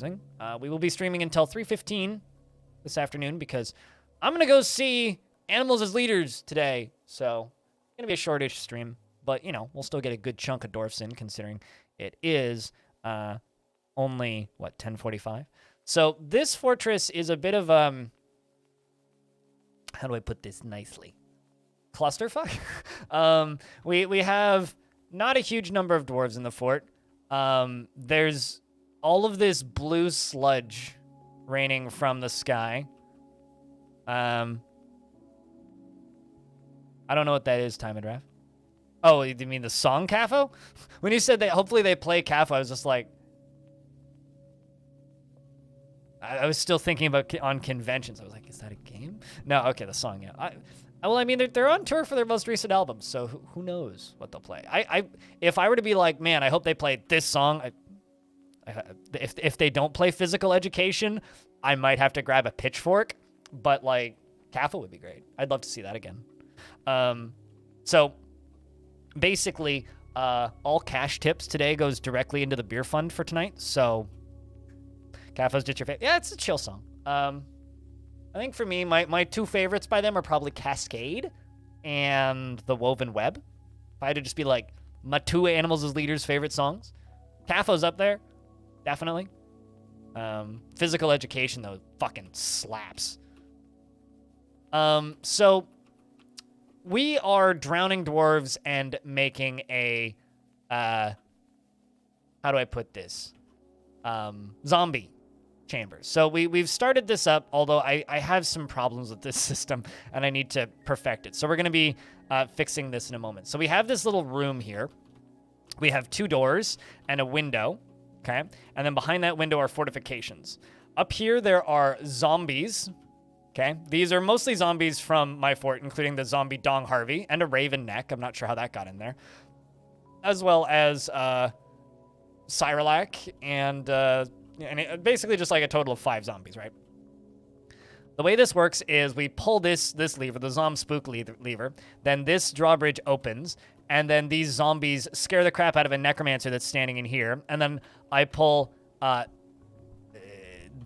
We will be streaming until 3:15 this afternoon because I'm going to go see Animals as Leaders today. So, it's going to be a shortish stream. But, you know, we'll still get a good chunk of Dwarfs in considering it is only, 10:45? So, this fortress is a bit of, how do I put this nicely? Clusterfuck? We have not a huge number of dwarves in the fort. There's all of this blue sludge raining from the sky. I don't know what that is, Time and Draft. Oh, you mean the song CAFO? When you said that hopefully they play CAFO, I was just like... I was still thinking about on conventions. I was like, is that a game? No, okay, the song, yeah. Well, I mean, they're on tour for their most recent album, so who knows what they'll play. If I were to be like, man, I hope they play this song. If they don't play Physical Education, I might have to grab a pitchfork. But, like, CAFO would be great. I'd love to see that again. So, basically, all cash tips today goes directly into the beer fund for tonight. So, CAFO's just your favorite. Yeah, it's a chill song. I think for me, my two favorites by them are probably Cascade and The Woven Web. If I had to just be like, my two Animals as Leaders favorite songs. CAFO's up there, definitely. Physical Education, though, fucking slaps. So, we are drowning dwarves and making a, how do I put this? Zombie chambers. So we've started this up, although I have some problems with this system, and I need to perfect it. So we're going to be fixing this in a moment. So we have this little room here. We have 2 doors and a window, okay? And then behind that window are fortifications. Up here, there are zombies, okay? These are mostly zombies from my fort, including the zombie Dong Harvey and a raven neck. I'm not sure how that got in there. As well as Cyrolac and basically just like a total of 5 zombies, right? The way this works is we pull this lever, the Zom Spook lever, then this drawbridge opens, and then these zombies scare the crap out of a necromancer that's standing in here, and then I pull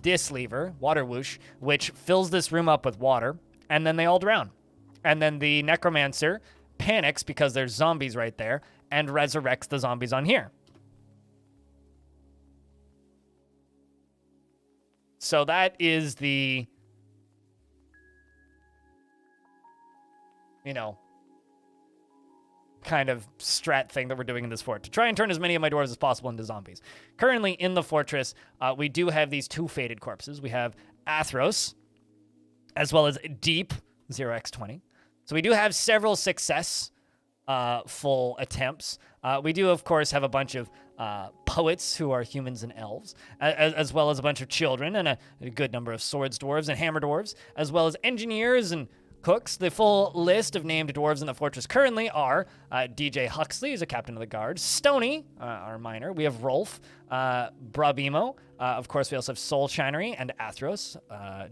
this lever, Water Whoosh, which fills this room up with water, and then they all drown. And then the necromancer panics because there's zombies right there, and resurrects the zombies on here. So that is the, you know, kind of strat thing that we're doing in this fort to try and turn as many of my dwarves as possible into zombies. Currently in the fortress, we do have these 2 faded corpses. We have Athros, as well as Deep, 0x20. So we do have several success full attempts. We do, of course, have a bunch of poets who are humans and elves, as well as a bunch of children and a good number of swords dwarves and hammer dwarves, as well as engineers and cooks. The full list of named dwarves in the fortress currently are DJ Huxley, who's a captain of the guard, Stony, our miner. We have Rolf, Brabimo. Of course, we also have Soul Shinery and Athros,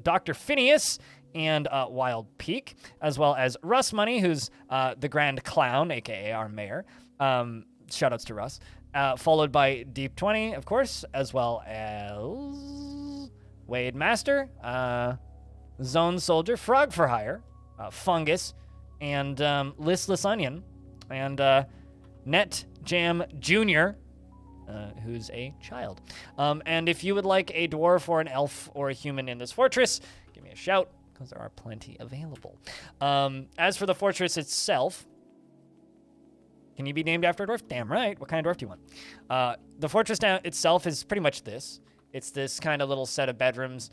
Dr. Phineas, and Wild Peak, as well as Russ Money, who's the Grand Clown, aka our mayor. Shoutouts to Russ. Followed by Deep 20, of course, as well as Wade Master, Zone Soldier, Frog for Hire, Fungus, and Listless Onion, and Net Jam Jr., who's a child. And if you would like a dwarf or an elf or a human in this fortress, give me a shout, because there are plenty available. As for the fortress itself, can you be named after a dwarf? Damn right. What kind of dwarf do you want? The fortress itself is pretty much this. It's this kind of little set of bedrooms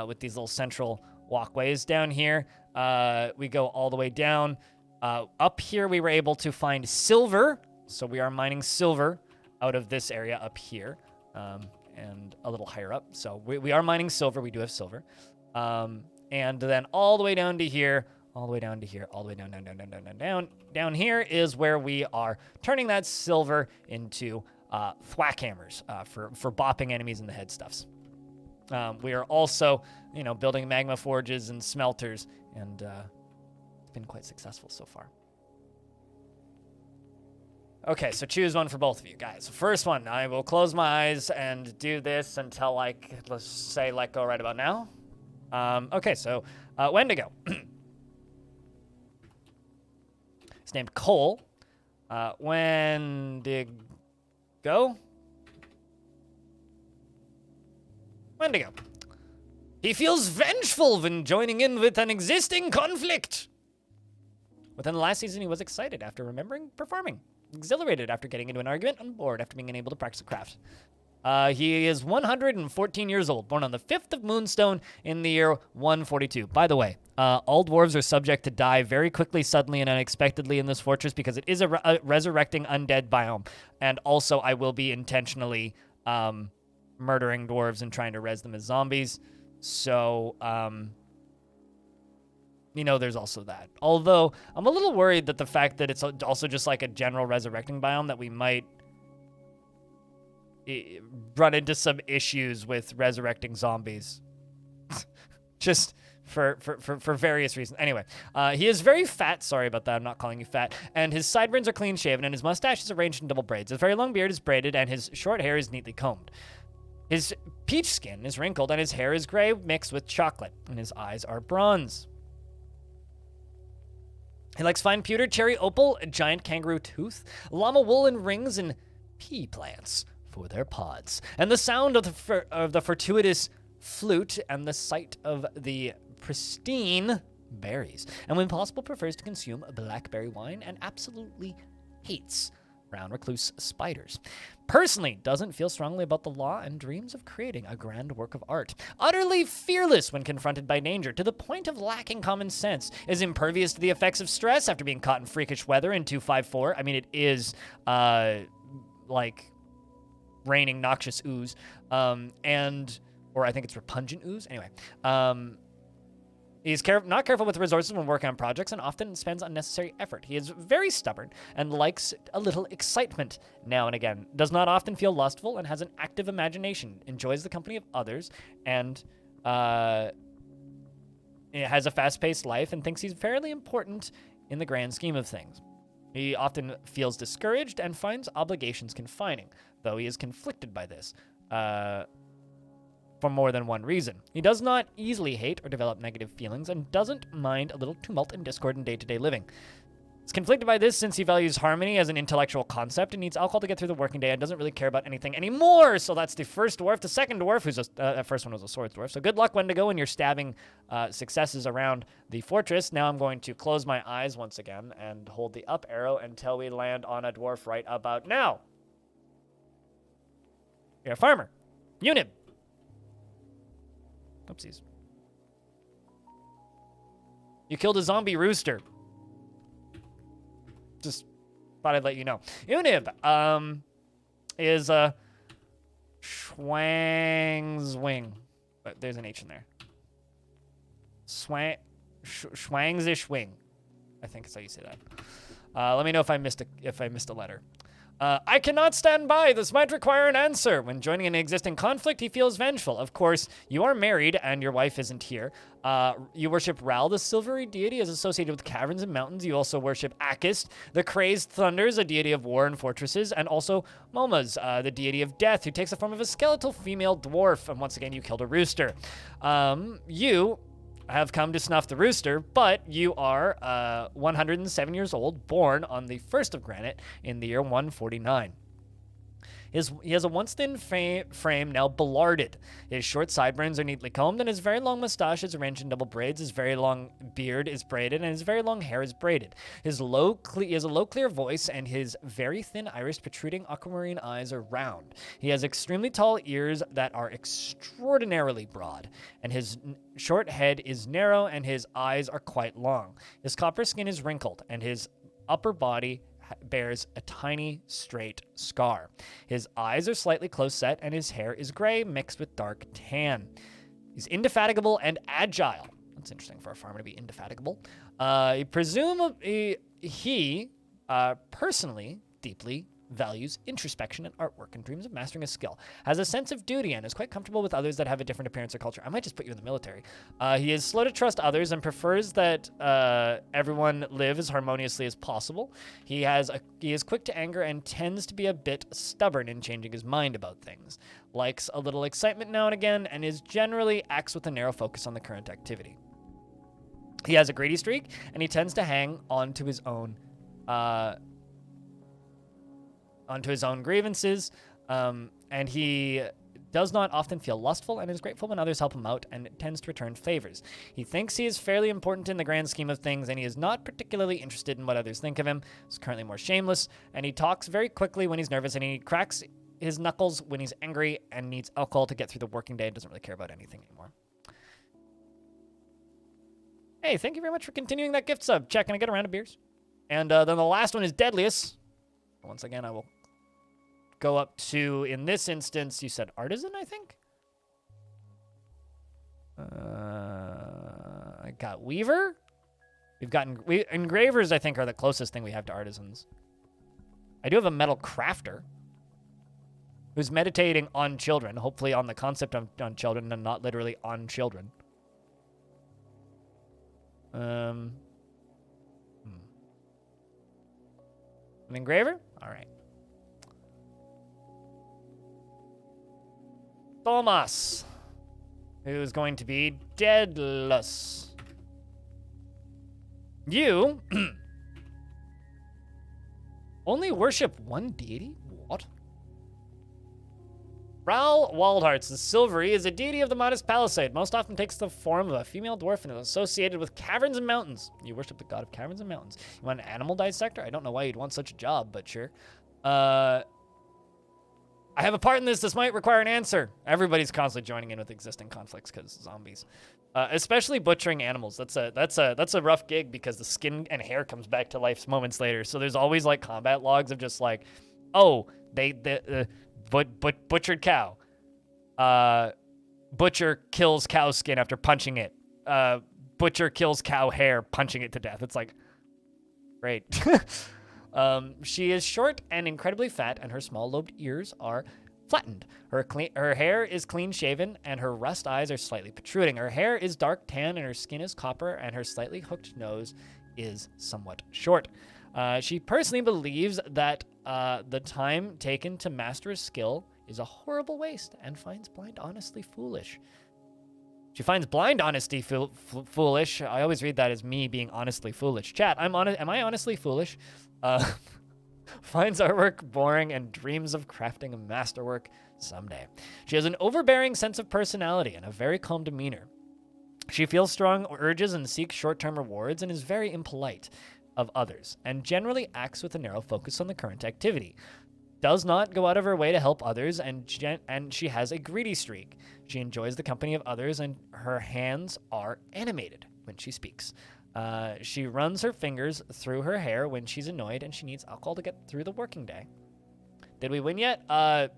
with these little central walkways down here. We go all the way down. Up here, we were able to find silver. So we are mining silver out of this area up here and a little higher up. So we are mining silver. We do have silver. And then all the way down to here, all the way down to here, all the way down. Down here is where we are turning that silver into thwack hammers for bopping enemies in the head stuffs. We are also, building magma forges and smelters, and it's been quite successful so far. Okay, so choose one for both of you guys. First one, I will close my eyes and do this until, like, let's say let go right about now. Okay, so Wendigo. It's named Cole. Wendigo. Wendigo. He feels vengeful when joining in with an existing conflict. Within the last season, he was excited after remembering performing, exhilarated after getting into an argument, and bored after being unable to practice a craft. He is 114 years old, born on the 5th of Moonstone in the year 142. By the way, all dwarves are subject to die very quickly, suddenly, and unexpectedly in this fortress because it is a resurrecting undead biome. And also, I will be intentionally murdering dwarves and trying to res them as zombies. So, you know, there's also that. Although, I'm a little worried that the fact that it's also just like a general resurrecting biome that we might run into some issues with resurrecting zombies. Just for various reasons. Anyway, he is very fat. Sorry about that. I'm not calling you fat. And his sideburns are clean shaven, and his mustache is arranged in double braids. His very long beard is braided, and his short hair is neatly combed. His peach skin is wrinkled, and his hair is gray mixed with chocolate, and his eyes are bronze. He likes fine pewter, cherry opal, a giant kangaroo tooth, llama wool, and rings, and pea plants for their pods. And the sound of the fortuitous flute and the sight of the pristine berries. And when possible, prefers to consume blackberry wine and absolutely hates brown recluse spiders. Personally, doesn't feel strongly about the law and dreams of creating a grand work of art. Utterly fearless when confronted by danger, to the point of lacking common sense. Is impervious to the effects of stress after being caught in freakish weather in 254. I mean, it is, like, raining noxious ooze. Or I think it's repugnant ooze. Anyway, he's not careful with resources when working on projects and often spends unnecessary effort. He is very stubborn and likes a little excitement now and again. Does not often feel lustful and has an active imagination. Enjoys the company of others and has a fast-paced life and thinks he's fairly important in the grand scheme of things. He often feels discouraged and finds obligations confining, though he is conflicted by this. For more than one reason. He does not easily hate or develop negative feelings and doesn't mind a little tumult and discord in day-to-day living. He's conflicted by this since he values harmony as an intellectual concept and needs alcohol to get through the working day and doesn't really care about anything anymore. So that's the first dwarf. The second dwarf, who's the first one was a swords dwarf. So good luck, Wendigo, in your stabbing successes around the fortress. Now I'm going to close my eyes once again and hold the up arrow until we land on a dwarf right about now. You're a farmer. Unib. Oopsies. You killed a zombie rooster. Just thought I'd let you know. Unib is a Schwang's wing. But there's an H in there. Schwang's-ish wing. I think that's how you say that. Let me know if I missed a letter. I cannot stand by. This might require an answer. When joining an existing conflict, he feels vengeful. Of course, you are married and your wife isn't here. You worship Ral, the silvery deity, is associated with caverns and mountains. You also worship Akist, the crazed thunders, a deity of war and fortresses, and also Momas, the deity of death, who takes the form of a skeletal female dwarf. And once again, you killed a rooster. You have come to snuff the rooster, but you are 107 years old, born on the 1st of Granite in the year 149. He has a once thin frame, now ballarded. His short sideburns are neatly combed, and his very long mustache is arranged in double braids. His very long beard is braided, and his very long hair is braided. He has a low, clear voice, and his very thin iris, protruding aquamarine eyes are round. He has extremely tall ears that are extraordinarily broad, and his short head is narrow, and his eyes are quite long. His copper skin is wrinkled, and his upper body bears a tiny straight scar. His eyes are slightly close set, and his hair is gray mixed with dark tan. He's indefatigable and agile. That's interesting for a farmer to be indefatigable. Presumably, he personally deeply values introspection and artwork and dreams of mastering a skill, has a sense of duty, and is quite comfortable with others that have a different appearance or culture. I might just put you in the military. He is slow to trust others and prefers that everyone live as harmoniously as possible. He is quick to anger and tends to be a bit stubborn in changing his mind about things. Likes a little excitement now and again, and is generally acts with a narrow focus on the current activity. He has a greedy streak, and he tends to hang on to his own grievances, and he does not often feel lustful and is grateful when others help him out and tends to return favors. He thinks he is fairly important in the grand scheme of things, and he is not particularly interested in what others think of him. He's currently more shameless, and he talks very quickly when he's nervous, and he cracks his knuckles when he's angry and needs alcohol to get through the working day and doesn't really care about anything anymore. Hey, thank you very much for continuing that gift sub. Check, can I get a round of beers? And then the last one is Deadliest. Once again, I will go up to, in this instance, you said Artisan, I think? I got Weaver. We've gotten... Engravers, I think, are the closest thing we have to Artisans. I do have a Metal Crafter who's meditating on children, hopefully on the concept of on children and not literally on children. An engraver? All right. Thomas, who's going to be Deadless. You only worship one deity? What? Raoul Waldhart's the Silvery is a deity of the modest palisade. Most often takes the form of a female dwarf and is associated with caverns and mountains. You worship the god of caverns and mountains. You want an animal dissector? I don't know why you'd want such a job, but sure. I have a part in this. This might require an answer. Everybody's constantly joining in with existing conflicts because zombies. Especially butchering animals. That's a rough gig because the skin and hair comes back to life moments later. So there's always like combat logs of just like, oh, butchered cow. Butcher kills cow skin after punching it. Butcher kills cow hair, punching it to death. It's like, great. She is short and incredibly fat, and her small lobed ears are flattened. Her hair is clean shaven, and her rust eyes are slightly protruding. Her hair is dark tan, and her skin is copper, and her slightly hooked nose is somewhat short. She personally believes that the time taken to master a skill is a horrible waste and finds blind honesty foolish. She finds blind honesty foolish. I always read that as me being honestly foolish. Chat, am I honestly foolish? Finds artwork boring and dreams of crafting a masterwork someday. She has an overbearing sense of personality and a very calm demeanor. She feels strong urges and seeks short-term rewards and is very impolite of others, and generally acts with a narrow focus on the current activity. Does not go out of her way to help others, and she has a greedy streak. She enjoys the company of others, and her hands are animated when she speaks. She runs her fingers through her hair when she's annoyed, and she needs alcohol to get through the working day. Did we win yet?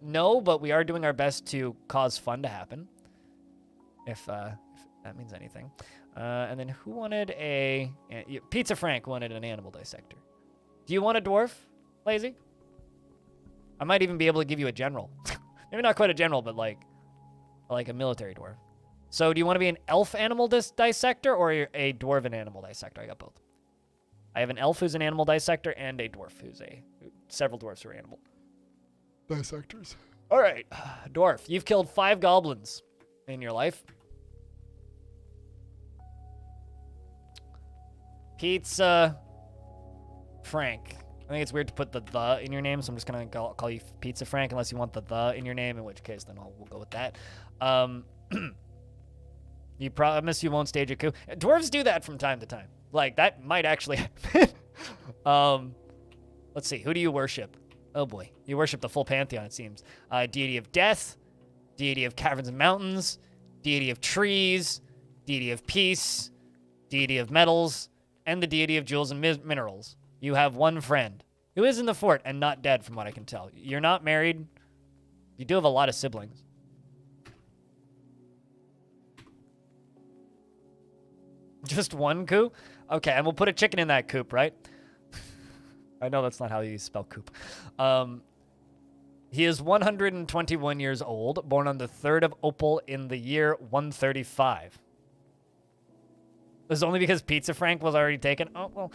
No, but we are doing our best to cause fun to happen. If that means anything. And then who wanted a... Pizza Frank wanted an animal dissector. Do you want a dwarf, Lazy? I might even be able to give you a general. Maybe not quite a general, but like a military dwarf. So do you want to be an elf animal dissector or a dwarven animal dissector? I got both. I have an elf who's an animal dissector and a dwarf who's several dwarfs who are animal dissectors. All right, dwarf, you've killed 5 goblins in your life. Pizza Frank. I think it's weird to put the in your name, so I'm just going to call you Pizza Frank unless you want the in your name, in which case then we'll go with that. You promise you won't stage a coup. Dwarves do that from time to time. Like, that might actually happen. Let's see. Who do you worship? Oh, boy. You worship the full pantheon, it seems. Deity of death, deity of caverns and mountains, deity of trees, deity of peace, deity of metals, and the deity of jewels and minerals. You have one friend who is in the fort and not dead, from what I can tell. You're not married. You do have a lot of siblings. Just one coop? Okay, and we'll put a chicken in that coop, right? I know that's not how you spell coop. He is 121 years old, born on the 3rd of Opal in the year 135. This is only because Pizza Frank was already taken. Oh, well,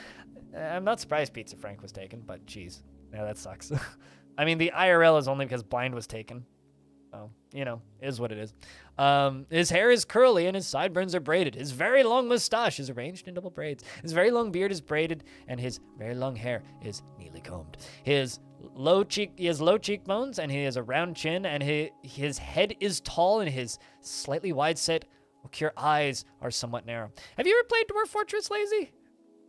I'm not surprised Pizza Frank was taken, but geez. Yeah, that sucks. I mean, the IRL is only because Blind was taken. So, you know, is what it is. His hair is curly and his sideburns are braided. His very long mustache is arranged in double braids. His very long beard is braided, and his very long hair is neatly combed. He has low cheekbones, and he has a round chin, and his head is tall, and his slightly wide-set, clear eyes are somewhat narrow. Have you ever played Dwarf Fortress, Lazy?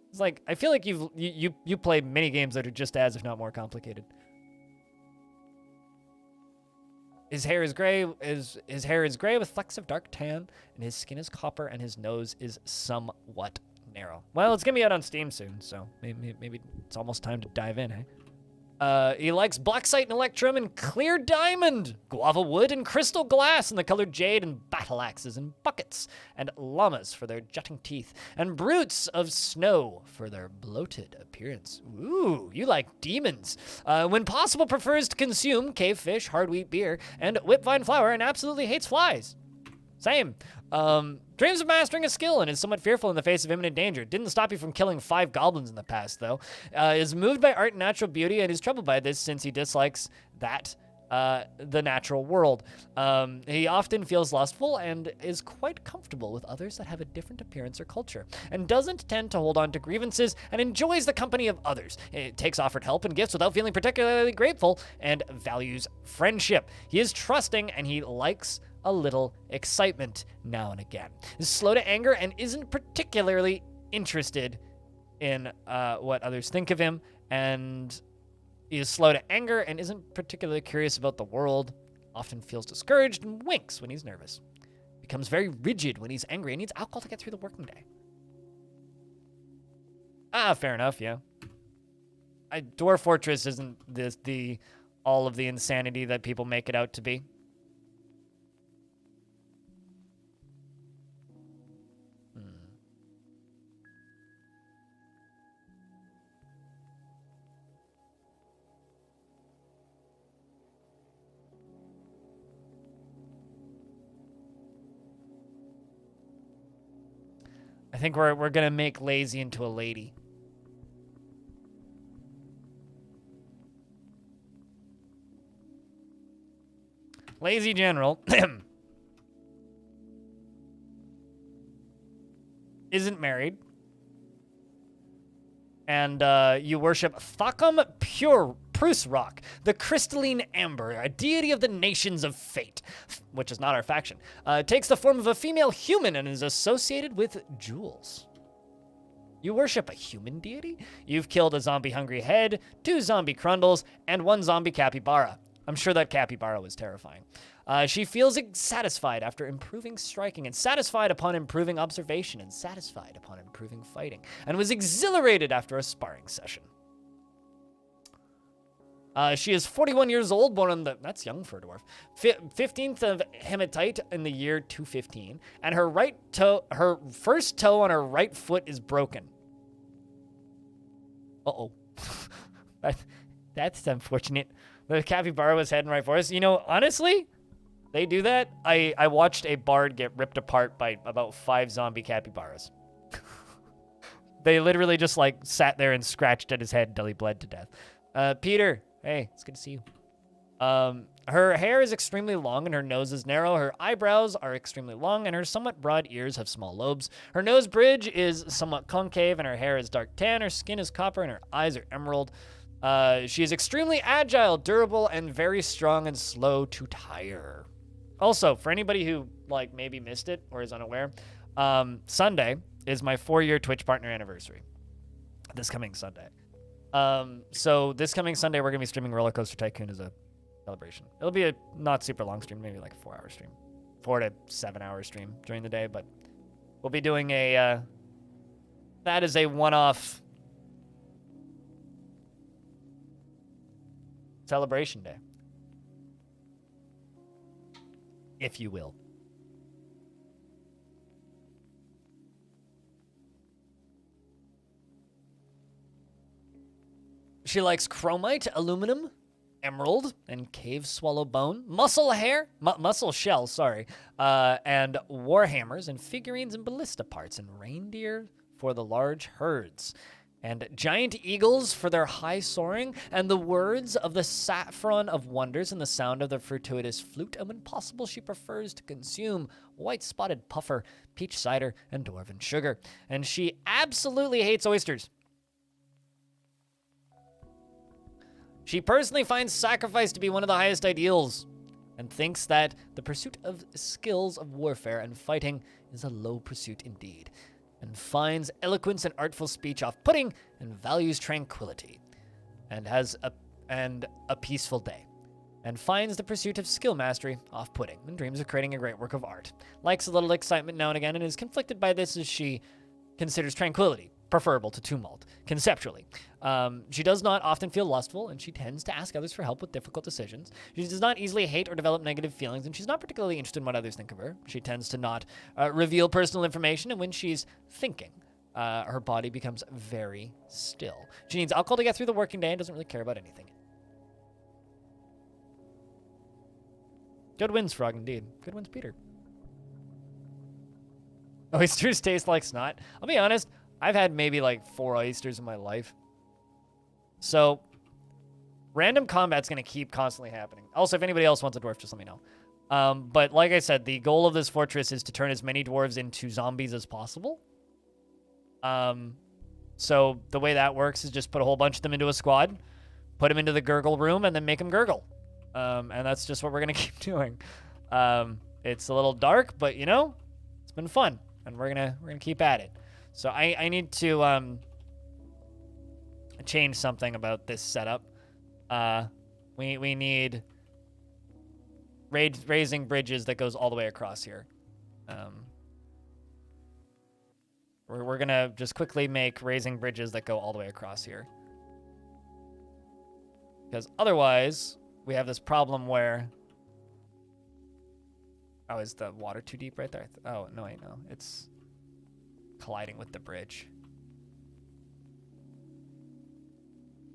It's like, I feel like you play many games that are just as, if not more, complicated. His hair is gray. His hair is gray with flecks of dark tan, and his skin is copper, and his nose is somewhat narrow. Well, it's gonna be out on Steam soon, so maybe it's almost time to dive in, eh? He likes Blacksite and Electrum and Clear Diamond, Guava Wood and Crystal Glass, and the colored jade, and battle axes and buckets, and llamas for their jutting teeth, and brutes of snow for their bloated appearance. Ooh, you like demons. When possible, prefers to consume cave fish, hard wheat beer, and whipvine flour, and absolutely hates flies. Same. Dreams of mastering a skill and is somewhat fearful in the face of imminent danger. Didn't stop you from killing 5 goblins in the past, though. Is moved by art and natural beauty and is troubled by this since he dislikes the natural world. He often feels lustful and is quite comfortable with others that have a different appearance or culture, and doesn't tend to hold on to grievances and enjoys the company of others. It takes offered help and gifts without feeling particularly grateful and values friendship. He is trusting and he likes a little excitement now and again. Is slow to anger and isn't particularly interested in what others think of him, and he is slow to anger and isn't particularly curious about the world, often feels discouraged and winks when he's nervous. Becomes very rigid when he's angry and needs alcohol to get through the working day. Fair enough, yeah. Dwarf Fortress isn't all of the insanity that people make it out to be. I think we're gonna make Lazy into a lady. Lazy General isn't married, and you worship Thakam Prusrock, the crystalline amber, a deity of the nations of fate, which is not our faction. Takes the form of a female human and is associated with jewels. You worship a human deity? You've killed a zombie-hungry head, 2 zombie crundles, and 1 zombie capybara. I'm sure that capybara was terrifying. She feels satisfied after improving striking, and satisfied upon improving observation, and satisfied upon improving fighting, and was exhilarated after a sparring session. She is 41 years old, born on that's young for a dwarf, 15th of Hematite in the year 215, and her first toe on her right foot is broken. Uh-oh. That's unfortunate. The capybara was heading right for us. You know, honestly, they do that. I watched a bard get ripped apart by about 5 zombie capybaras. They literally just like sat there and scratched at his head until he bled to death. Peter, hey, it's good to see you. Her hair is extremely long and her nose is narrow. Her eyebrows are extremely long and her somewhat broad ears have small lobes. Her nose bridge is somewhat concave and her hair is dark tan. Her skin is copper and her eyes are emerald. She is extremely agile, durable, and very strong and slow to tire. Also, for anybody who like maybe missed it or is unaware, Sunday is my 4-year Twitch partner anniversary. This coming Sunday. So this coming Sunday, we're gonna be streaming Roller Coaster Tycoon as a celebration. It'll be a not super long stream, maybe like a 4-hour stream, 4 to 7 hour stream during the day. But we'll be doing a that is a one-off celebration day, if you will. She likes chromite, aluminum, emerald, and cave swallow bone, muscle shell, sorry, and warhammers and figurines and ballista parts, and reindeer for the large herds, and giant eagles for their high soaring, and the words of the saffron of wonders and the sound of the fortuitous flute, and when possible she prefers to consume white-spotted puffer, peach cider, and dwarven sugar. And she absolutely hates oysters. She personally finds sacrifice to be one of the highest ideals, and thinks that the pursuit of skills of warfare and fighting is a low pursuit indeed, and finds eloquence and artful speech off-putting, and values tranquility, and has a peaceful day, and finds the pursuit of skill mastery off-putting, and dreams of creating a great work of art. Likes a little excitement now and again, and is conflicted by this as she considers tranquility preferable to tumult, conceptually. She does not often feel lustful, and she tends to ask others for help with difficult decisions. She does not easily hate or develop negative feelings, and she's not particularly interested in what others think of her. She tends to not reveal personal information, and when she's thinking, her body becomes very still. She needs alcohol to get through the working day and doesn't really care about anything. Good wins, Frog, indeed. Good wins, Peter. Oysters taste like snot. I'll be honest, I've had maybe like 4 oysters in my life. So, random combat's going to keep constantly happening. Also, if anybody else wants a dwarf, just let me know. But like I said, the goal of this fortress is to turn as many dwarves into zombies as possible. So the way that works is just put a whole bunch of them into a squad, put them into the gurgle room, and then make them gurgle. And that's just what we're going to keep doing. It's a little dark, but, you know, it's been fun, and we're gonna keep at it. So I need to change something about this setup. We need raising bridges that goes all the way across here. We're gonna just quickly make raising bridges that go all the way across here, because otherwise we have this problem where, oh, is the water too deep right there? Oh no, wait, no, it's colliding with the bridge.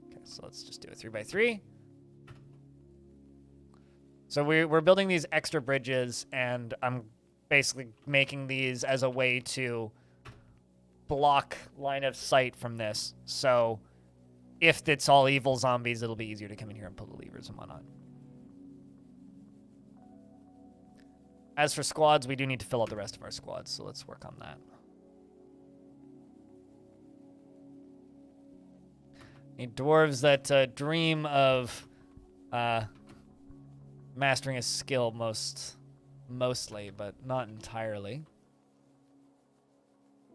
Okay, so let's just do a 3x3. So we're building these extra bridges, and I'm basically making these as a way to block line of sight from this. So if it's all evil zombies, it'll be easier to come in here and pull the levers and whatnot. As for squads, we do need to fill out the rest of our squads, so let's work on that. Need dwarves that dream of mastering a skill mostly, but not entirely.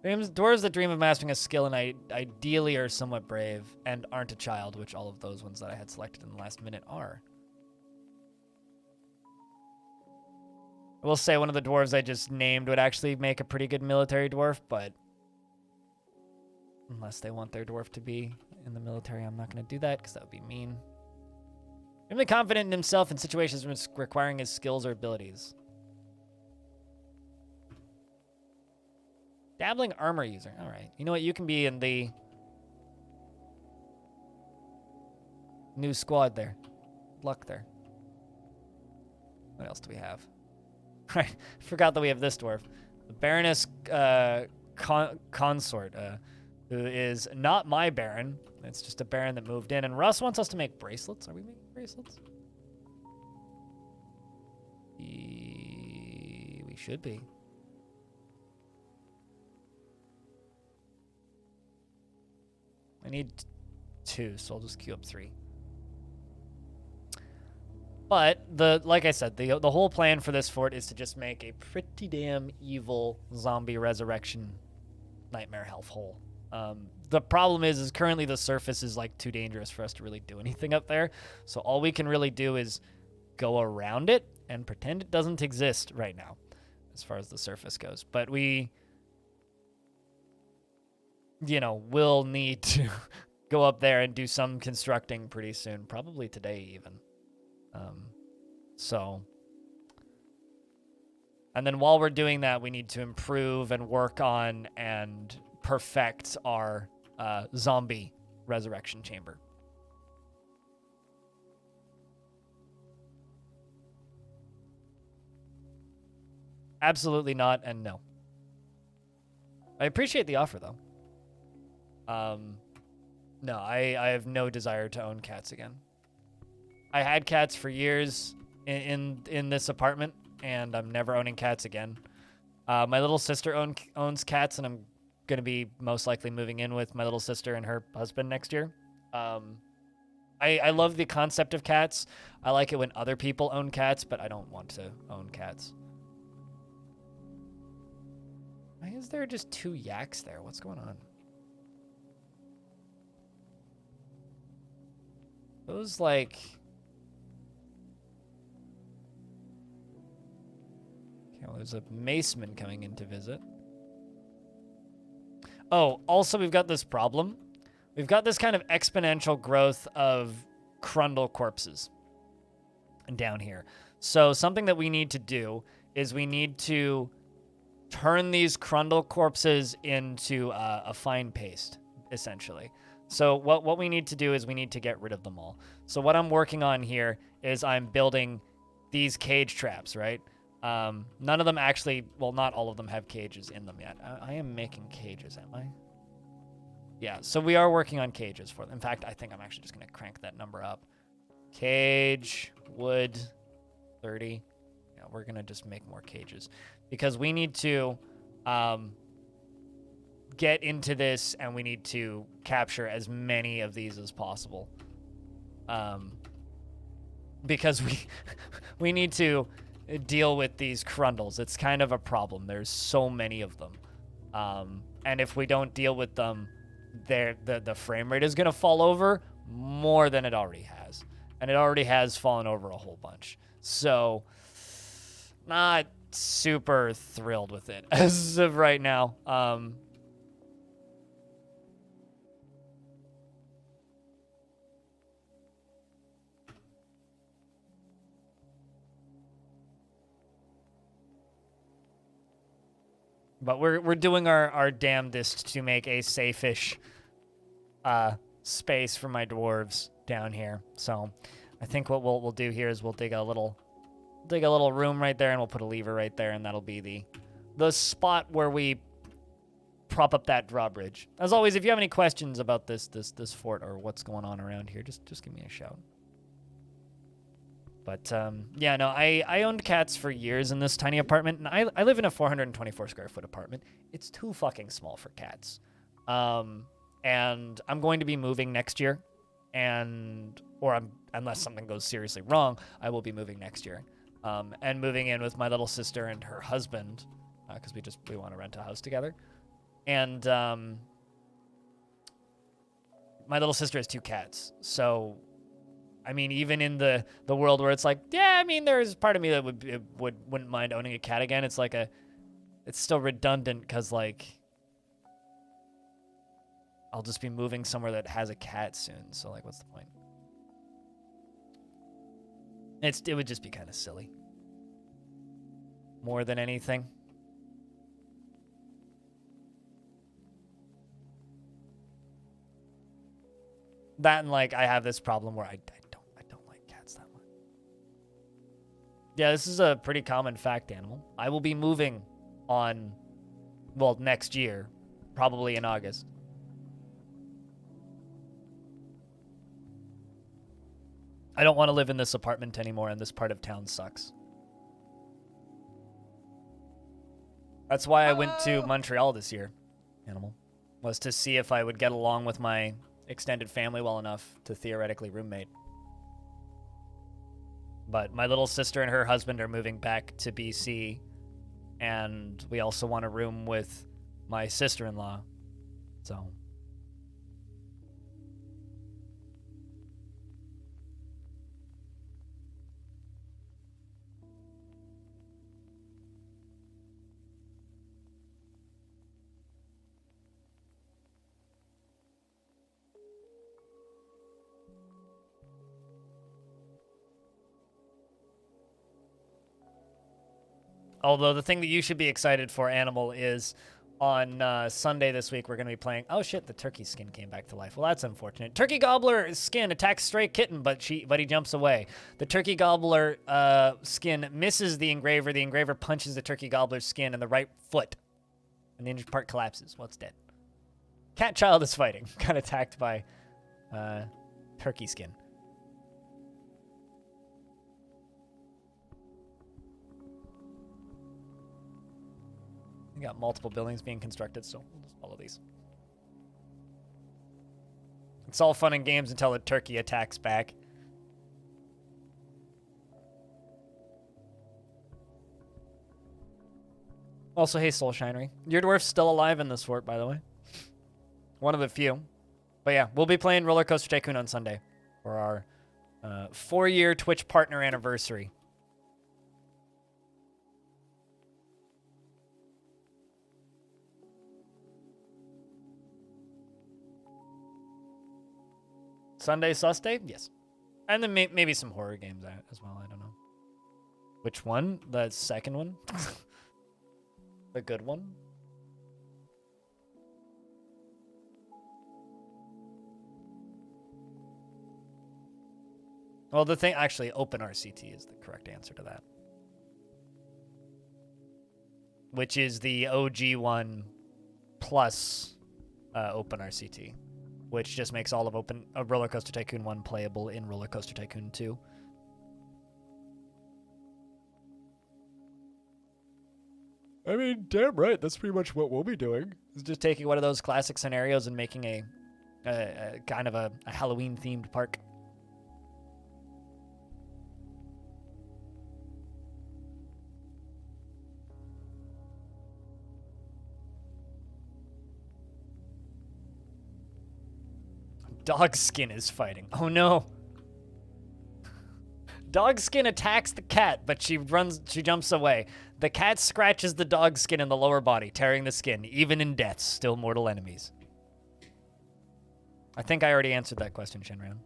Dwarves that dream of mastering a skill and ideally are somewhat brave and aren't a child, which all of those ones that I had selected in the last minute are. I will say one of the dwarves I just named would actually make a pretty good military dwarf, but unless they want their dwarf to be in the military, I'm not going to do that because that would be mean. Really confident in himself in situations requiring his skills or abilities. Dabbling armor user. All right. You know what? You can be in the new squad there. Luck there. What else do we have? Right. Forgot that we have this dwarf. The Baroness Consort, who is not my Baron. It's just a Baron that moved in. And Russ wants us to make bracelets. Are we making bracelets? We should be. I need 2, so I'll just queue up 3. But like I said, the whole plan for this fort is to just make a pretty damn evil zombie resurrection nightmare hellhole. The problem is currently the surface is like too dangerous for us to really do anything up there. So all we can really do is go around it and pretend it doesn't exist right now, as far as the surface goes. But we, will need to go up there and do some constructing pretty soon, probably today even. And then while we're doing that, we need to improve and work on and perfect our zombie resurrection chamber. Absolutely not, and no. I appreciate the offer, though. No, I have no desire to own cats again. I had cats for years in this apartment, and I'm never owning cats again. My little sister owns cats, and I'm going to be most likely moving in with my little sister and her husband next year. I love the concept of cats. I like it when other people own cats, but I don't want to own cats. Why is there just 2 yaks there? What's going on? Those, like... Okay, well, there's a maceman coming in to visit. Oh, also we've got this problem. We've got this kind of exponential growth of Crundle corpses down here. So something that we need to do is we need to turn these Crundle corpses into a fine paste, essentially. So what we need to do is we need to get rid of them all. So what I'm working on here is I'm building these cage traps, right? None of them actually, well, not all of them have cages in them yet. I am making cages, am I? Yeah, so we are working on cages for them. In fact, I think I'm actually just going to crank that number up. Cage, wood, 30. Yeah, we're going to just make more cages. Because we need to get into this, and we need to capture as many of these as possible. Because we need to deal with these Crundles. It's kind of a problem. There's so many of them. And if we don't deal with them, the frame rate is going to fall over more than it already has. And it already has fallen over a whole bunch. So, not super thrilled with it as of right now. But we're doing our damnedest to make a safe-ish space for my dwarves down here. So I think what we'll do here is we'll dig a little room right there, and we'll put a lever right there, and that'll be the spot where we prop up that drawbridge. As always, if you have any questions about this fort or what's going on around here, just give me a shout. But, yeah, no, I owned cats for years in this tiny apartment, and I live in a 424 square foot apartment. It's too fucking small for cats. And I'm going to be moving next year, unless something goes seriously wrong, I will be moving next year. And moving in with my little sister and her husband, because we want to rent a house together. And, my little sister has 2 cats, so... I mean, even in the world where it's like, yeah, I mean, there's part of me that wouldn't mind owning a cat again. It's like it's still redundant because, like, I'll just be moving somewhere that has a cat soon. So, like, what's the point? It would just be kind of silly. More than anything. That and, like, I have this problem where I don't like cats that much. Yeah, this is a pretty common fact, Animal. I will be moving next year, probably in August. I don't want to live in this apartment anymore, and this part of town sucks. That's why I went to Montreal this year, Animal, was to see if I would get along with my extended family well enough to theoretically roommate. But my little sister and her husband are moving back to BC, and we also want a room with my sister-in-law, so... Although the thing that you should be excited for, Animal, is on Sunday this week, we're going to be playing... Oh, shit, the turkey skin came back to life. Well, that's unfortunate. Turkey Gobbler skin attacks stray kitten, but he jumps away. The Turkey Gobbler skin misses the engraver. The engraver punches the Turkey Gobbler's skin in the right foot, and the injured part collapses. Well, it's dead. Cat Child is fighting. Got attacked by turkey skin. We got multiple buildings being constructed, so we'll just follow these. It's all fun and games until a turkey attacks back. Also, hey, Soul Shinery. Your dwarf's still alive in this fort, by the way. One of the few. But yeah, we'll be playing Roller Coaster Tycoon on Sunday for our 4-year Twitch partner anniversary. Sunday sus day? Yes. And then maybe some horror games as well. I don't know. Which one? The second one? The good one? Well, the thing... Actually, OpenRCT is the correct answer to that. Which is the OG one plus OpenRCT. Which just makes all of Roller Coaster Tycoon 1 playable in Roller Coaster Tycoon 2. I mean, damn right. That's pretty much what we'll be doing. Is just taking one of those classic scenarios and making a kind of a Halloween-themed park. Dog Skin is fighting. Oh no. Dog Skin attacks the cat, but she jumps away. The cat scratches the dog skin in the lower body, tearing the skin. Even in death, still mortal enemies. I think I already answered that question, Shinran.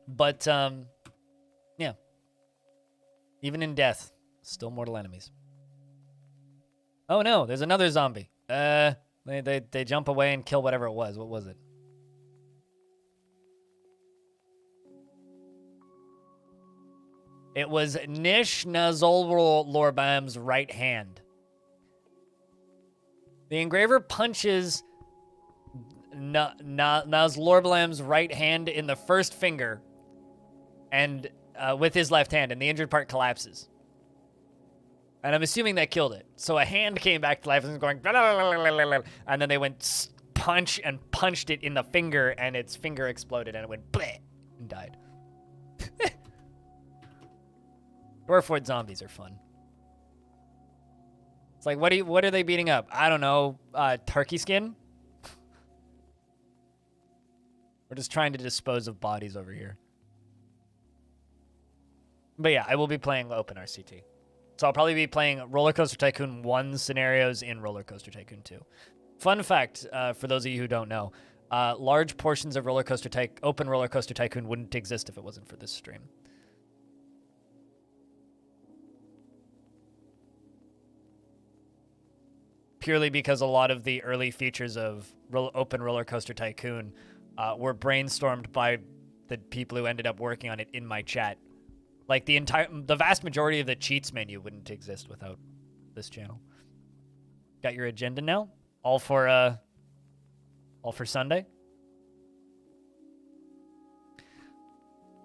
But, yeah. Even in death, still mortal enemies. Oh no, there's another zombie. They jump away and kill whatever it was. What was it? It was Nish Nazollorbam's right hand. The engraver punches Nazollorbam's right hand in the first finger, and with his left hand, and the injured part collapses. And I'm assuming that killed it. So a hand came back to life and was going, blah, blah, blah, blah, blah, and then they went punch and punched it in the finger, and its finger exploded, and it went bleh, and died. Dwarf Fort zombies are fun. It's like, what are they beating up? I don't know, turkey skin? We're just trying to dispose of bodies over here. But yeah, I will be playing OpenRCT. So I'll probably be playing Roller Coaster Tycoon 1 scenarios in Roller Coaster Tycoon 2. Fun fact, for those of you who don't know, large portions of Open Roller Coaster Tycoon wouldn't exist if it wasn't for this stream. Purely because a lot of the early features of Open Roller Coaster Tycoon were brainstormed by the people who ended up working on it in my chat. Like, the vast majority of the cheats menu wouldn't exist without this channel. Got your agenda now? All for Sunday?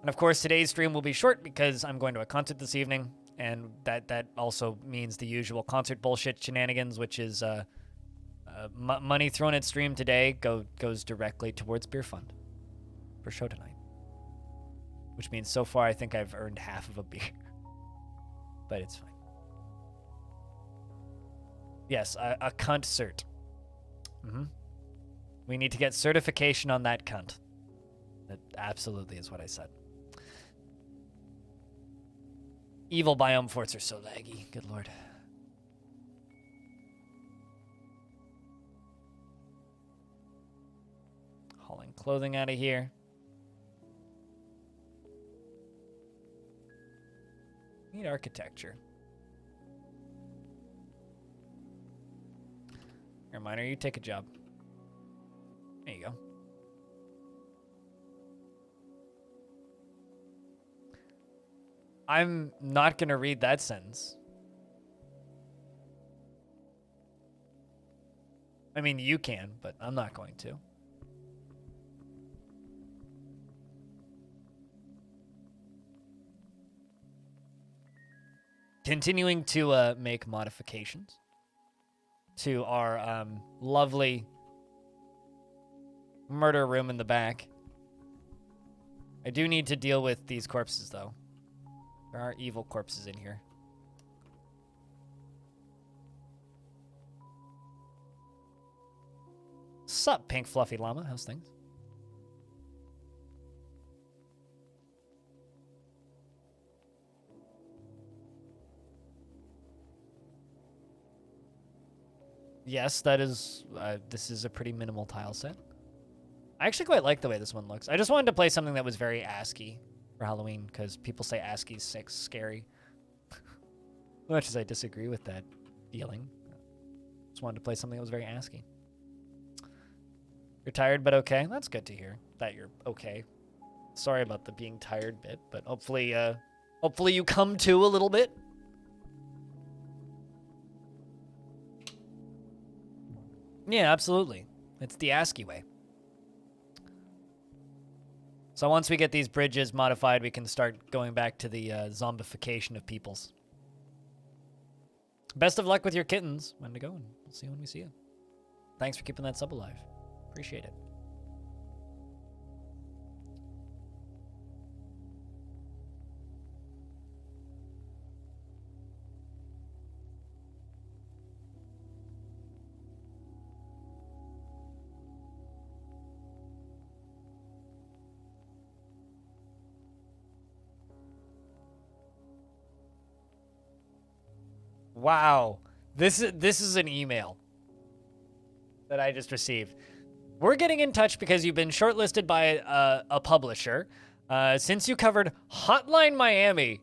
And of course, today's stream will be short because I'm going to a concert this evening, and that also means the usual concert bullshit shenanigans, which is money thrown at stream today goes directly towards beer fund for show tonight. Which means so far I think I've earned half of a beer. But it's fine. Yes, a cunt cert. We need to get certification on that cunt. That absolutely is what I said. Evil biome forts are so laggy. Good lord. Hauling clothing out of here. Need architecture. Here, Miner, you take a job. There you go. I'm not going to read that sentence. I mean, you can, but I'm not going to. Continuing to make modifications to our lovely murder room in the back. I do need to deal with these corpses, though. There are evil corpses in here. Sup, pink fluffy llama? How's things? Yes, that is, this is a pretty minimal tile set. I actually quite like the way this one looks. I just wanted to play something that was very ASCII for Halloween, because people say ASCII's scary. As much as I disagree with that feeling. Just wanted to play something that was very ASCII. You're tired, but okay. That's good to hear that you're okay. Sorry about the being tired bit, but hopefully you come to a little bit. Yeah, absolutely. It's the ASCII way. So once we get these bridges modified, we can start going back to the zombification of peoples. Best of luck with your kittens. When to go, and we'll see you when we see you. Thanks for keeping that sub alive. Appreciate it. Wow. This is an email that I just received. We're getting in touch because you've been shortlisted by a publisher. Since you covered Hotline Miami.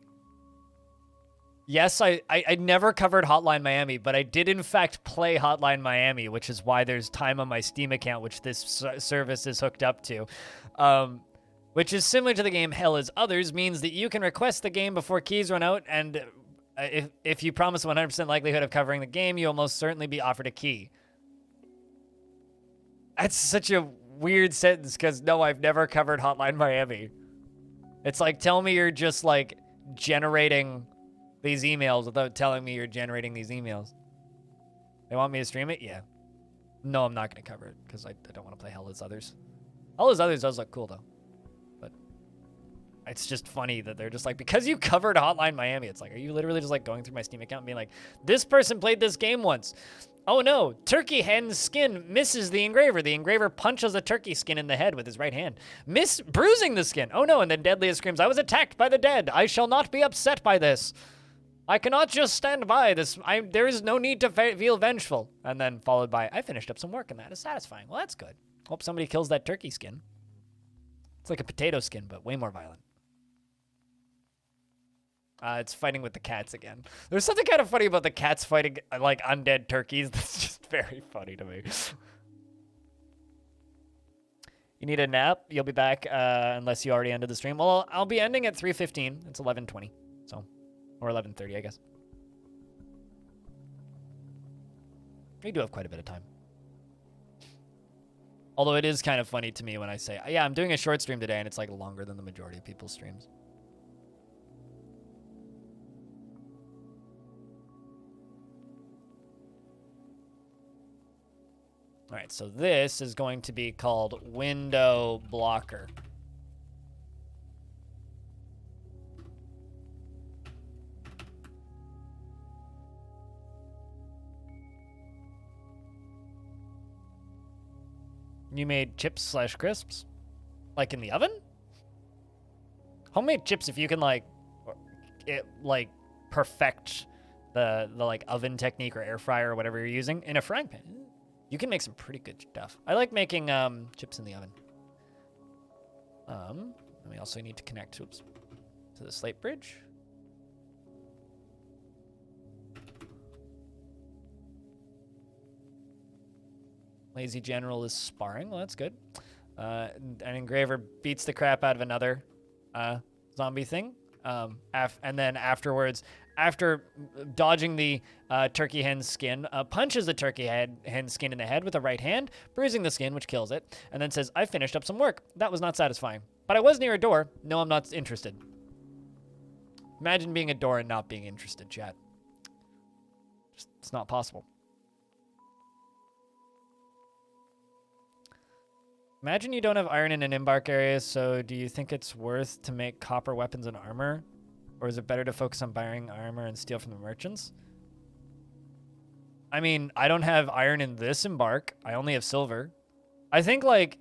Yes, I never covered Hotline Miami, but I did in fact play Hotline Miami, which is why there's time on my Steam account, which this service is hooked up to. Which is similar to the game Hell is Others, means that you can request the game before keys run out, and if you promise 100% likelihood of covering the game, you'll most certainly be offered a key. That's such a weird sentence, because no, I've never covered Hotline Miami. It's like, tell me you're just, like, generating these emails without telling me you're generating these emails. They want me to stream it? Yeah. No, I'm not going to cover it, because I don't want to play Hell is Others. Hell is Others does look cool, though. But it's just funny that they're just like, because you covered Hotline Miami, it's like, are you literally just, like, going through my Steam account and being like, this person played this game once. Oh no, turkey hen's skin misses the engraver. The engraver punches a turkey skin in the head with his right hand, bruising the skin. Oh no, and then Deadliest screams, I was attacked by the dead. I shall not be upset by this. I cannot just stand by this. There is no need to feel vengeful. And then followed by, I finished up some work and that is satisfying. Well, that's good. Hope somebody kills that turkey skin. It's like a potato skin, but way more violent. It's fighting with the cats again. There's something kind of funny about the cats fighting, like, undead turkeys. That's just very funny to me. You need a nap? You'll be back unless you already ended the stream. Well, I'll be ending at 3:15. It's 11:20, so, or 11:30, I guess. We do have quite a bit of time. Although it is kind of funny to me when I say, yeah, I'm doing a short stream today, and it's, like, longer than the majority of people's streams. All right, so this is going to be called Window Blocker. You made chips / crisps? Like in the oven? Homemade chips, if you can, like, perfect the like oven technique or air fryer or whatever you're using in a frying pan. You can make some pretty good stuff. I like making chips in the oven. And we also need to connect to the slate bridge. Lazy General is sparring. Well, that's good. An Engraver beats the crap out of another zombie thing. And then afterwards, after dodging the turkey hen skin, punches the turkey hen skin in the head with a right hand, bruising the skin, which kills it, and then says, I finished up some work. That was not satisfying. But I was near a door. No, I'm not interested. Imagine being a door and not being interested, chat. Just, it's not possible. Imagine you don't have iron in an embark area, so do you think it's worth to make copper weapons and armor? Or is it better to focus on buying armor and steal from the merchants? I mean, I don't have iron in this embark. I only have silver. I think, like,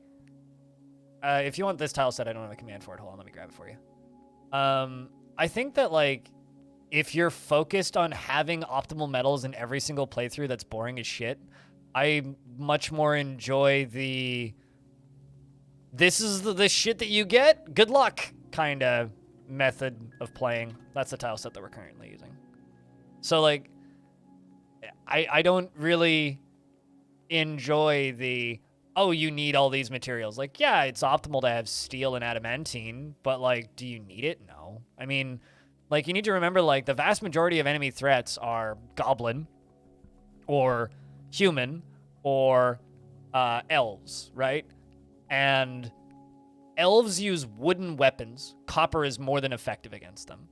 if you want this tile set, I don't have a command for it. Hold on, let me grab it for you. I think that, like, if you're focused on having optimal metals in every single playthrough that's boring as shit, I much more enjoy the... This is the shit that you get? Good luck kind of method of playing. That's the tile set that we're currently using. So, like, I don't really enjoy the, oh, you need all these materials. Like, yeah, it's optimal to have steel and adamantine, but, like, do you need it? No. I mean, like, you need to remember, like, the vast majority of enemy threats are goblin or human or elves, right? And elves use wooden weapons. Copper is more than effective against them.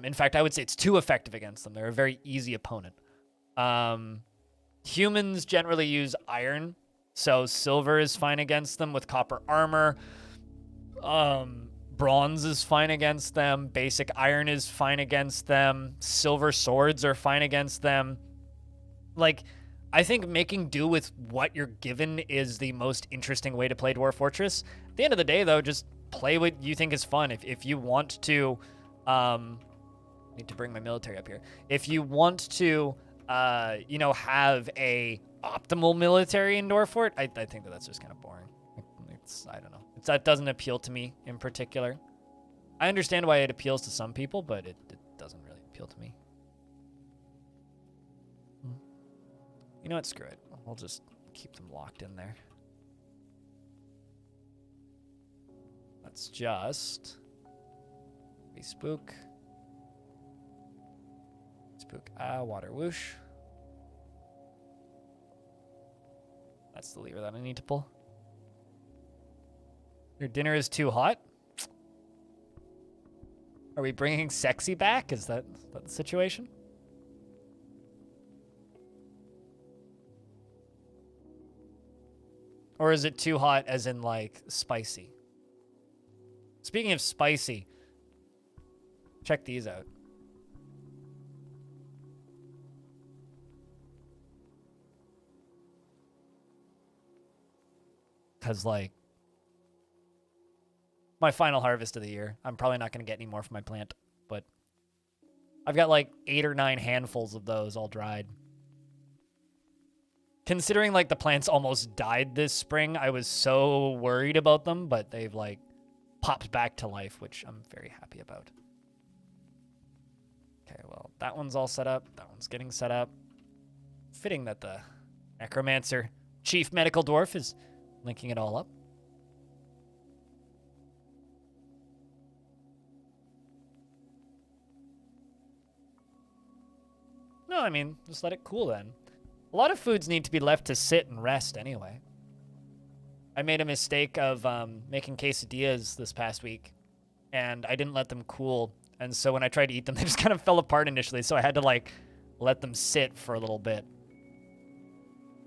In fact, I would say it's too effective against them. They're a very easy opponent. Humans generally use iron, so silver is fine against them with copper armor. Bronze is fine against them. Basic iron is fine against them. Silver swords are fine against them. Like, I think making do with what you're given is the most interesting way to play Dwarf Fortress. At the end of the day, though, just play what you think is fun. If you want to, need to bring my military up here. If you want to, you know, have a optimal military in Dwarf Fort, I think that's just kind of boring. I don't know. That doesn't appeal to me in particular. I understand why it appeals to some people, but it doesn't really appeal to me. You know what? Screw it. We'll just keep them locked in there. Let's just be spook. Spook. Water whoosh. That's the lever that I need to pull. Your dinner is too hot? Are we bringing sexy back? Is that the situation? Or is it too hot as in, like, spicy? Speaking of spicy, check these out. Because, like, my final harvest of the year. I'm probably not going to get any more from my plant, but I've got, like, 8 or 9 handfuls of those all dried. Considering, like, the plants almost died this spring, I was so worried about them, but they've, like, popped back to life, which I'm very happy about. Okay, well, that one's all set up. That one's getting set up. Fitting that the Necromancer Chief Medical Dwarf is linking it all up. No, I mean, just let it cool then. A lot of foods need to be left to sit and rest anyway. I made a mistake of making quesadillas this past week, and I didn't let them cool. And so when I tried to eat them, they just kind of fell apart initially, so I had to, like, let them sit for a little bit.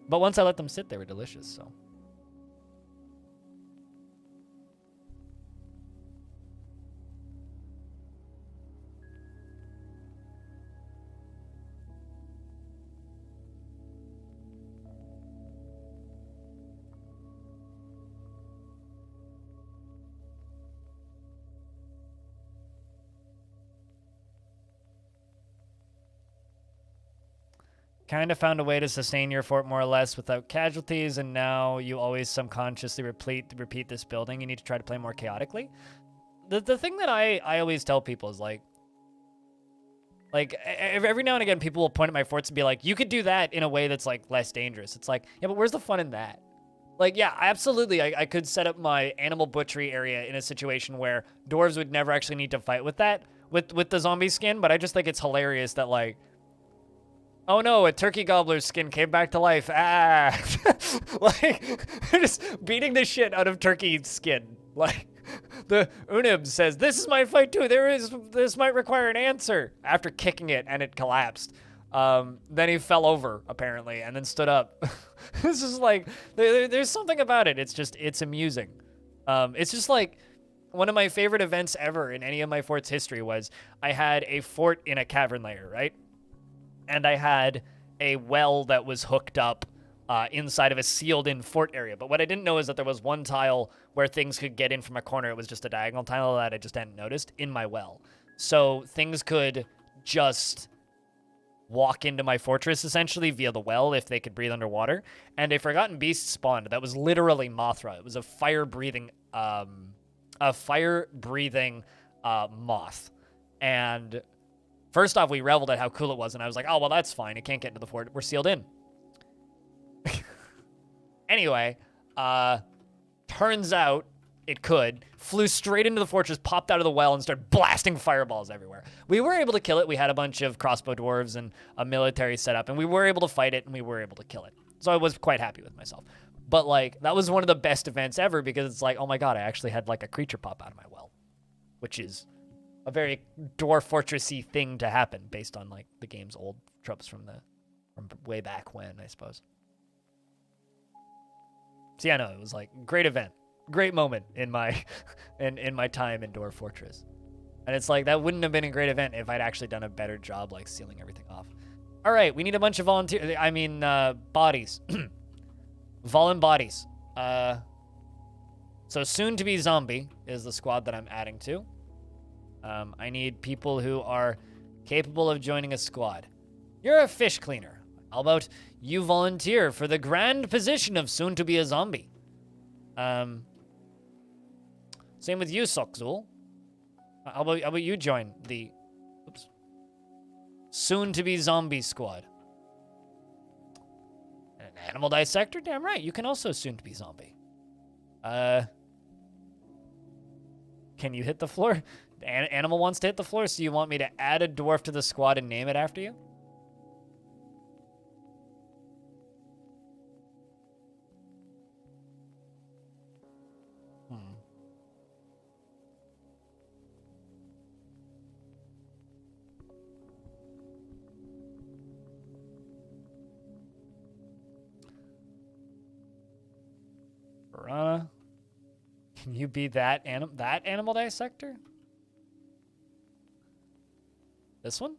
But once I let them sit, they were delicious, so... Kind of found a way to sustain your fort more or less without casualties, and now you always subconsciously repeat this building. You need to try to play more chaotically. The thing that I always tell people is, like, Like, every now and again, people will point at my forts and be like, you could do that in a way that's, like, less dangerous. It's like, yeah, but where's the fun in that? Like, yeah, absolutely, I could set up my animal butchery area in a situation where dwarves would never actually need to fight with that, with the zombie skin, but I just think it's hilarious that, like, oh no, a turkey gobbler's skin came back to life. Ah. Like, they're just beating the shit out of turkey skin. Like, the Unib says, this is my fight too. This might require an answer. After kicking it and it collapsed. Then he fell over, apparently, and then stood up. This is like, there's something about it. It's amusing. It's just like, one of my favorite events ever in any of my fort's history was I had a fort in a cavern layer, right? And I had a well that was hooked up inside of a sealed-in fort area. But what I didn't know is that there was one tile where things could get in from a corner. It was just a diagonal tile that I just hadn't noticed in my well. So things could just walk into my fortress, essentially, via the well if they could breathe underwater. And a Forgotten Beast spawned that was literally Mothra. It was a fire-breathing moth. And first off, we reveled at how cool it was, and I was like, oh, well, that's fine. It can't get into the fort. We're sealed in. Anyway, turns out it could. Flew straight into the fortress, popped out of the well, and started blasting fireballs everywhere. We were able to kill it. We had a bunch of crossbow dwarves and a military setup, and we were able to fight it, and we were able to kill it. So I was quite happy with myself. But, like, that was one of the best events ever because it's like, oh my god, I actually had, like, a creature pop out of my well, which is a very dwarf fortressy thing to happen based on, like, the game's old tropes from way back when, I suppose. So yeah, no, it was like great event, great moment in my in my time in Dwarf Fortress, and it's like that wouldn't have been a great event if I'd actually done a better job, like sealing everything off. All right, we need a bunch of volunteers. I mean, bodies, volun bodies. So soon to be zombie is the squad that I'm adding to. I need people who are capable of joining a squad. You're a fish cleaner. How about you volunteer for the grand position of soon to be a zombie? Same with you, Sokzul. How about you join the soon to be zombie squad? An animal dissector? Damn right, you can also soon to be zombie. Can you hit the floor? Animal wants to hit the floor, so you want me to add a dwarf to the squad and name it after you? Piranha. Can you be that animal dissector? This one?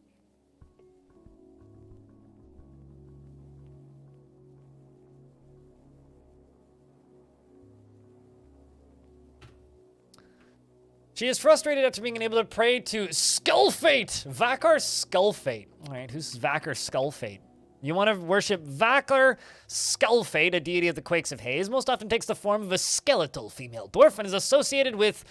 She is frustrated after being unable to pray to Skullfate! Vakar Skullfate. Alright, who's Vakar Skullfate? You want to worship Vakar Skullfate, a deity of the Quakes of Haze, most often takes the form of a skeletal female dwarf and is associated with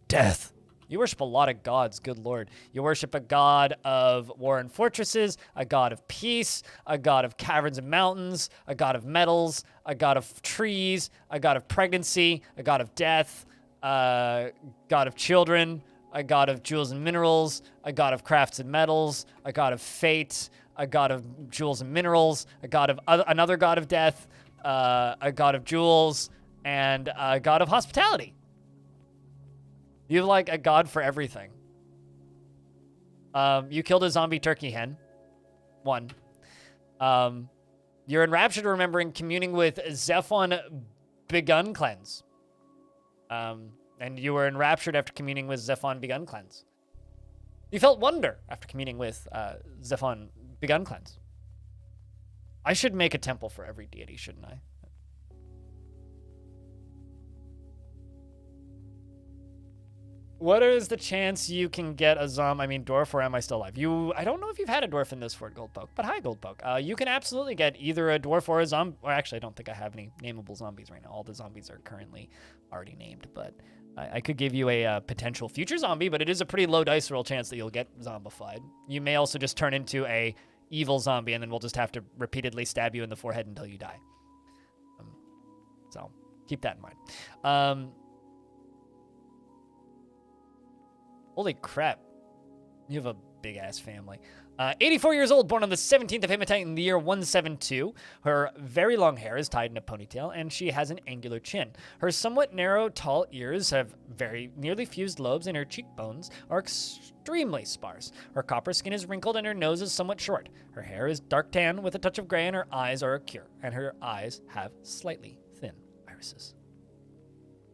death. You worship a lot of gods, good lord. You worship a god of war and fortresses, a god of peace, a god of caverns and mountains, a god of metals, a god of trees, a god of pregnancy, a god of death, a god of children, a god of jewels and minerals, a god of crafts and metals, a god of fate, a god of jewels and minerals, a god of another god of death, a god of jewels, and a god of hospitality. You have like a god for everything. You killed a zombie turkey hen. One. You're enraptured remembering communing with Zephon Begun Cleanse. And you were enraptured after communing with Zephon Begun Cleanse. You felt wonder after communing with Zephon Begun Cleanse. I should make a temple for every deity, shouldn't I? What is the chance you can get a dwarf, or am I still alive? I don't know if you've had a dwarf in this Fort Goldpoke, but hi, Goldpoke. You can absolutely get either a dwarf or a zombie. Or actually, I don't think I have any nameable zombies right now. All the zombies are currently already named, but I could give you a potential future zombie, but it is a pretty low dice roll chance that you'll get zombified. You may also just turn into a evil zombie, and then we'll just have to repeatedly stab you in the forehead until you die. So keep that in mind. Holy crap. You have a big-ass family. 84 years old, born on the 17th of Hematite in the year 172. Her very long hair is tied in a ponytail, and she has an angular chin. Her somewhat narrow, tall ears have very nearly fused lobes, and her cheekbones are extremely sparse. Her copper skin is wrinkled, and her nose is somewhat short. Her hair is dark tan with a touch of gray, and her eyes are a cure, and her eyes have slightly thin irises.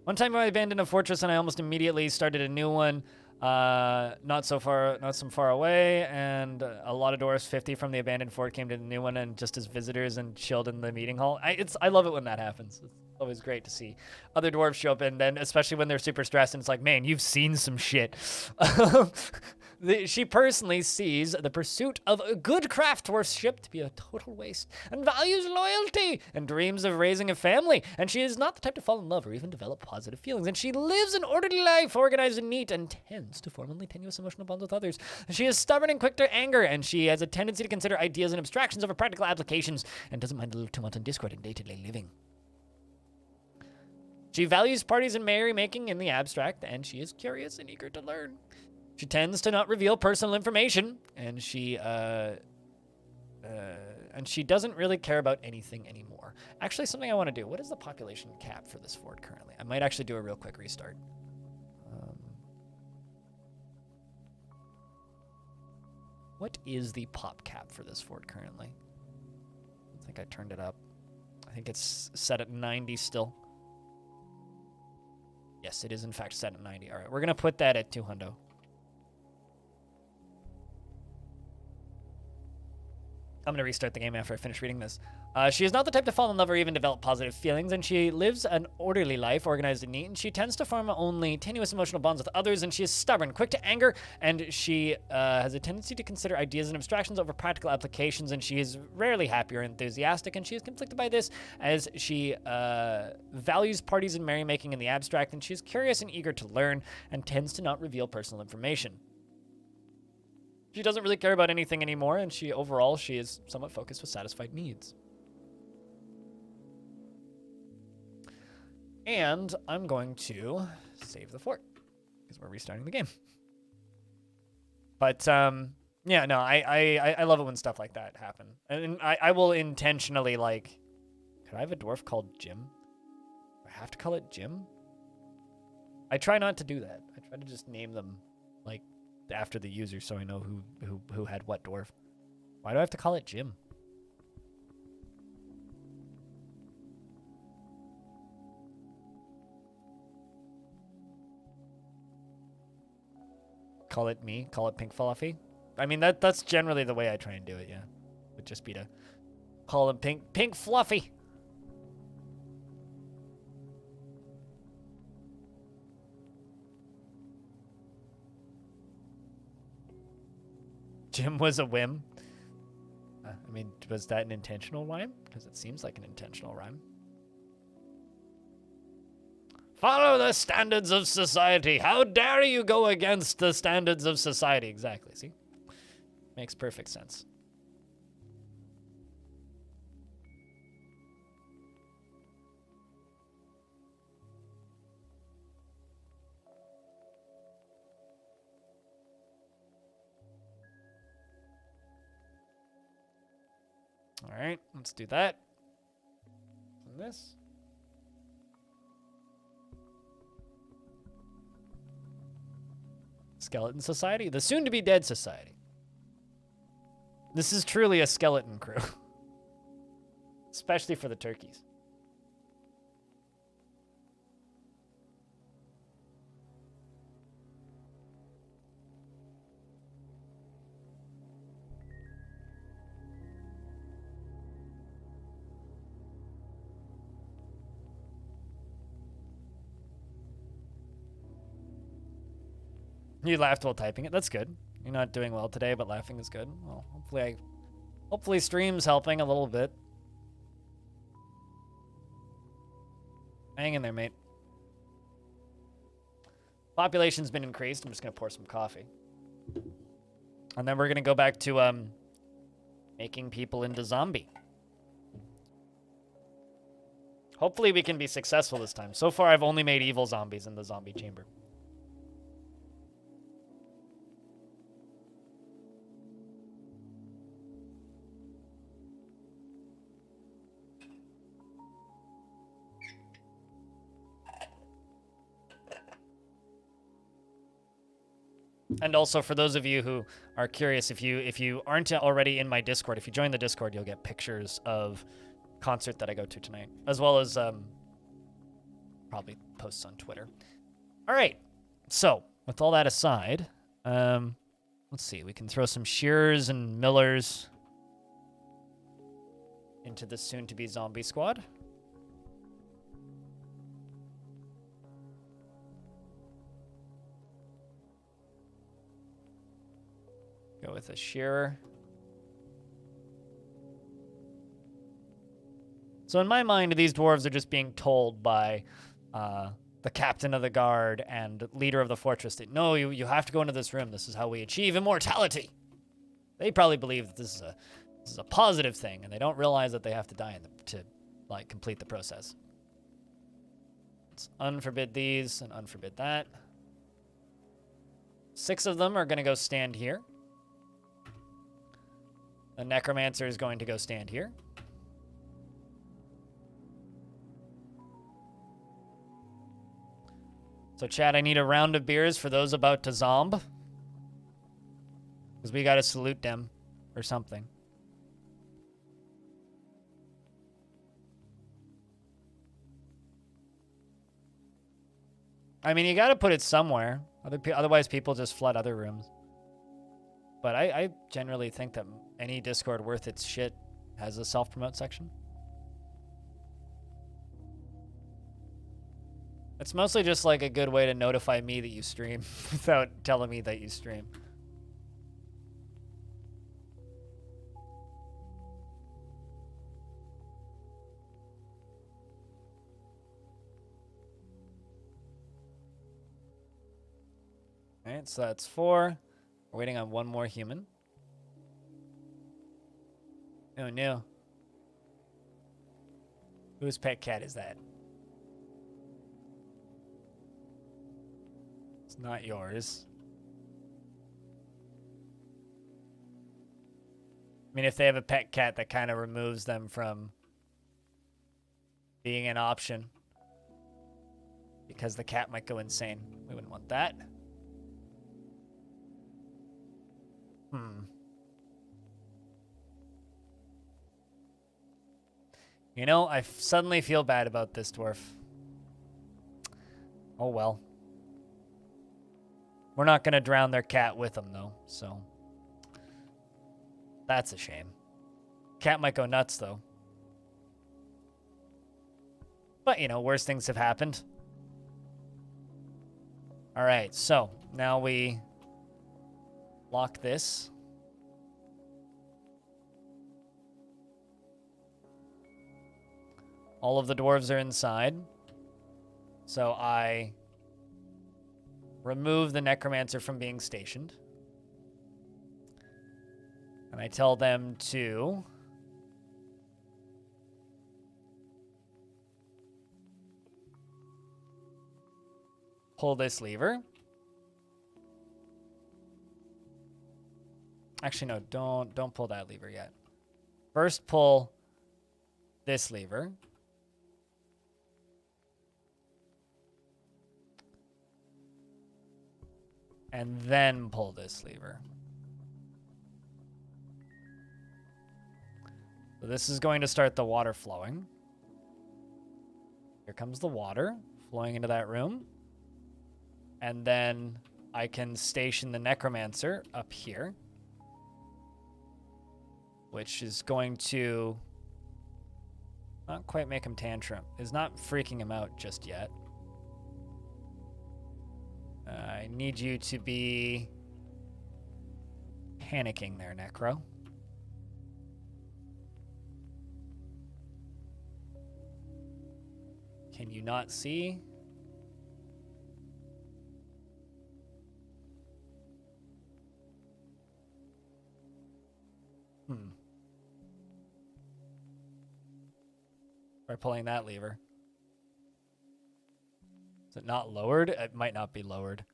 One time I abandoned a fortress, and I almost immediately started a new one. Not so far away, and a lot of dwarves 50 from the abandoned fort came to the new one and just as visitors and chilled in the meeting hall. I love it when that happens. It's always great to see other dwarves show up, and then especially when they're super stressed and it's like, man, you've seen some shit. She personally sees the pursuit of a good craft dwarfship to be a total waste, and values loyalty and dreams of raising a family. And she is not the type to fall in love or even develop positive feelings. And she lives an orderly life, organized and neat, and tends to form only tenuous emotional bonds with others. She is stubborn and quick to anger, and she has a tendency to consider ideas and abstractions over practical applications, and doesn't mind a little tumult and discord in day-to-day living. She values parties and merrymaking in the abstract, and she is curious and eager to learn. She tends to not reveal personal information, and she doesn't really care about anything anymore. Actually, something I want to do. What is the population cap for this fort currently? I might actually do a real quick restart. What is the pop cap for this fort currently? I think I turned it up. I think it's set at 90 still. Yes, it is in fact set at 90. All right, we're going to put that at 200. I'm going to restart the game after I finish reading this. She is not the type to fall in love or even develop positive feelings, and she lives an orderly life, organized and neat, and she tends to form only tenuous emotional bonds with others, and she is stubborn, quick to anger, and she has a tendency to consider ideas and abstractions over practical applications, and she is rarely happy or enthusiastic, and she is conflicted by this as she values parties and merrymaking in the abstract, and she is curious and eager to learn, and tends to not reveal personal information. She doesn't really care about anything anymore, and overall she is somewhat focused with satisfied needs. And I'm going to save the fort because we're restarting the game. But yeah, no, I love it when stuff like that happen, and I will intentionally like. Could I have a dwarf called Jim? Do I have to call it Jim? I try not to do that. I try to just name them like after the user, so I know who had what dwarf. Why do I have to call it Jim? Call it me? Call it Pink Fluffy? I mean, that's generally the way I try and do it, yeah. Would just be to call him Pink Fluffy. Jim was a whim. I mean, was that an intentional rhyme? Because it seems like an intentional rhyme. Follow the standards of society. How dare you go against the standards of society? Exactly, see? Makes perfect sense. All right, let's do that. And this. Skeleton Society? The soon-to-be-dead society. This is truly a skeleton crew. Especially for the turkeys. You laughed while typing it. That's good. You're not doing well today, but laughing is good. Well, hopefully stream's helping a little bit. Hang in there, mate. Population's been increased. I'm just gonna pour some coffee. And then we're gonna go back to making people into zombie. Hopefully we can be successful this time. So far I've only made evil zombies in the zombie chamber. And also, for those of you who are curious, if you aren't already in my Discord, if you join the Discord, you'll get pictures of concert that I go to tonight, as well as probably posts on Twitter. All right. So, with all that aside, let's see. We can throw some shearers and millers into the soon-to-be zombie squad. Go with a shearer. So in my mind, these dwarves are just being told by the captain of the guard and leader of the fortress that, no, you have to go into this room. This is how we achieve immortality. They probably believe that this is a positive thing, and they don't realize that they have to die to like complete the process. Let's unforbid these and unforbid that. 6 of them are going to go stand here. The necromancer is going to go stand here. So, chat, I need a round of beers for those about to zomb. Because we got to salute them or something. I mean, you got to put it somewhere. Otherwise, people just flood other rooms. But I generally think that any Discord worth its shit has a self-promote section. It's mostly just like a good way to notify me that you stream without telling me that you stream. Alright, so that's 4. We're waiting on one more human. Oh no. Whose pet cat is that? It's not yours. I mean, if they have a pet cat, that kind of removes them from being an option. Because the cat might go insane. We wouldn't want that. You know, I suddenly feel bad about this dwarf. Oh well. We're not going to drown their cat with them, though, so. That's a shame. Cat might go nuts, though. But, you know, worse things have happened. All right, so now we lock this. All of the dwarves are inside. So I remove the necromancer from being stationed. And I tell them to pull this lever. Actually, no, don't pull that lever yet. First pull this lever. And then pull this lever. So this is going to start the water flowing. Here comes the water flowing into that room. And then I can station the necromancer up here, which is going to not quite make him tantrum. Is not freaking him out just yet. I need you to be panicking there, Necro. Can you not see? By pulling that lever. Is it not lowered? It might not be lowered.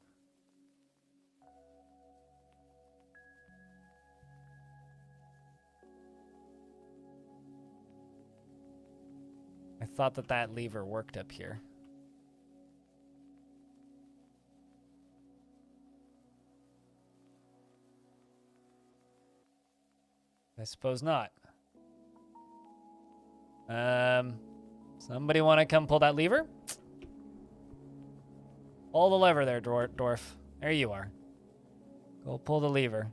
I thought that that lever worked up here. I suppose not. Somebody want to come pull that lever? Pull the lever there, Dwarf. There you are. Go pull the lever.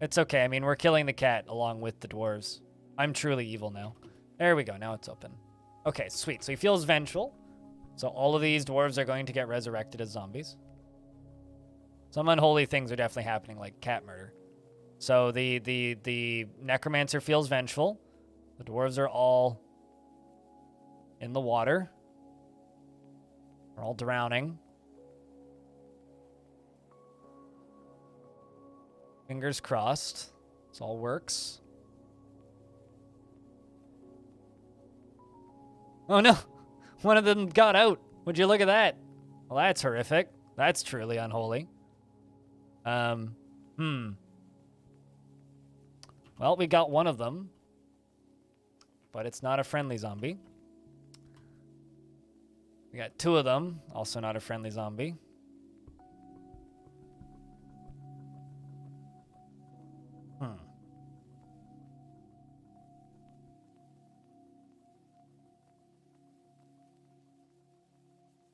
It's okay. I mean, we're killing the cat along with the dwarves. I'm truly evil now. There we go. Now it's open. Okay, sweet. So he feels vengeful. So all of these dwarves are going to get resurrected as zombies. Some unholy things are definitely happening, like cat murder. So the necromancer feels vengeful. The dwarves are all in the water. They're all drowning. Fingers crossed. This all works. Oh no! One of them got out. Would you look at that? Well, that's horrific. That's truly unholy. Well, we got one of them. But it's not a friendly zombie. We got two of them. Also not a friendly zombie.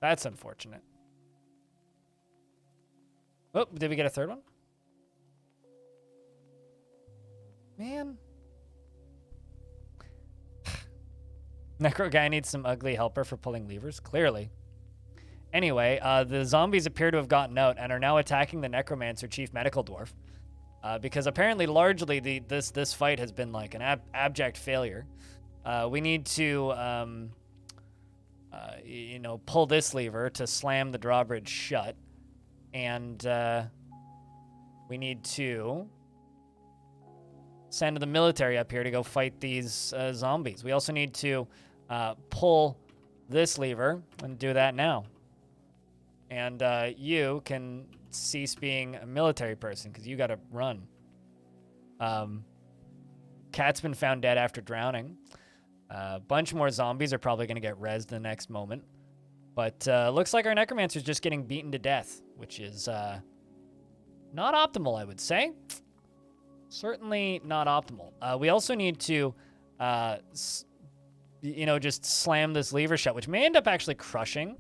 That's unfortunate. Oh, did we get a third one? Man. Necro guy needs some ugly helper for pulling levers, clearly. Anyway, the zombies appear to have gotten out and are now attacking the necromancer chief medical dwarf. Because apparently largely this fight has been like an abject failure. We need to pull this lever to slam the drawbridge shut. And we need to send the military up here to go fight these zombies. We also need to pull this lever and do that now. And you can cease being a military person because you got to run. Cat's been found dead after drowning. A bunch more zombies are probably going to get rezzed the next moment. But looks like our necromancer's just getting beaten to death, which is not optimal, I would say. Certainly not optimal. We also need to, just slam this lever shut, which may end up actually crushing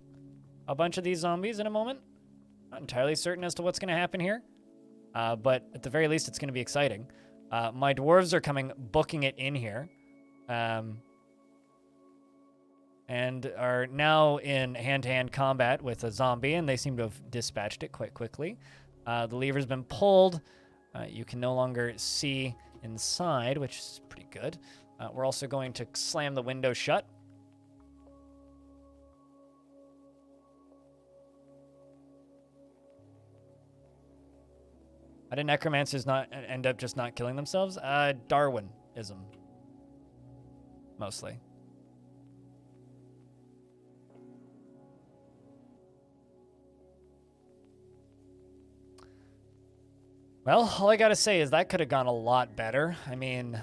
a bunch of these zombies in a moment. Not entirely certain as to what's going to happen here. But at the very least, it's going to be exciting. My dwarves are booking it in here. And are now in hand-to-hand combat with a zombie, and they seem to have dispatched it quite quickly. The lever's been pulled. You can no longer see inside, which is pretty good. We're also going to slam the window shut. How did necromancers not end up just not killing themselves? Darwinism. Mostly. Well, all I gotta say is that could have gone a lot better. I mean,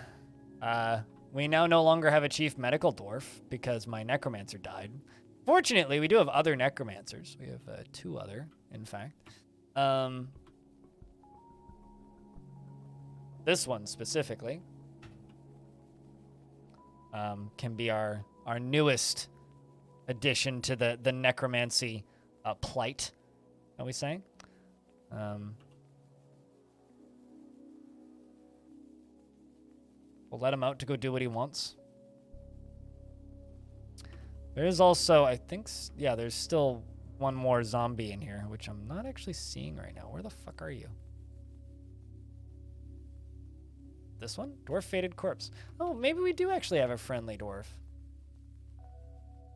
we now no longer have a chief medical dwarf because my necromancer died. Fortunately, we do have other necromancers. We have two other, in fact. This one specifically can be our newest addition to the necromancy plight, shall we say? We'll let him out to go do what he wants. There is also, I think, yeah, there's still one more zombie in here, which I'm not actually seeing right now. Where the fuck are you? This one? Dwarf Faded Corpse. Oh, maybe we do actually have a friendly dwarf.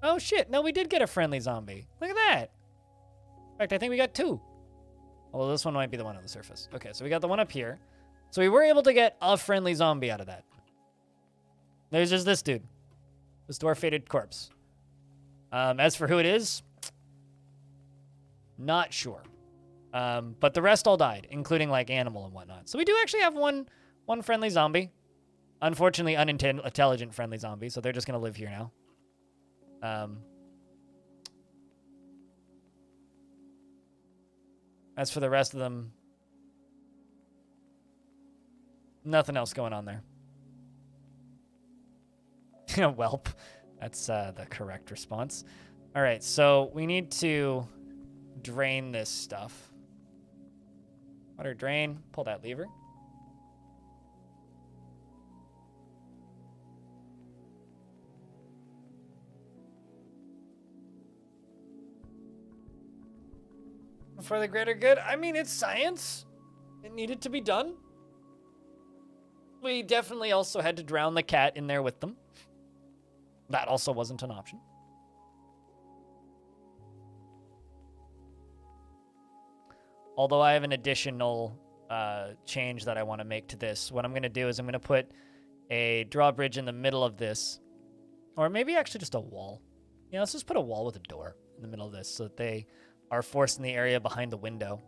Oh shit, no, we did get a friendly zombie. Look at that. In fact, I think we got two. Although this one might be the one on the surface. Okay, so we got the one up here. So we were able to get a friendly zombie out of that. There's just this dude. This Dwarf Faded Corpse. As for who it is, not sure. But the rest all died, including like animal and whatnot. So we do actually have one friendly zombie. Unfortunately, unintelligent friendly zombie, so they're just going to live here now. As for the rest of them, nothing else going on there. Welp. That's the correct response. All right, so we need to drain this stuff. Water drain. Pull that lever. For the greater good. I mean, it's science. It needed to be done. We definitely also had to drown the cat in there with them. That also wasn't an option. Although I have an additional change that I want to make to this. What I'm going to do is I'm going to put a drawbridge in the middle of this. Or maybe actually just a wall. Yeah, let's just put a wall with a door in the middle of this so that they are forced in the area behind the window.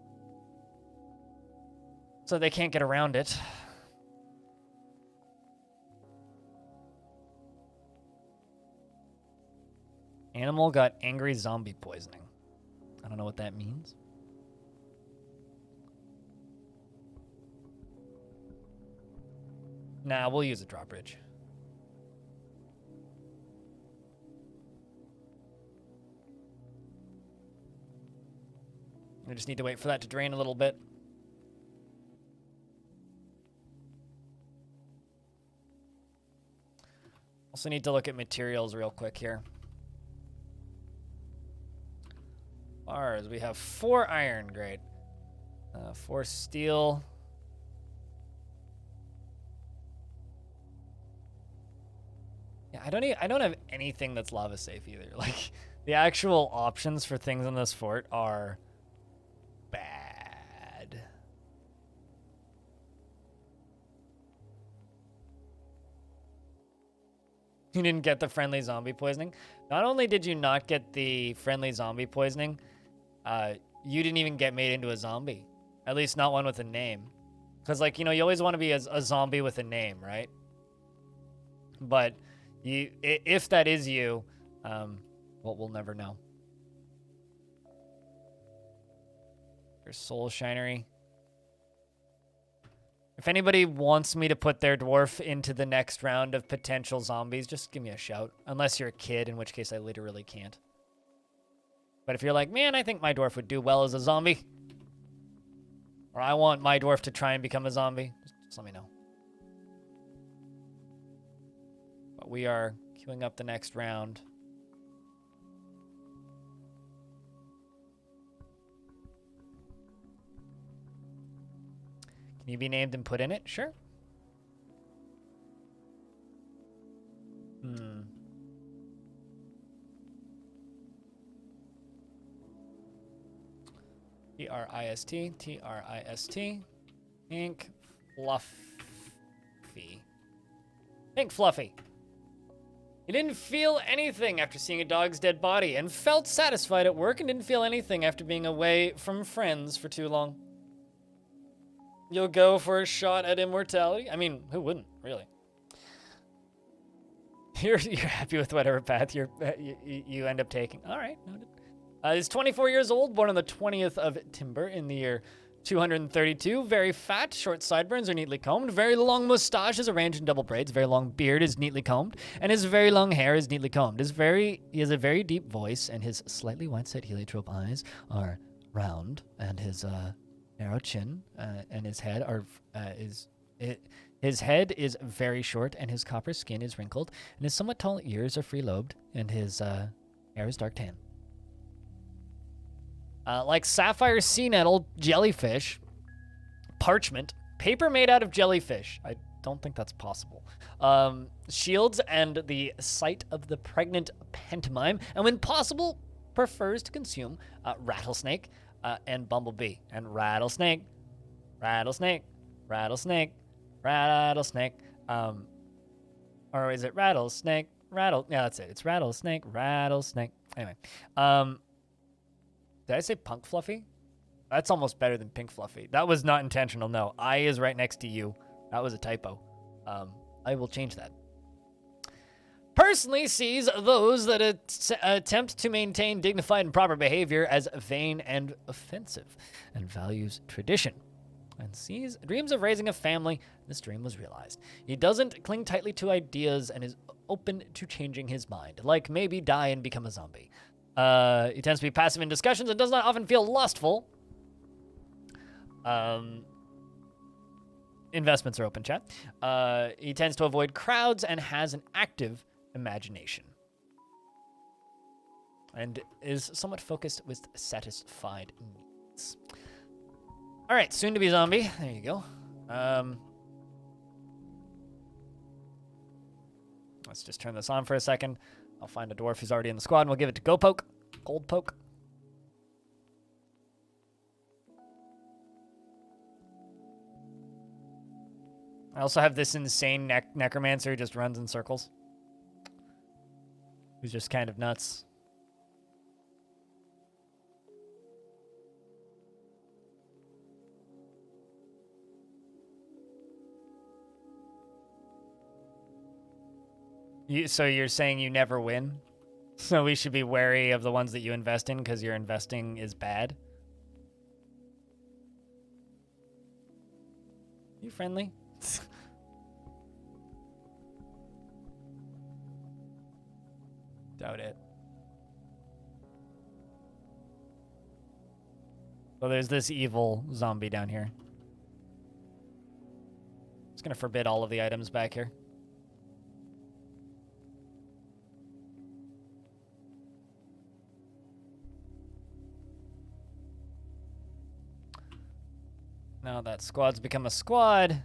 So they can't get around it. Animal got angry zombie poisoning. I don't know what that means. Nah, we'll use a drawbridge. We just need to wait for that to drain a little bit. Also need to look at materials real quick here. Bars, we have 4 iron, great. 4 steel. Yeah, I don't have anything that's lava safe either. Like, the actual options for things in this fort are bad. You didn't get the friendly zombie poisoning. Not only did you not get the friendly zombie poisoning, you didn't even get made into a zombie. At least not one with a name. Because, like, you know, you always want to be a zombie with a name, right? But if that is you, well, we'll never know. There's Soul Shinery. If anybody wants me to put their dwarf into the next round of potential zombies, just give me a shout. Unless you're a kid, in which case I literally can't. But if you're like, man, I think my dwarf would do well as a zombie, or I want my dwarf to try and become a zombie, just let me know. But we are queuing up the next round. Can you be named and put in it? Sure. T-R-I-S-T, T-R-I-S-T. Pink Fluffy. Pink Fluffy. He didn't feel anything after seeing a dog's dead body and felt satisfied at work and didn't feel anything after being away from friends for too long. You'll go for a shot at immortality? I mean, who wouldn't, really? You're happy with whatever path you end up taking. All right, noted. He's 24 years old, born on the 20th of Timber in the year 232. Very fat, short sideburns are neatly combed. Very long mustache is arranged in double braids. Very long beard is neatly combed, and his very long hair is neatly combed. He has a very deep voice, and his slightly wide-set heliotrope eyes are round, and his narrow chin and his head his head is very short, and his copper skin is wrinkled, and his somewhat tall ears are free-lobed, and his hair is dark tan. like sapphire sea nettle, jellyfish, parchment, paper made out of jellyfish. I don't think that's possible. Shields and the sight of the pregnant pantomime, and when possible, prefers to consume rattlesnake and bumblebee. And rattlesnake, rattlesnake, rattlesnake, rattlesnake. Or is it rattlesnake? Yeah, that's it. It's rattlesnake, rattlesnake. Anyway, did I say punk fluffy? That's almost better than pink fluffy. That was not intentional. No, I is right next to you. That was a typo. I will change that. Personally sees those that attempt to maintain dignified and proper behavior as vain and offensive, and values tradition, and sees dreams of raising a family. This dream was realized. He doesn't cling tightly to ideas and is open to changing his mind, like maybe die and become a zombie. He tends to be passive in discussions and does not often feel lustful. Investments are open, chat. He tends to avoid crowds and has an active imagination. And is somewhat focused with satisfied needs. All right, soon to be zombie. There you go. Let's just turn this on for a second. I'll find a dwarf who's already in the squad and we'll give it to Go Poke. Gold Poke. I also have this insane necromancer who just runs in circles. Who's just kind of nuts. So you're saying you never win? So we should be wary of the ones that you invest in because your investing is bad? You friendly? Doubt it. Well, there's this evil zombie down here. Just gonna forbid all of the items back here. Now that squad's become a squad.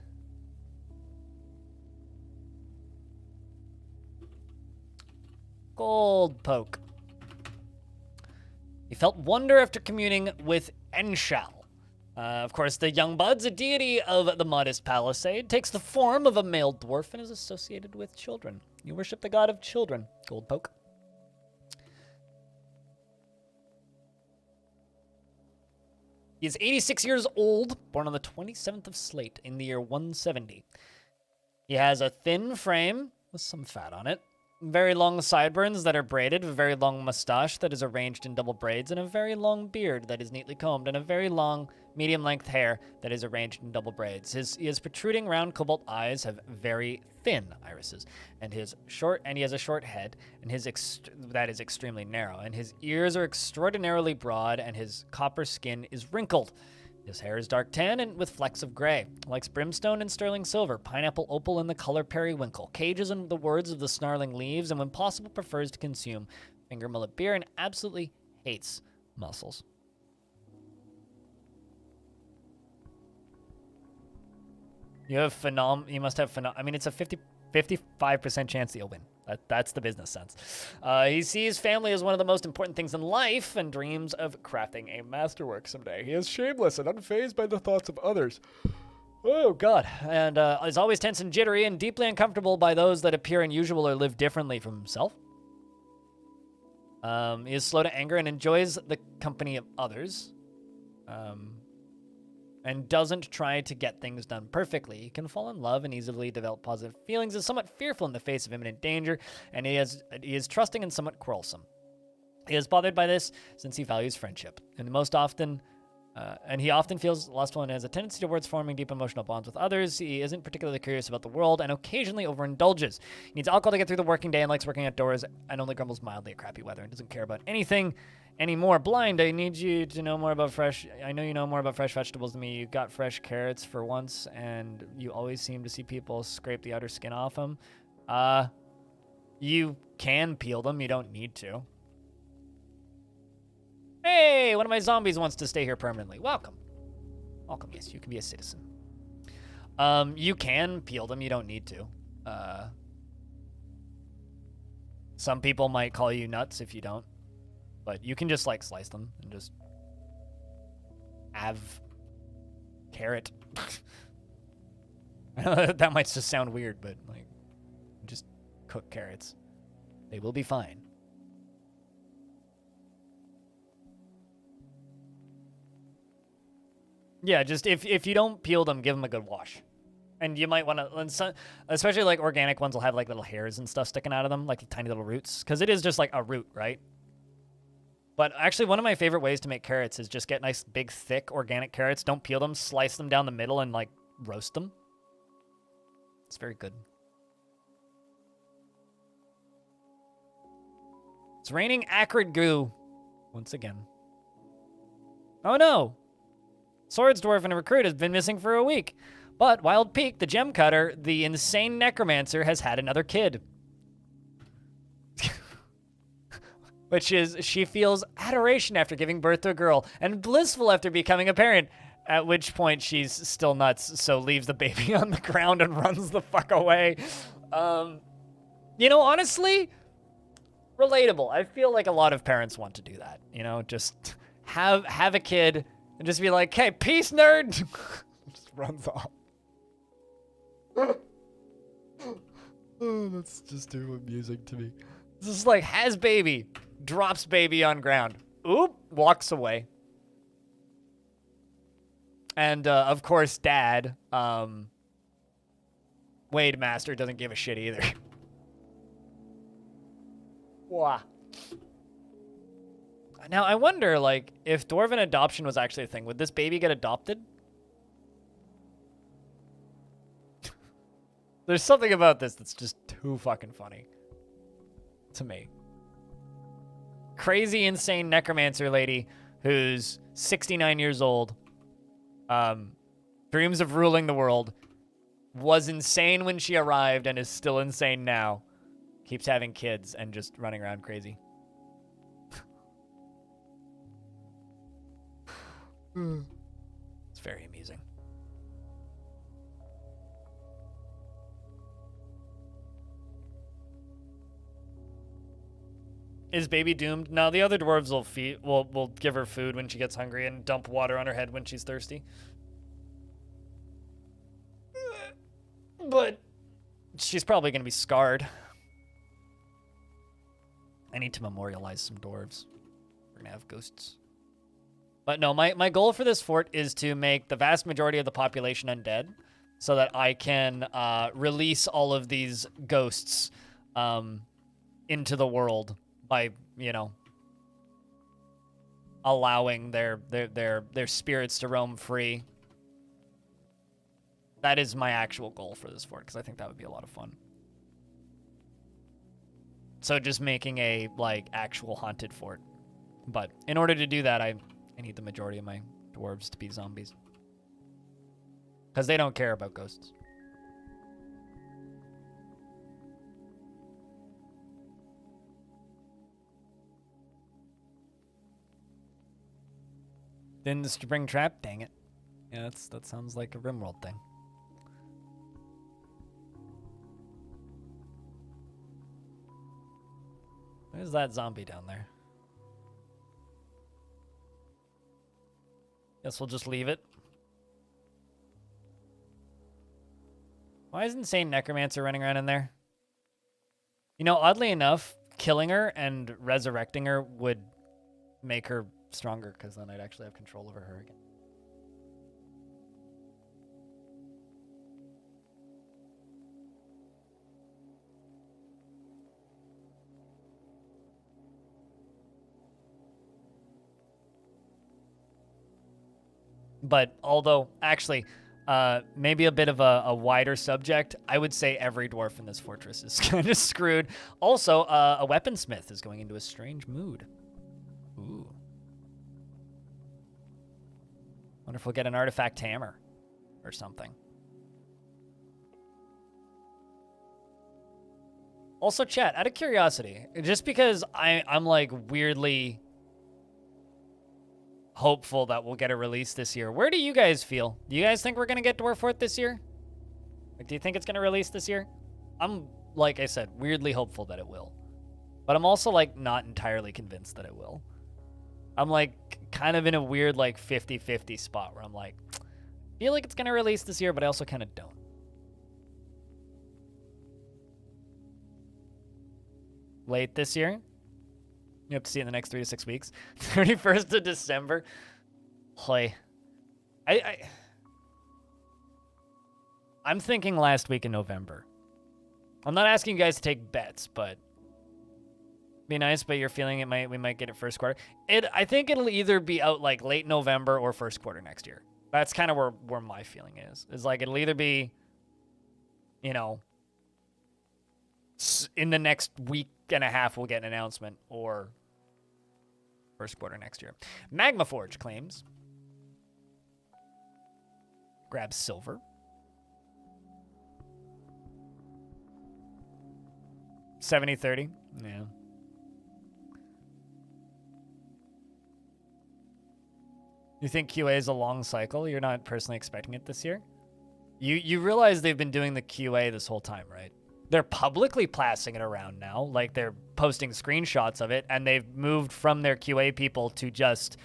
Gold Poke. He felt wonder after communing with Enshal. Of course, the young buds, a deity of the modest palisade, takes the form of a male dwarf and is associated with children. You worship the god of children, Gold Poke. He is 86 years old, born on the 27th of Slate in the year 170. He has a thin frame with some fat on it, very long sideburns that are braided, a very long mustache that is arranged in double braids, and a very long beard that is neatly combed, and a very long, medium-length hair that is arranged in double braids. His protruding round cobalt eyes have very thin irises, and he has a short head, and that is extremely narrow, and his ears are extraordinarily broad, and his copper skin is wrinkled. His hair is dark tan and with flecks of gray, likes brimstone and sterling silver, pineapple opal and the color periwinkle, cages in the words of the snarling leaves, and when possible prefers to consume finger mullet beer and absolutely hates mussels. You must have I mean, it's a 55% chance that you'll win. That's the business sense. He sees family as one of the most important things in life and dreams of crafting a masterwork someday. He is shameless and unfazed by the thoughts of others. Oh, God. And is always tense and jittery and deeply uncomfortable by those that appear unusual or live differently from himself. He is slow to anger and enjoys the company of others. And doesn't try to get things done perfectly. He can fall in love and easily develop positive feelings, is somewhat fearful in the face of imminent danger, and he is trusting and somewhat quarrelsome. He is bothered by this since he values friendship, and he often feels lustful and has a tendency towards forming deep emotional bonds with others. He isn't particularly curious about the world and occasionally overindulges. He needs alcohol to get through the working day and likes working outdoors and only grumbles mildly at crappy weather and doesn't care about anything anymore. Blind, I need you to know more about I know you know more about fresh vegetables than me. You got fresh carrots for once, and you always seem to see people scrape the outer skin off them. You can peel them. You don't need to. Hey, one of my zombies wants to stay here permanently. Welcome. Welcome, yes, you can be a citizen. You can peel them, you don't need to. Some people might call you nuts if you don't. But you can just, like, slice them and just have carrot. That might just sound weird, but, like, just cook carrots. They will be fine. Yeah, just if you don't peel them, give them a good wash. And you might want to, especially like organic ones will have like little hairs and stuff sticking out of them, like tiny little roots, because it is just like a root, right? But actually, one of my favorite ways to make carrots is just get nice, big, thick organic carrots. Don't peel them, slice them down the middle, and like roast them. It's very good. It's raining acrid goo once again. Oh no! Swords Dwarf and a recruit has been missing for a week. But Wild Peak, the gem cutter, the insane necromancer, has had another kid. Which is, she feels adoration after giving birth to a girl and blissful after becoming a parent. At which point she's still nuts, so leaves the baby on the ground and runs the fuck away. You know, honestly, relatable. I feel like a lot of parents want to do that. You know, just have a kid and just be like, hey, peace, nerd! Just runs off. Oh, that's just too amusing to me. This is like, has baby, drops baby on ground. Oop, walks away. And, of course, dad, Wade Master doesn't give a shit either. Wah. Now, I wonder, like, if dwarven adoption was actually a thing, would this baby get adopted? There's something about this that's just too fucking funny. To me. Crazy, insane necromancer lady who's 69 years old, dreams of ruling the world, was insane when she arrived and is still insane now, keeps having kids and just running around crazy. It's very amusing. Is baby doomed? No, the other dwarves will give her food when she gets hungry and dump water on her head when she's thirsty. But she's probably going to be scarred. I need to memorialize some dwarves. We're going to have ghosts. But no, my goal for this fort is to make the vast majority of the population undead so that I can release all of these ghosts into the world by, you know, allowing their spirits to roam free. That is my actual goal for this fort, because I think that would be a lot of fun. So just making a, like, actual haunted fort. But in order to do that, I need the majority of my dwarves to be zombies. Because they don't care about ghosts. Then the spring trap? Dang it. Yeah, that sounds like a RimWorld thing. There's that zombie down there. Guess we'll just leave it. Why is Insane Necromancer running around in there? You know, oddly enough, killing her and resurrecting her would make her stronger, because then I'd actually have control over her again. But although, actually, maybe a bit of a wider subject, I would say every dwarf in this fortress is kind of screwed. Also, a weaponsmith is going into a strange mood. Ooh. Wonder if we'll get an artifact hammer or something. Also, chat, out of curiosity, just because I'm like weirdly hopeful that we'll get a release this year. Where do you guys feel? Do you guys think we're going to get Dwarf Fort this year? Like, do you think it's going to release this year? I'm, like I said, weirdly hopeful that it will. But I'm also, like, not entirely convinced that it will. I'm, like, kind of in a weird, like, 50-50 spot where I'm like, I feel like it's going to release this year, but I also kind of don't. Late this year? You have to see it in the next 3 to 6 weeks. 31st of December. Hoy. I'm thinking last week in November. I'm not asking you guys to take bets, but be nice, but you're feeling we might get it first quarter. I think it'll either be out like late November or first quarter next year. That's kind of where my feeling is. Is like it'll either be, you know, in the next week and a half we'll get an announcement, or first quarter next year. Magma Forge claims. Grab silver. 70-30. Yeah. You think QA is a long cycle? You're not personally expecting it this year? You realize they've been doing the QA this whole time, right? They're publicly passing it around now. Like, they're posting screenshots of it, and they've moved from their QA people to just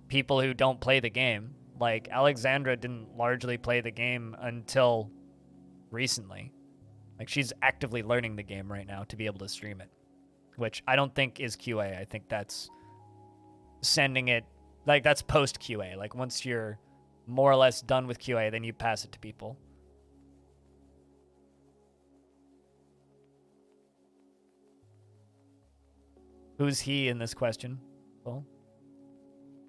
people who don't play the game. Like, Alexandra didn't largely play the game until recently. Like, she's actively learning the game right now to be able to stream it, which I don't think is QA. I think that's sending it, like, that's post QA. Like, once you're more or less done with QA, then you pass it to people. Who's he in this question? Well,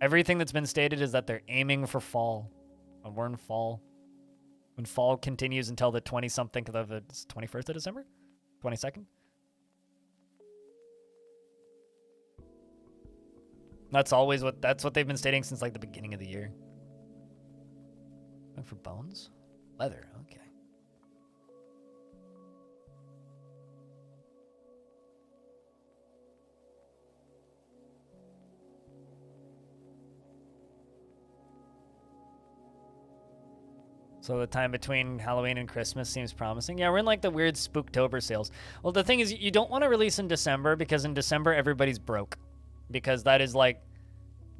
everything that's been stated is that they're aiming for fall. And we're in fall. When fall continues until the 20-something of the 21st of December? 22nd? That's what they've been stating since like the beginning of the year. Going for bones? Leather, okay. So the time between Halloween and Christmas seems promising. Yeah, we're in like the weird Spooktober sales. Well, the thing is, you don't want to release in December because in December everybody's broke. Because that is like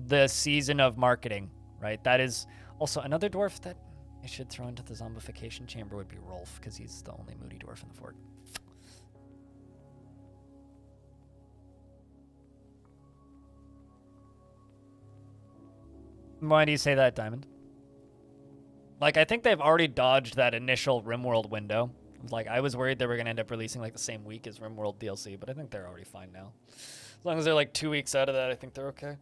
the season of marketing, right? That is also another dwarf that I should throw into the Zombification chamber would be Rolf, because he's the only moody dwarf in the fort. Why do you say that, Diamond? Like, I think they've already dodged that initial RimWorld window. Like, I was worried they were going to end up releasing, like, the same week as RimWorld DLC, but I think they're already fine now. As long as they're, like, 2 weeks out of that, I think they're okay.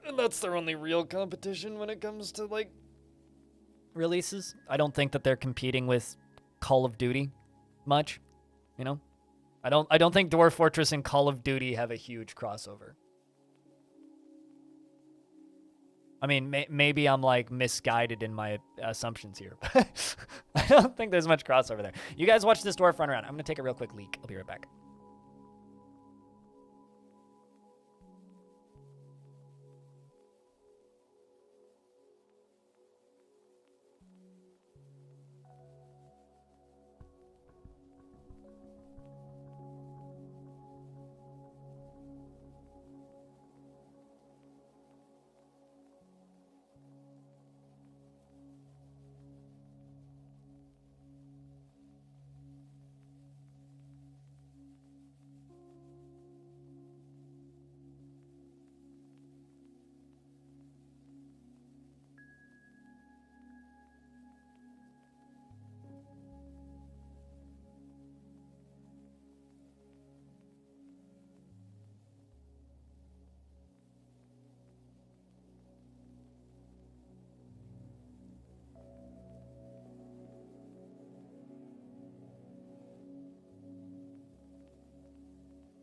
And that's their only real competition when it comes to, like, releases. I don't think that they're competing with Call of Duty much, you know? I don't think Dwarf Fortress and Call of Duty have a huge crossover. I mean, maybe I'm, like, misguided in my assumptions here. But I don't think there's much crossover there. You guys watch this dwarf run around. I'm going to take a real quick leak. I'll be right back.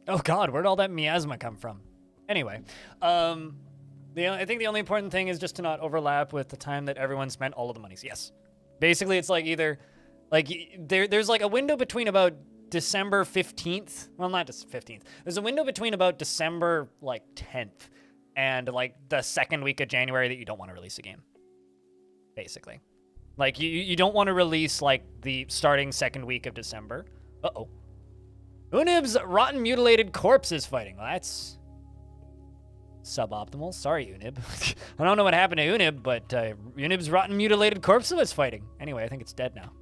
Oh God, where'd all that miasma come from? Anyway, I think the only important thing is just to not overlap with the time that everyone spent all of the monies. Yes. Basically, it's like either, like, there's like a window between about December 15th. Well, not just 15th. There's a window between about December, like, 10th and, like, the second week of January that you don't want to release a game, basically. Like, you don't want to release, like, the starting second week of December. Uh-oh. Unib's rotten mutilated corpse is fighting. Well, that's suboptimal. Sorry, Unib. I don't know what happened to Unib, but Unib's rotten mutilated corpse was fighting. Anyway, I think it's dead now.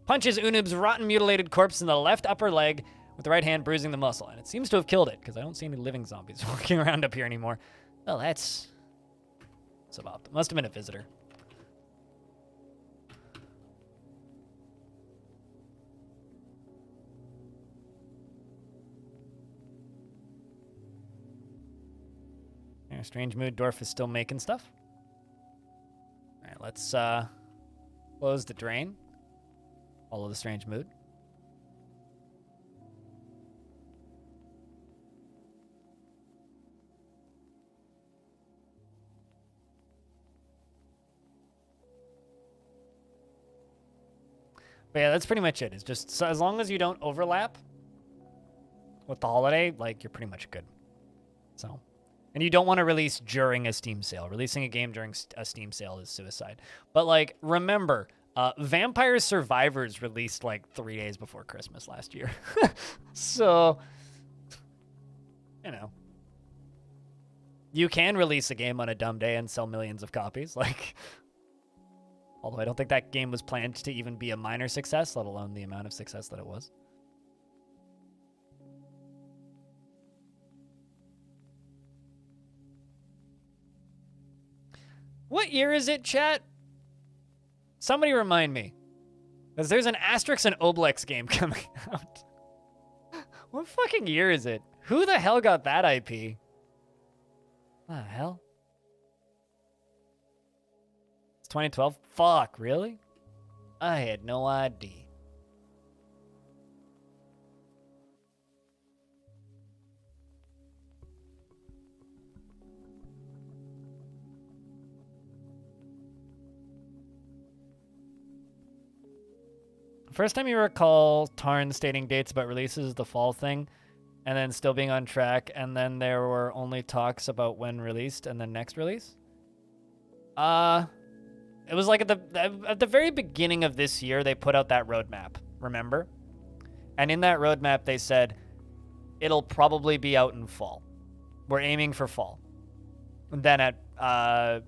Punches Unib's rotten mutilated corpse in the left upper leg with the right hand, bruising the muscle. And it seems to have killed it, because I don't see any living zombies walking around up here anymore. Well, that's suboptimal. Must have been a visitor. Yeah, Strange Mood Dwarf is still making stuff. All right, let's close the drain. Follow the Strange Mood. But yeah, that's pretty much it. It's just so as long as you don't overlap with the holiday, like, you're pretty much good. So, and you don't want to release during a Steam sale. Releasing a game during a Steam sale is suicide. But, like, remember, Vampire Survivors released, like, 3 days before Christmas last year. So, you know. You can release a game on a dumb day and sell millions of copies, like... Although I don't think that game was planned to even be a minor success, let alone the amount of success that it was. What year is it, chat? Somebody remind me. Because there's an Asterix and Obelix game coming out. What fucking year is it? Who the hell got that IP? What the hell? 2012? Fuck, really? I had no idea. First time you recall Tarn stating dates about releases, the fall thing, and then still being on track, and then there were only talks about when released and then next release? It was like at the very beginning of this year, they put out that roadmap, remember? And in that roadmap, they said, it'll probably be out in fall. We're aiming for fall. And then I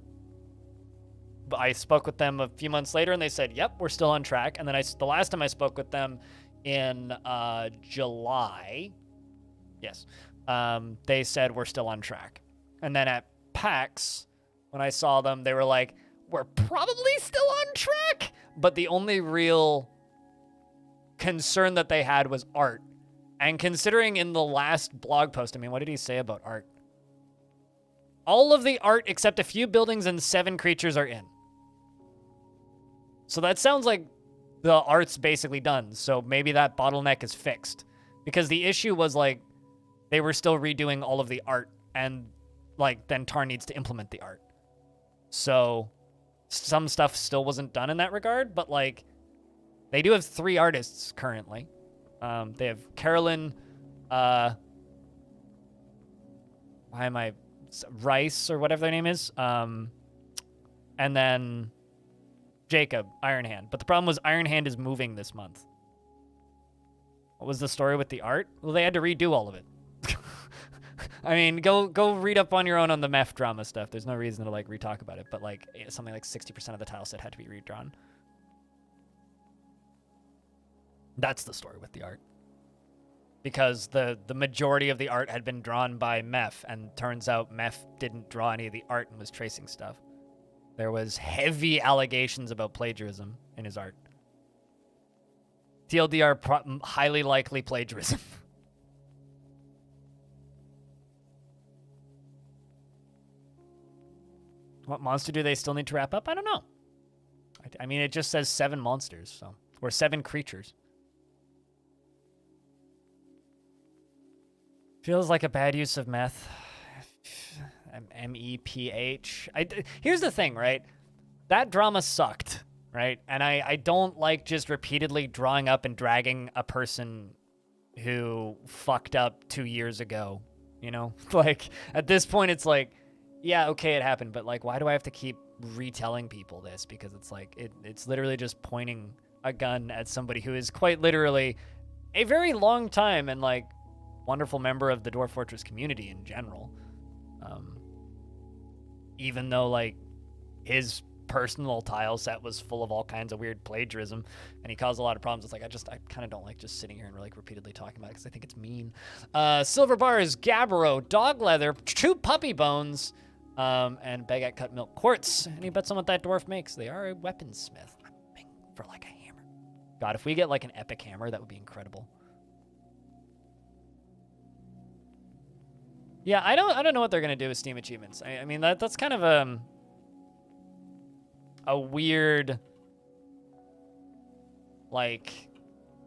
spoke with them a few months later, and they said, yep, we're still on track. And then the last time I spoke with them in July, yes, they said we're still on track. And then at PAX, when I saw them, they were like, we're probably still on track. But the only real concern that they had was art. And considering in the last blog post, I mean, what did he say about art? All of the art except a few buildings and 7 creatures are in. So that sounds like the art's basically done. So maybe that bottleneck is fixed. Because the issue was, like, they were still redoing all of the art. And, like, then Tar needs to implement the art. So some stuff still wasn't done in that regard. But, like, they do have 3 artists currently. They have Carolyn, Rice or whatever their name is. And then Jacob, Iron Hand. But the problem was Iron Hand is moving this month. What was the story with the art? Well, they had to redo all of it. I mean, go read up on your own on the meth drama stuff. There's no reason to, like, re-talk about it. But, like, something like 60% of the tile set had to be redrawn. That's the story with the art. Because the majority of the art had been drawn by Meph, and turns out Meph didn't draw any of the art and was tracing stuff. There was heavy allegations about plagiarism in his art. TLDR, highly likely plagiarism. What monster do they still need to wrap up? I don't know. I mean, it just says 7 monsters, so, or 7 creatures. Feels like a bad use of meth. MEPH. Here's the thing, right? That drama sucked. right? And I don't like just repeatedly drawing up and dragging a person who fucked up 2 years ago, you know? Like, at this point, it's like, yeah, okay, it happened, but like, why do I have to keep retelling people this? Because it's like, it's literally just pointing a gun at somebody who is quite literally a very long time and like wonderful member of the Dwarf Fortress community in general. Even though like his personal tile set was full of all kinds of weird plagiarism and he caused a lot of problems. It's like, I kind of don't like just sitting here and like repeatedly talking about it because I think it's mean. Silver bars, Gabbro, dog leather, 2 puppy bones, and baguette cut milk quartz. Any bets on what that dwarf makes? They are a weaponsmith. I'm hoping for like a hammer. God, if we get like an epic hammer, that would be incredible. Yeah, I don't know what they're gonna do with Steam achievements. I mean that's kind of a weird, like,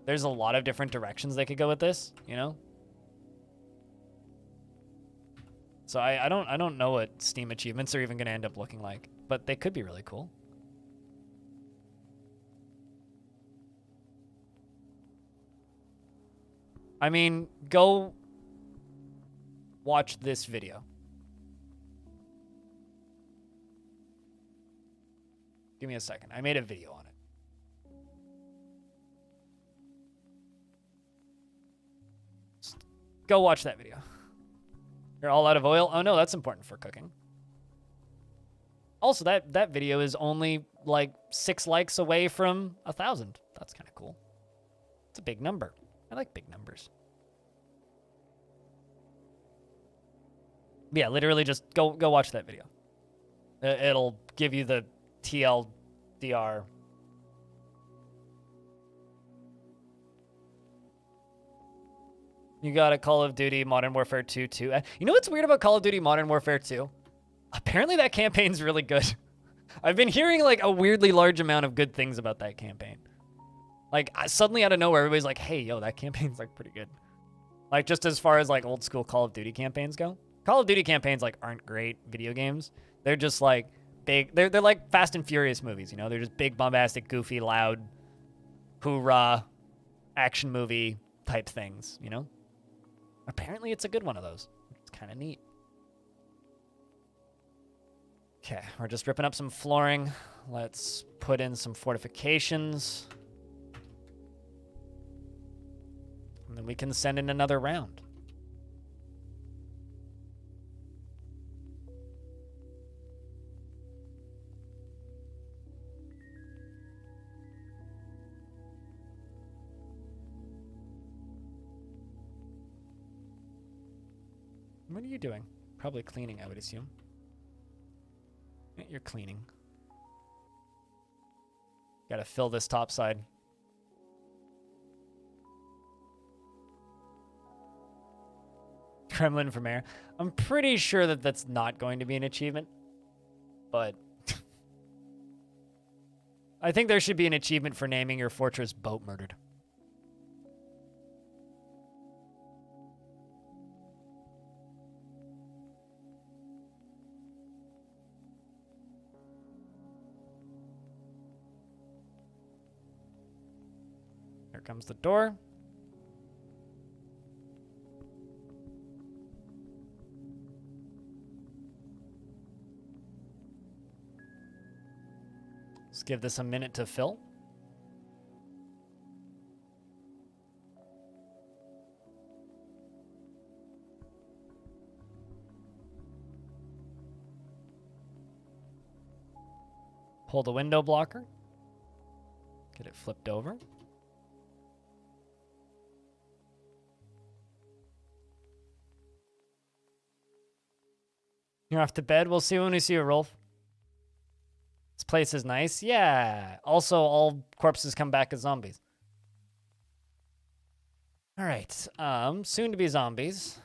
there's a lot of different directions they could go with this, you know? So I don't know what Steam achievements are even gonna end up looking like, but they could be really cool. I mean, go watch this video. Give me a second. I made a video on it. Just go watch that video. You're all out of oil? Oh no, that's important for cooking. Also, that video is only like 6 likes away from 1,000. That's kind of cool. It's a big number. I like big numbers. Yeah, literally just go watch that video. It'll give you the TLDR. You got a Call of Duty Modern Warfare 2 too. You know what's weird about Call of Duty Modern Warfare 2? Apparently that campaign's really good. I've been hearing like a weirdly large amount of good things about that campaign. Like suddenly out of nowhere, everybody's like, hey, yo, that campaign's like pretty good. Like just as far as like old school Call of Duty campaigns go. Call of Duty campaigns like aren't great video games. They're just like big. They're like Fast and Furious movies, you know? They're just big, bombastic, goofy, loud, hoorah, action movie type things, you know? Apparently it's a good one of those. It's kind of neat. Okay, we're just ripping up some flooring. Let's put in some fortifications. And then we can send in another round. What are you doing? Probably cleaning, I would assume. You're cleaning. Gotta fill this top side. Kremlin for mayor. I'm pretty sure that that's not going to be an achievement, but I think there should be an achievement for naming your fortress Boat Murdered. Here comes the door. Let's give this a minute to fill. Pull the window blocker. Get it flipped over. You're off to bed? We'll see when we see you, Rolf. This place is nice. Yeah. Also, all corpses come back as zombies. All right. Soon to be zombies.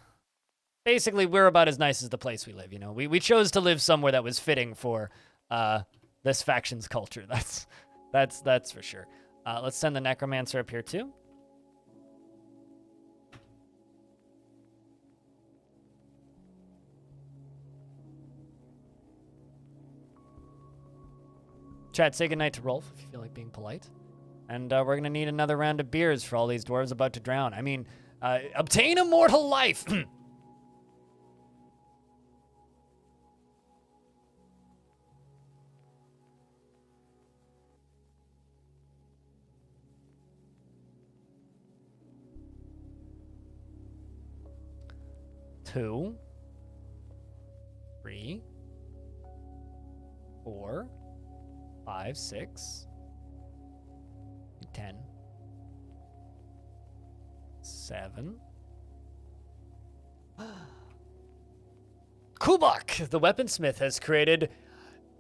Basically, we're about as nice as the place we live, you know. We chose to live somewhere that was fitting for this faction's culture. That's for sure. Let's send the necromancer up here too. Chat, say goodnight to Rolf if you feel like being polite. And we're going to need another round of beers for all these dwarves about to drown. I mean, obtain immortal life! 2, 3, 4, 5, 6, 10, 7. Kubak, the weaponsmith, has created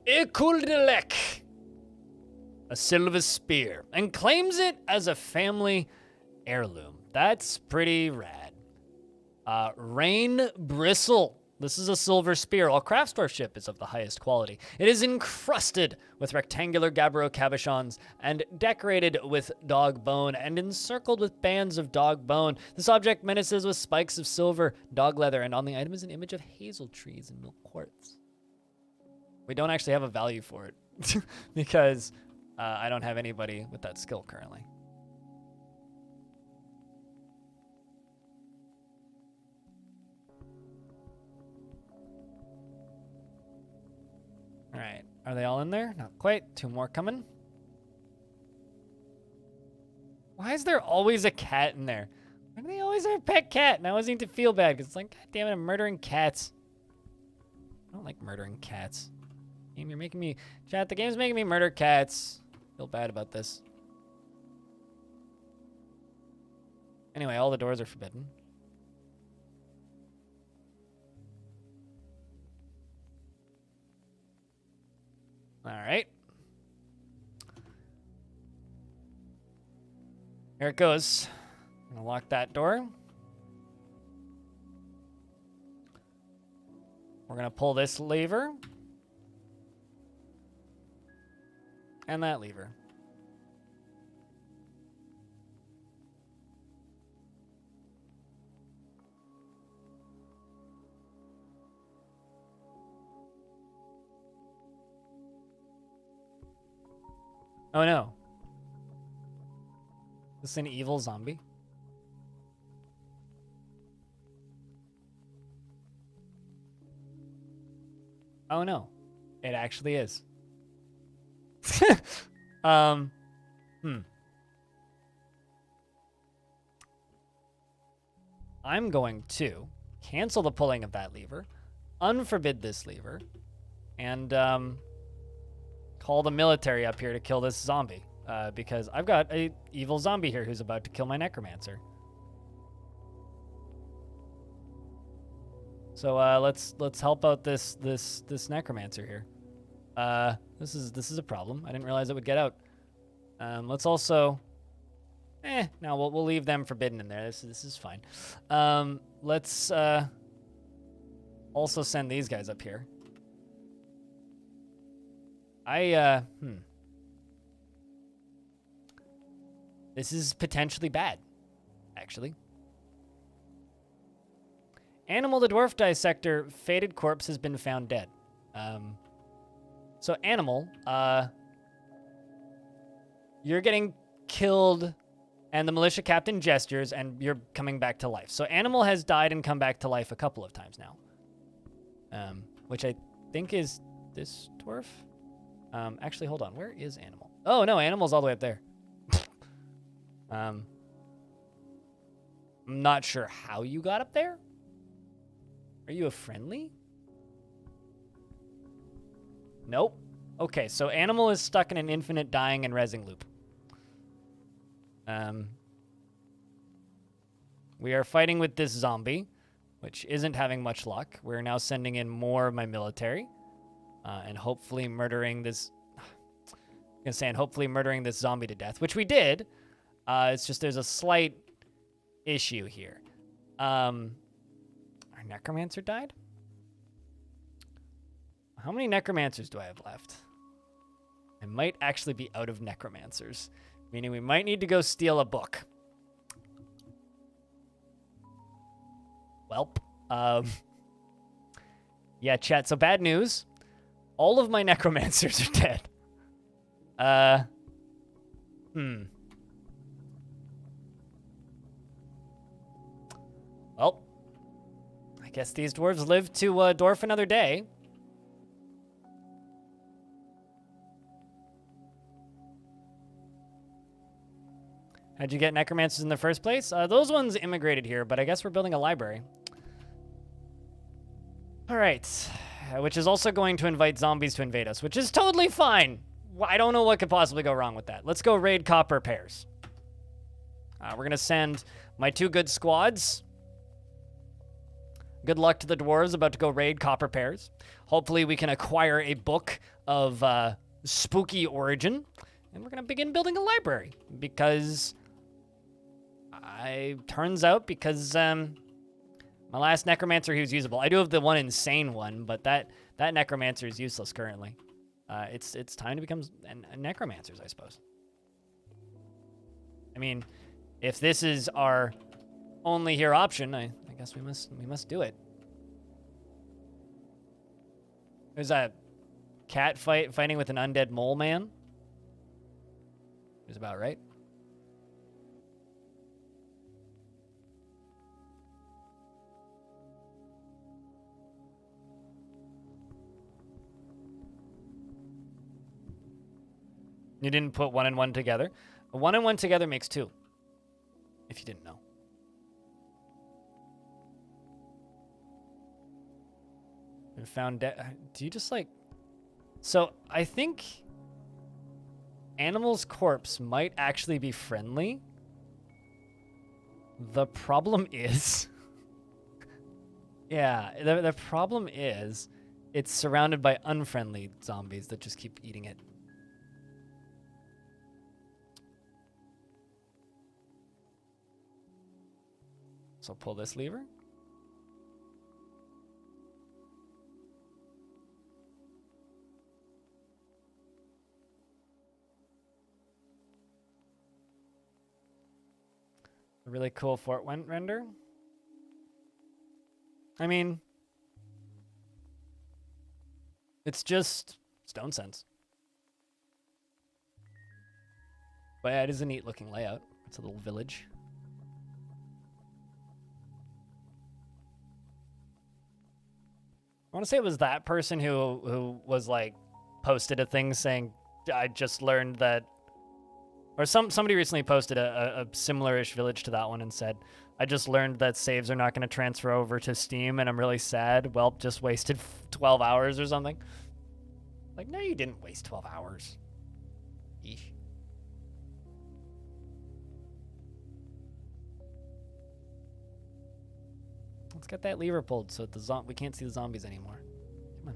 Ikuldelek, a silver spear, and claims it as a family heirloom. That's pretty rad. Rain Bristle. This is a silver spear. All craftsmanship is of the highest quality. It is encrusted with rectangular gabbro cabochons and decorated with dog bone and encircled with bands of dog bone. This object menaces with spikes of silver dog leather, and on the item is an image of hazel trees and milk quartz. We don't actually have a value for it because I don't have anybody with that skill currently. All right, are they all in there? Not quite. 2 more coming. Why is there always a cat in there? Why do they always have a pet cat? And I always need to feel bad because it's like, God damn it, I'm murdering cats. I don't like murdering cats. Game, you're making me... Chat, the game's making me murder cats. Feel bad about this. Anyway, all the doors are forbidden. All right. Here it goes. I'm gonna lock that door. We're gonna pull this lever. And that lever. Oh no. Is this an evil zombie? Oh no. It actually is. I'm going to cancel the pulling of that lever, unforbid this lever, and call the military up here to kill this zombie, because I've got a evil zombie here who's about to kill my necromancer. So let's help out this necromancer here. This is a problem. I didn't realize it would get out. Let's also, no, we'll leave them forbidden in there. This is fine. Let's also send these guys up here. This is potentially bad, actually. Animal, the dwarf dissector, fated corpse has been found dead. So Animal, you're getting killed, and the militia captain gestures, and you're coming back to life. So Animal has died and come back to life a couple of times now. Which I think is this dwarf. Actually, hold on. Where is Animal? Oh, no, Animal's all the way up there. I'm not sure how you got up there. Are you a friendly? Nope. Okay, so Animal is stuck in an infinite dying and rezzing loop. We are fighting with this zombie, which isn't having much luck. We're now sending in more of my military, and hopefully murdering this... hopefully murdering this zombie to death, which we did. It's just there's a slight issue here. Our necromancer died? How many necromancers do I have left? I might actually be out of necromancers, meaning we might need to go steal a book. Welp. Yeah, chat, so bad news. All of my necromancers are dead. Well, I guess these dwarves live to dwarf another day. How'd you get necromancers in the first place? Those ones immigrated here, but I guess we're building a library. All right, which is also going to invite zombies to invade us, which is totally fine. I don't know what could possibly go wrong with that. Let's go raid copper pairs. We're going to send my 2 good squads. Good luck to the dwarves about to go raid copper pairs. Hopefully we can acquire a book of spooky origin. And we're going to begin building a library. Because... turns out, because my last necromancer, he was usable. I do have the one insane one, but that necromancer is useless currently. It's time to become necromancers, I suppose. I mean, if this is our only here option, I guess we must do it. There's a cat fighting with an undead mole man. Is about right. You didn't put 1 and 1 together. 1 and 1 together makes 2. If you didn't know. And found do you just like... So, I think... Animal's corpse might actually be friendly. The problem is... yeah, the problem is... It's surrounded by unfriendly zombies that just keep eating it. So pull this lever. A really cool fort render. I mean, it's just stone sense. But yeah, it is a neat looking layout. It's a little village. I want to say it was that person who was like posted a thing saying, I just learned that, or somebody recently posted a similar-ish village to that one and said, I just learned that saves are not going to transfer over to Steam and I'm really sad. Well, just wasted 12 hours or something. Like, no, you didn't waste 12 hours. Eesh. Let's get that lever pulled so we can't see the zombies anymore. Come on.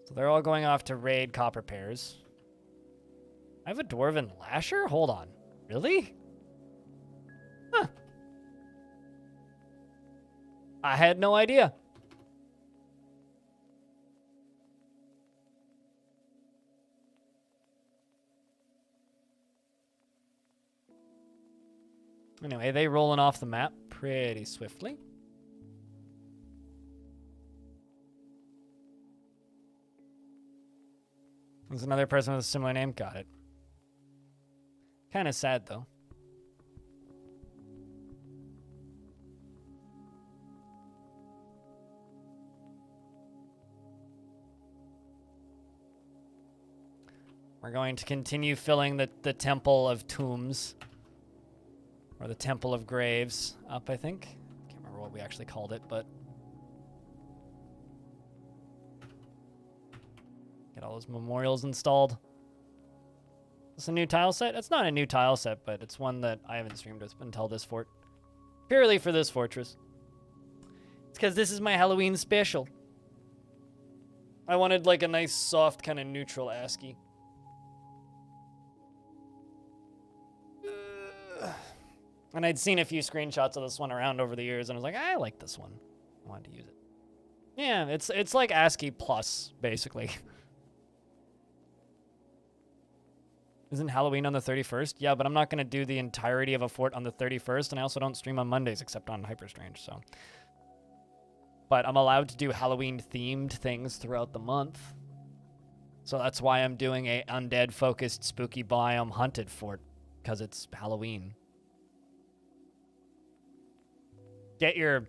So they're all going off to raid copper pairs. I have a dwarven lasher? Hold on. Really? Huh. I had no idea. Anyway, they rolling off the map pretty swiftly. There's another person with a similar name. Got it. Kind of sad, though. We're going to continue filling the Temple of Tombs. Or the Temple of Graves up, I think. Can't remember what we actually called it, but... Get all those memorials installed. Is this a new tile set? It's not a new tile set, but it's one that I haven't streamed with until this fort. Purely for this fortress. It's because this is my Halloween special. I wanted like a nice, soft, kind of neutral ASCII. And I'd seen a few screenshots of this one around over the years, and I was like, I like this one. I wanted to use it. Yeah, it's like ASCII plus, basically. Isn't Halloween on the 31st? Yeah, but I'm not going to do the entirety of a fort on the 31st, and I also don't stream on Mondays except on Hyperstrange, so. But I'm allowed to do Halloween-themed things throughout the month. So that's why I'm doing a undead-focused spooky biome hunted fort, because it's Halloween. Get your...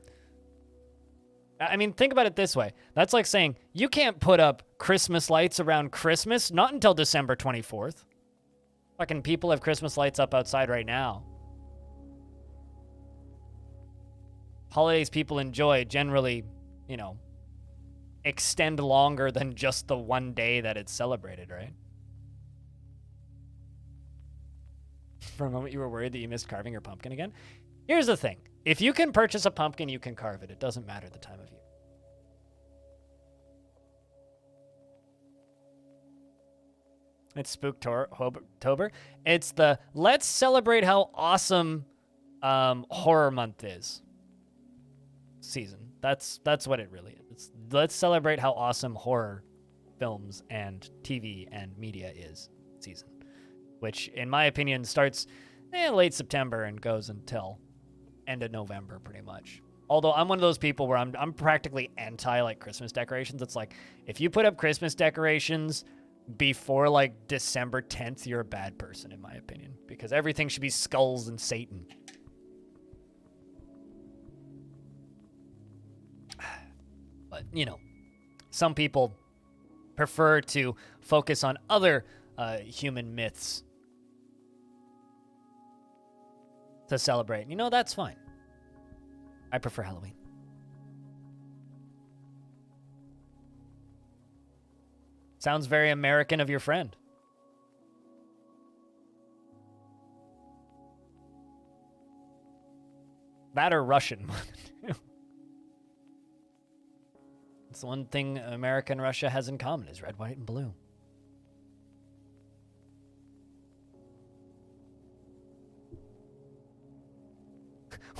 I mean, think about it this way. That's like saying, you can't put up Christmas lights around Christmas, not until December 24th. Fucking people have Christmas lights up outside right now. Holidays people enjoy generally, you know, extend longer than just the one day that it's celebrated, right? For a moment you were worried that you missed carving your pumpkin again. Here's the thing. If you can purchase a pumpkin, you can carve it. It doesn't matter the time of year. It's Spooktober. It's the let's celebrate how awesome horror month is season. That's what it really is. It's, let's celebrate how awesome horror films and TV and media is season, which in my opinion starts late September and goes until end of November pretty much. Although I'm one of those people where I'm practically anti like Christmas decorations. It's like if you put up Christmas decorations before like December 10th, you're a bad person in my opinion, because everything should be skulls and Satan. But, you know, some people prefer to focus on other human myths to celebrate. You know, that's fine. I prefer Halloween. Sounds very American of your friend. That or Russian. It's the one thing America and Russia has in common is red, white, and blue.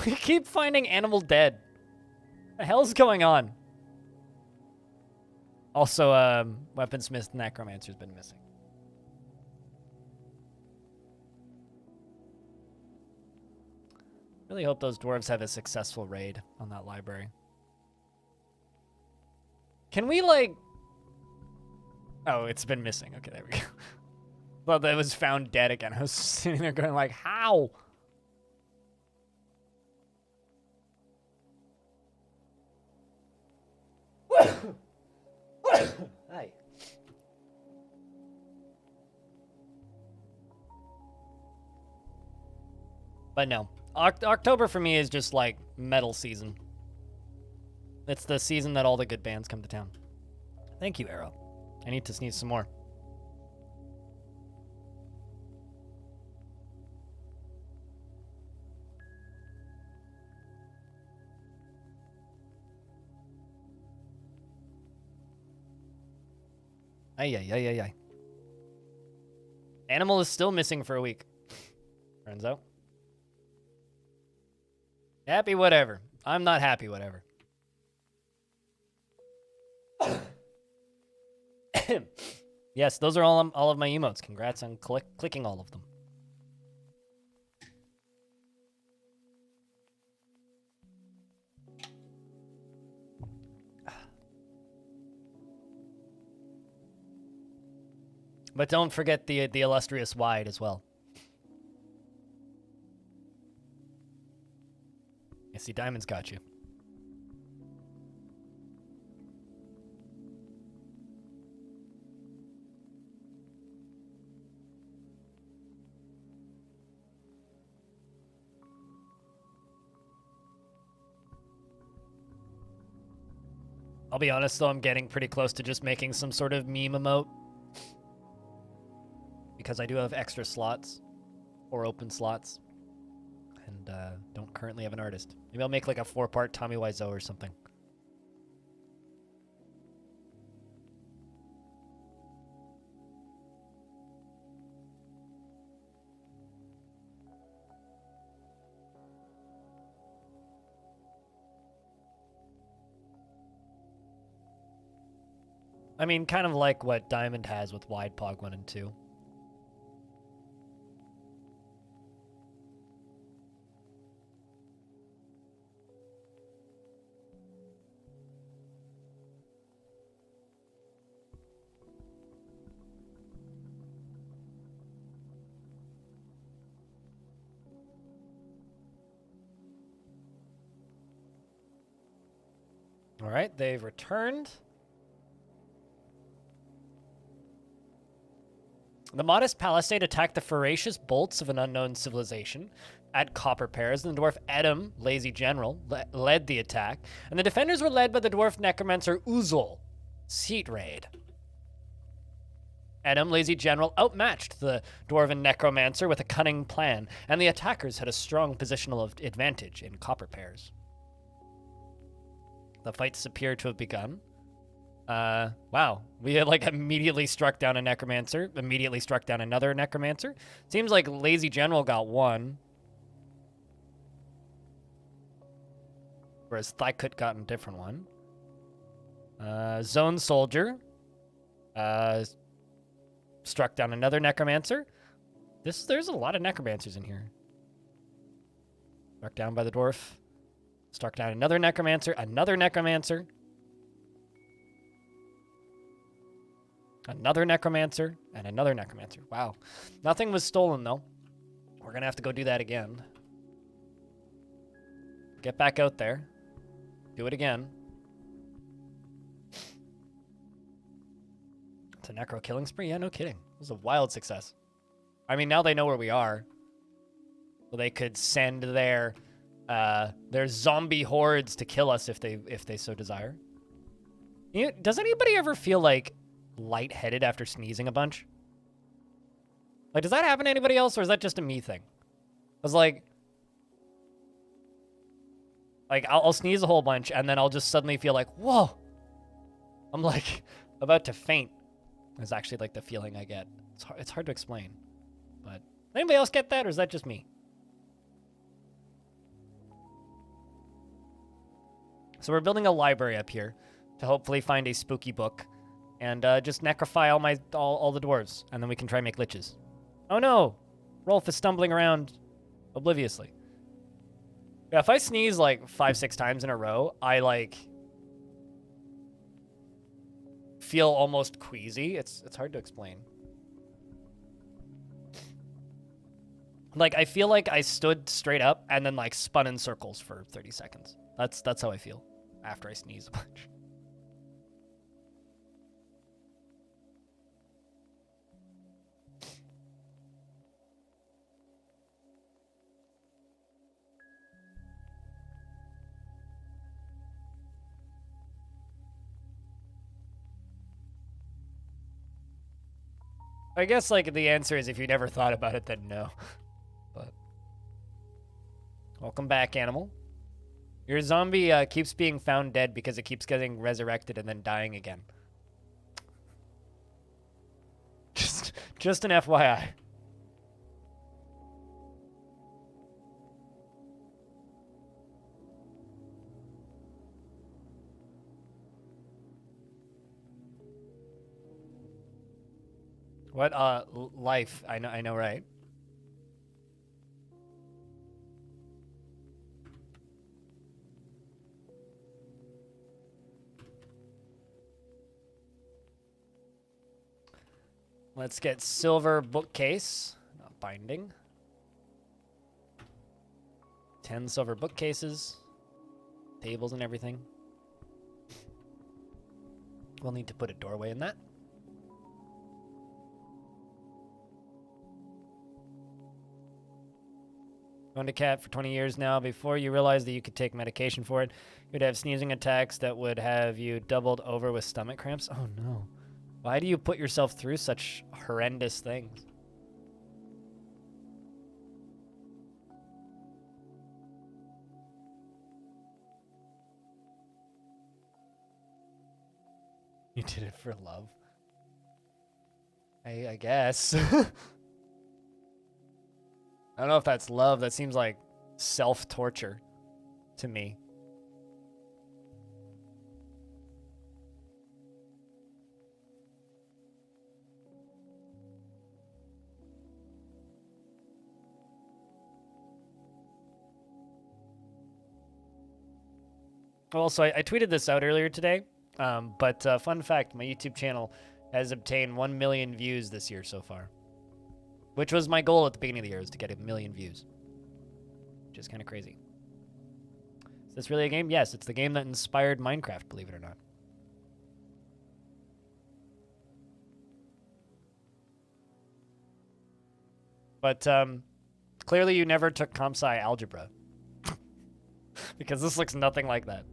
We keep finding animal dead. What the hell's going on? Also, Weaponsmith Necromancer's been missing. Really hope those dwarves have a successful raid on that library. Can we, like... Oh, it's been missing. Okay, there we go. Well, that was found dead again. I was sitting there going like, how? Hi. But no. October for me is just like metal season. It's the season that all the good bands come to town. Thank you, Arrow. I need to sneeze some more. Ay. Animal is still missing for a week. Turns out. Happy whatever. I'm not happy whatever. Yes, those are all of my emotes. Congrats on clicking all of them. But don't forget the illustrious wide as well. I see Diamond's got you. I'll be honest though, I'm getting pretty close to just making some sort of meme emote. Because I do have extra slots, or open slots, and don't currently have an artist. Maybe I'll make like a 4-part Tommy Wiseau or something. I mean, kind of like what Diamond has with Wide Pog 1 and 2. All right, they've returned. The modest palisade attacked the voracious bolts of an unknown civilization at copper pairs, and the dwarf Edom, lazy general, led the attack, and the defenders were led by the dwarf necromancer Uzul, seat raid. Edom, lazy general, outmatched the dwarven necromancer with a cunning plan, and the attackers had a strong positional advantage in copper pairs. The fights appear to have begun. Wow. We had, like, immediately struck down a necromancer, immediately struck down another necromancer. Seems like lazy general got one. Whereas Thykut got a different one. Zone soldier. Struck down another necromancer. There's a lot of necromancers in here. Struck down by the dwarf. Struck down another necromancer. Another necromancer. Another necromancer. And another necromancer. Wow. Nothing was stolen, though. We're going to have to go do that again. Get back out there. Do it again. It's a necro killing spree? Yeah, no kidding. It was a wild success. I mean, now they know where we are. So they could send their zombie hordes to kill us if they so desire. You know, does anybody ever feel like lightheaded after sneezing a bunch? Like, does that happen to anybody else, or is that just a me thing? I was like I'll sneeze a whole bunch, and then I'll just suddenly feel like, whoa, I'm like about to faint. It's actually like the feeling I get. It's hard to explain. But anybody else get that, or is that just me? So we're building a library up here to hopefully find a spooky book and just necrofy all the dwarves, and then we can try and make liches. Oh no! Rolf is stumbling around obliviously. Yeah, if I sneeze like 5-6 times in a row, I like feel almost queasy. It's hard to explain. Like, I feel like I stood straight up and then like spun in circles for 30 seconds. That's how I feel after I sneeze a bunch. I guess, like, the answer is if you never thought about it, then no. But welcome back, animal. Your zombie keeps being found dead because it keeps getting resurrected and then dying again. Just an FYI. What, life, I know, right? Let's get silver bookcase, not binding. 10 silver bookcases, tables and everything. We'll need to put a doorway in that. Owned a cat for 20 years now. Before you realized that you could take medication for it, you'd have sneezing attacks that would have you doubled over with stomach cramps. Oh no. Why do you put yourself through such horrendous things? You did it for love. I guess. I don't know if that's love. That seems like self-torture to me. Also, I tweeted this out earlier today, but fun fact, my YouTube channel has obtained 1 million views this year so far. Which was my goal at the beginning of the year, is to get 1 million views. Which is kind of crazy. Is this really a game? Yes, it's the game that inspired Minecraft, believe it or not. But clearly you never took comp sci algebra. Because this looks nothing like that.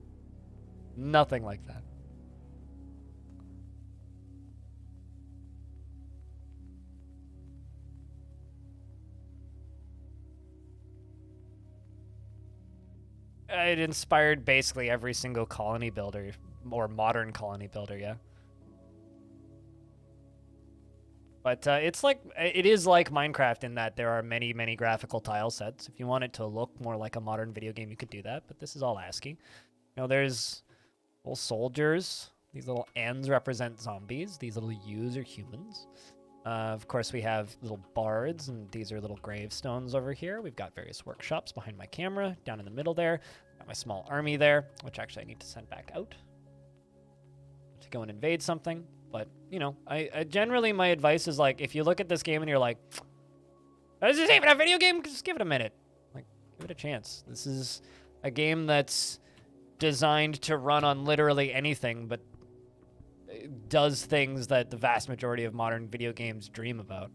Nothing like that. It inspired basically every single colony builder, or modern colony builder, yeah. But it is like Minecraft in that there are many, many graphical tile sets. If you want it to look more like a modern video game, you could do that, but this is all ASCII. You know, there's little soldiers. These little N's represent zombies. These little U's are humans. Of course, we have little bards, and these are little gravestones over here. We've got various workshops behind my camera, down in the middle there. Got my small army there, which actually I need to send back out to go and invade something. But, you know, I generally, my advice is, like, if you look at this game and you're like, is this even a video game? Just give it a minute. Like, give it a chance. This is a game that's designed to run on literally anything, but does things that the vast majority of modern video games dream about.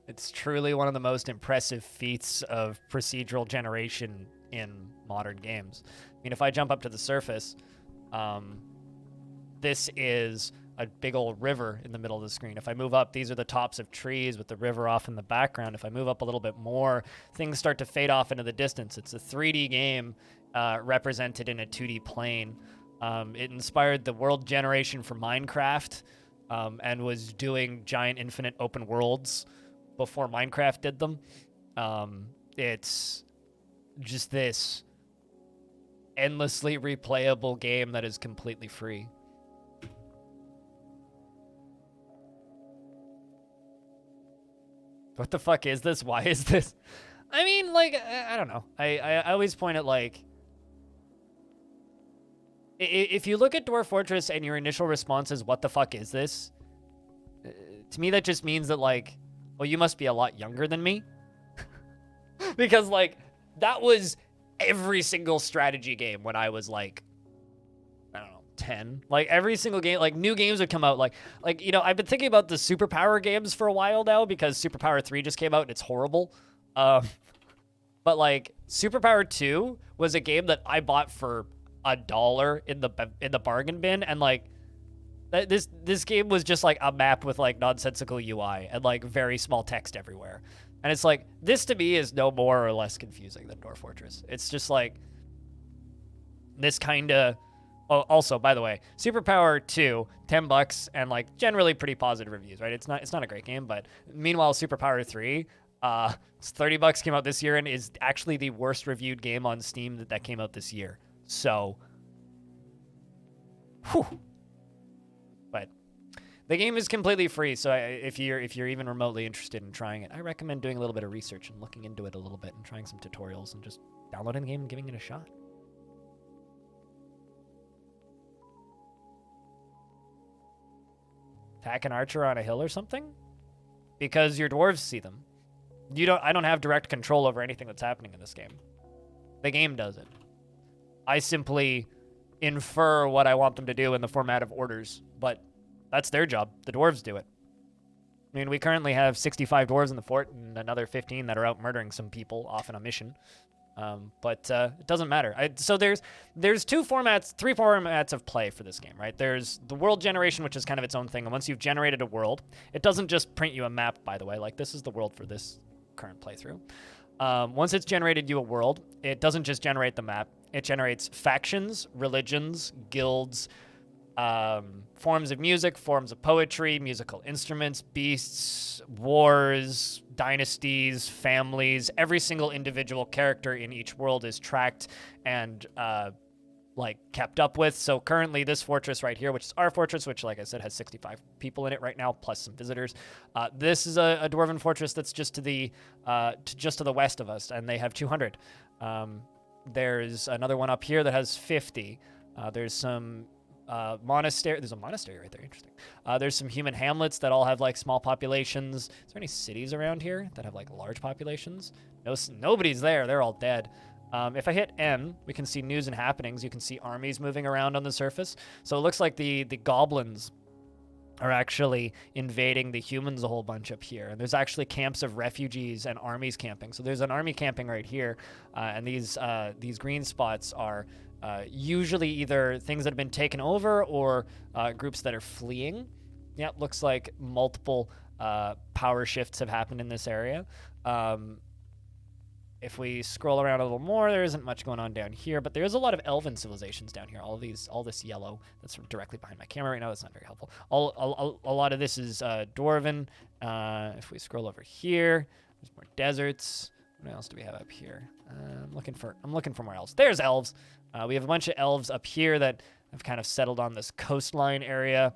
It's truly one of the most impressive feats of procedural generation in modern games. I mean, if I jump up to the surface, this is a big old river in the middle of the screen. If I move up, these are the tops of trees with the river off in the background. If I move up a little bit more, things start to fade off into the distance. It's a 3D game represented in a 2D plane. It inspired the world generation for Minecraft and was doing giant infinite open worlds before Minecraft did them. It's just this endlessly replayable game that is completely free. What the fuck is this? Why is this? I mean, like, I don't know. I always point at, like, if you look at Dwarf Fortress and your initial response is, what the fuck is this? To me, that just means that, like, well, you must be a lot younger than me. Because, like, that was every single strategy game when I was, like, I don't know, 10. Like, every single game, like, new games would come out. Like, you know, I've been thinking about the Superpower games for a while now because Superpower 3 just came out and it's horrible. But, like, Superpower 2 was a game that I bought for $1 in the bargain bin, and, like, this game was just, like, a map with, like, nonsensical UI and, like, very small text everywhere. And it's like, this to me is no more or less confusing than Dwarf Fortress. It's just like this kind of... Oh, also, by the way, Superpower 2, $10 and, like, generally pretty positive reviews, right? It's not a great game, but meanwhile, Superpower 3, it's $30, came out this year, and is actually the worst reviewed game on Steam that came out this year. So, whew. But the game is completely free, so if you're even remotely interested in trying it, I recommend doing a little bit of research and looking into it a little bit and trying some tutorials and just downloading the game and giving it a shot. Attack an archer on a hill or something? Because your dwarves see them. I don't have direct control over anything that's happening in this game. The game does it. I simply infer what I want them to do in the format of orders, but that's their job. The dwarves do it. I mean, we currently have 65 dwarves in the fort and another 15 that are out murdering some people off on a mission. But it doesn't matter. So there's three formats of play for this game, right? There's the world generation, which is kind of its own thing. And once you've generated a world, it doesn't just print you a map, by the way. Like, this is the world for this current playthrough. Once it's generated you a world, it doesn't just generate the map. It generates factions, religions, guilds, forms of music, forms of poetry, musical instruments, beasts, wars, dynasties, families. Every single individual character in each world is tracked and like kept up with. So currently this fortress right here, which is our fortress, which, like I said, has 65 people in it right now, plus some visitors. This is a dwarven fortress that's just to the west of us, and they have 200. There's another one up here that has 50. There's some monastery. There's a monastery right there. Interesting. There's some human hamlets that all have like small populations. Is there any cities around here that have like large populations? No, nobody's there. They're all dead. If I hit N, we can see news and happenings. You can see armies moving around on the surface. So it looks like the goblins are actually invading the humans a whole bunch up here. And there's actually camps of refugees and armies camping. So there's an army camping right here. And these green spots are usually either things that have been taken over or groups that are fleeing. Yep, looks like multiple power shifts have happened in this area. If we scroll around a little more, there isn't much going on down here, but there is a lot of elven civilizations down here. All this yellow that's directly behind my camera right now, that's not very helpful. A lot of this is Dwarven. If we scroll over here, there's more deserts. What else do we have up here? I'm looking for more elves. There's elves. We have a bunch of elves up here that have kind of settled on this coastline area.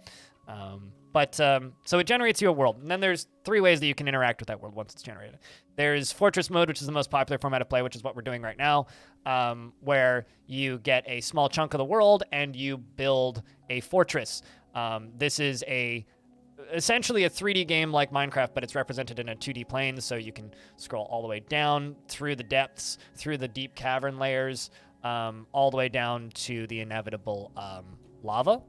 So it generates you a world. And then there's 3 ways that you can interact with that world once it's generated. There's Fortress mode, which is the most popular format of play, which is what we're doing right now, where you get a small chunk of the world and you build a fortress. This is essentially a 3D game like Minecraft, but it's represented in a 2D plane, so you can scroll all the way down through the depths, through the deep cavern layers, all the way down to the inevitable lava.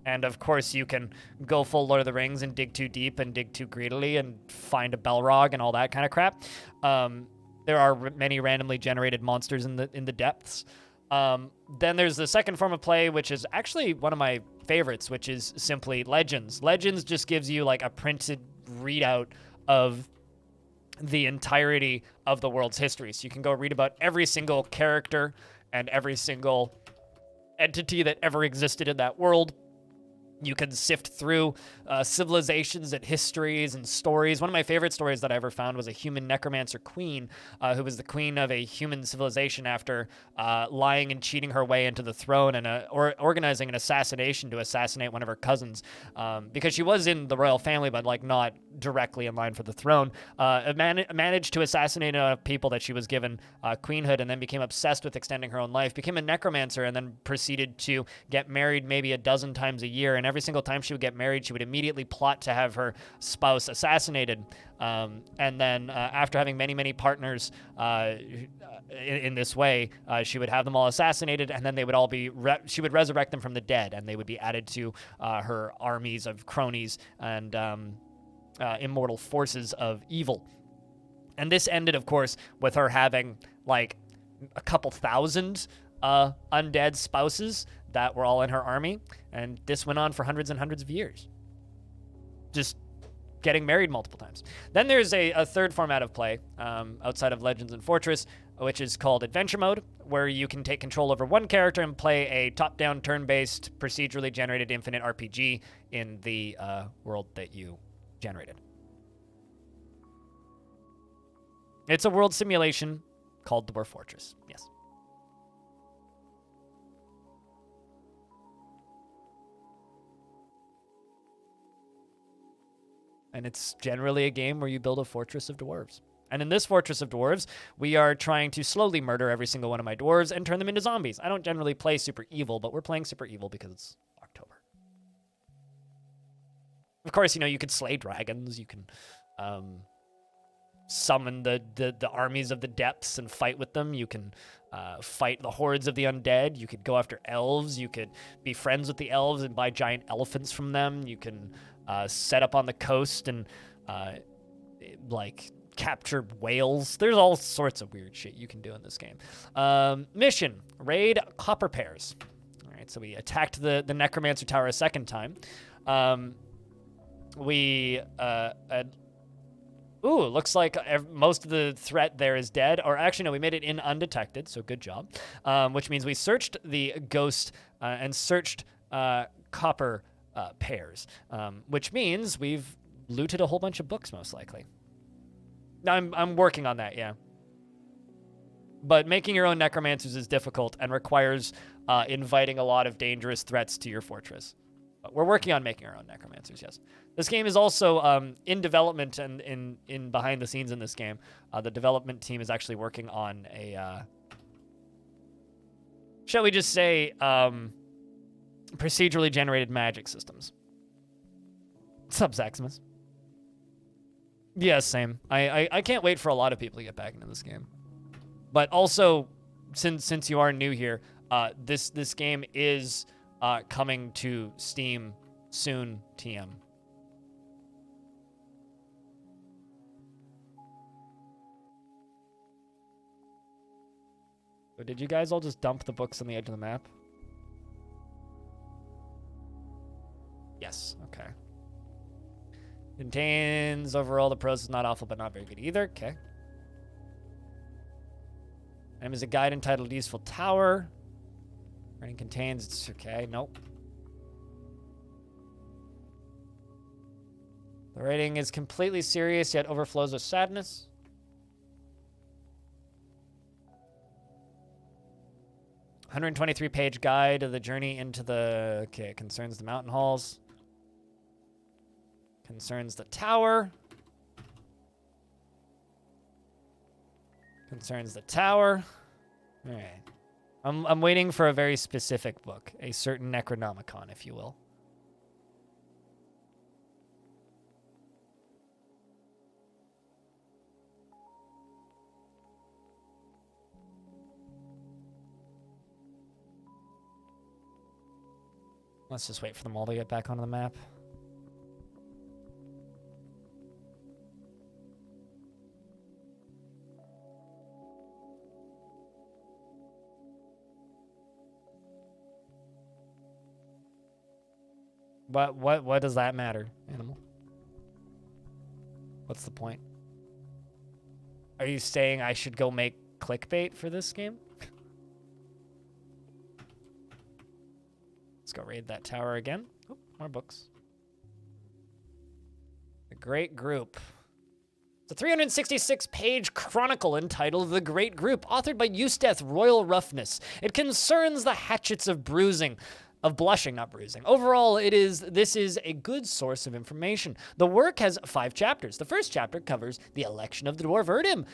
And of course, you can go full Lord of the Rings and dig too deep and dig too greedily and find a Balrog and all that kind of crap. There are many randomly generated monsters in the depths. Then there's the second form of play, which is actually one of my favorites, which is simply Legends. Legends just gives you like a printed readout of the entirety of the world's history. So you can go read about every single character and every single entity that ever existed in that world. You can sift through civilizations and histories and stories. One of my favorite stories that I ever found was a human necromancer queen who was the queen of a human civilization after lying and cheating her way into the throne and organizing an assassination to assassinate one of her cousins because she was in the royal family but like not directly in line for the throne. Managed to assassinate enough people that she was given queenhood and then became obsessed with extending her own life, became a necromancer, and then proceeded to get married maybe a dozen times a year. And every single time she would get married, she would immediately plot to have her spouse assassinated. And then after having many, many partners in this way, she would have them all assassinated, and then they would all be, she would resurrect them from the dead, and they would be added to her armies of cronies and immortal forces of evil. And this ended, of course, with her having like a couple thousand undead spouses that were all in her army, and this went on for hundreds and hundreds of years. Just getting married multiple times. Then there's a third format of play outside of Legends and Fortress, which is called Adventure Mode, where you can take control over one character and play a top-down, turn-based, procedurally generated infinite RPG in the world that you generated. It's a world simulation called Dwarf Fortress, yes. And it's generally a game where you build a fortress of dwarves. And in this fortress of dwarves, we are trying to slowly murder every single one of my dwarves and turn them into zombies. I don't generally play super evil, but we're playing super evil because it's October. Of course, you know, you could slay dragons. You can summon the armies of the depths and fight with them. You can fight the hordes of the undead. You could go after elves. You could be friends with the elves and buy giant elephants from them. You can set up on the coast and like capture whales. There's all sorts of weird shit you can do in this game. Mission: raid copper pears. All right, so we attacked the Necromancer Tower a second time. Looks like most of the threat there is dead. Or actually, no, we made it in undetected, so good job. Which means we searched the ghost and searched copper pears, which means we've looted a whole bunch of books, most likely. I'm working on that, yeah. But making your own necromancers is difficult and requires inviting a lot of dangerous threats to your fortress. But we're working on making our own necromancers, yes. This game is also in development and in behind the scenes in this game. The development team is actually working on a, shall we just say, procedurally generated magic systems. Sup, Zaximus? Yeah, same. I can't wait for a lot of people to get back into this game. But also, since you are new here, this game is coming to Steam soon, TM. So did you guys all just dump the books on the edge of the map? Yes, okay. Contains overall the prose is not awful, but not very good either. Okay. Item is a guide entitled Useful Tower. Writing contains, it's okay, nope. The writing is completely serious, yet overflows with sadness. "123-page guide of the journey into the..." Okay, it concerns the mountain halls. Concerns the tower. Concerns the tower. All right. I'm waiting for a very specific book, a certain Necronomicon, if you will. Let's just wait for them all to get back onto the map. What does that matter, Animal? What's the point? Are you saying I should go make clickbait for this game? Let's go raid that tower again. Oh, more books. The Great Group. It's a 366-page chronicle entitled The Great Group, authored by Eusteth Royal Roughness. It concerns the hatchets of bruising. Of blushing, not bruising. Overall, this is a good source of information. The work has 5 chapters. The first chapter covers the election of the Dwarf Erdim,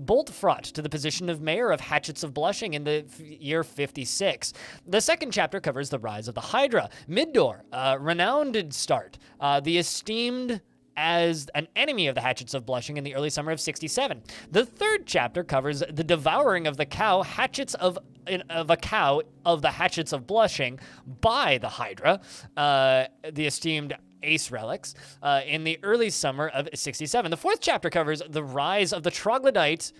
Boltfraught, to the position of mayor of Hatchets of Blushing in the year 56. The second chapter covers the rise of the Hydra, Middor, renowned start, the esteemed as an enemy of the Hatchets of Blushing in the early summer of 67. The third chapter covers the devouring of the cow, a cow of the Hatchets of Blushing by the Hydra, the esteemed Ace Relics, in the early summer of 67. The fourth chapter covers the rise of the troglodyte,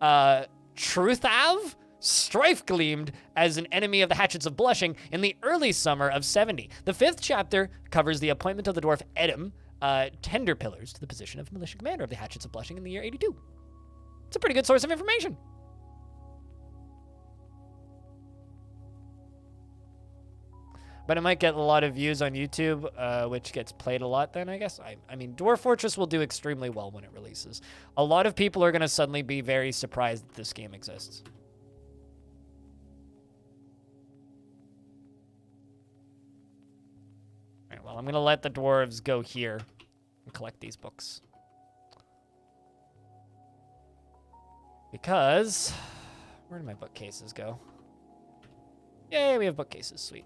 Truthav, Strife gleamed as an enemy of the Hatchets of Blushing in the early summer of 70. The fifth chapter covers the appointment of the dwarf Edom, Tender Pillars, to the position of militia commander of the Hatchets of Blushing in the year 82. It's a pretty good source of information. But it might get a lot of views on YouTube, which gets played a lot then, I guess. I mean, Dwarf Fortress will do extremely well when it releases. A lot of people are going to suddenly be very surprised that this game exists. All right, well, I'm going to let the dwarves go here and collect these books. Because... where did my bookcases go? Yay, we have bookcases. Sweet.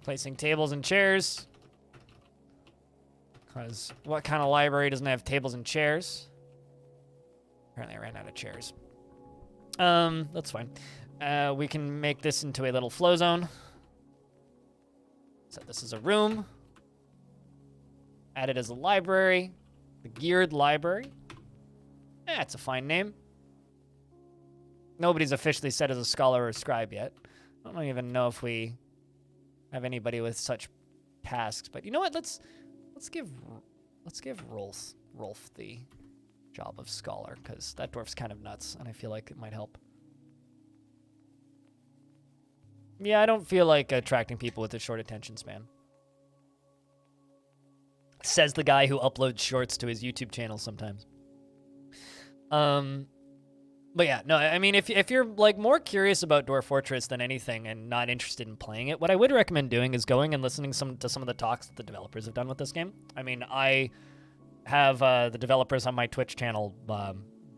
Placing tables and chairs. Because what kind of library doesn't have tables and chairs? Apparently I ran out of chairs. That's fine. We can make this into a little flow zone. So this is a room. Add it as a library. The Geared Library. It's a fine name. Nobody's officially set as a scholar or scribe yet. I don't even know if we have anybody with such tasks, but you know what? Let's give Rolf the job of scholar, because that dwarf's kind of nuts, and I feel like it might help. Yeah, I don't feel like attracting people with a short attention span. Says the guy who uploads shorts to his YouTube channel sometimes. But yeah, no, I mean, if you're like more curious about Dwarf Fortress than anything and not interested in playing it, what I would recommend doing is going and listening to some of the talks that the developers have done with this game. I mean, I have the developers on my Twitch channel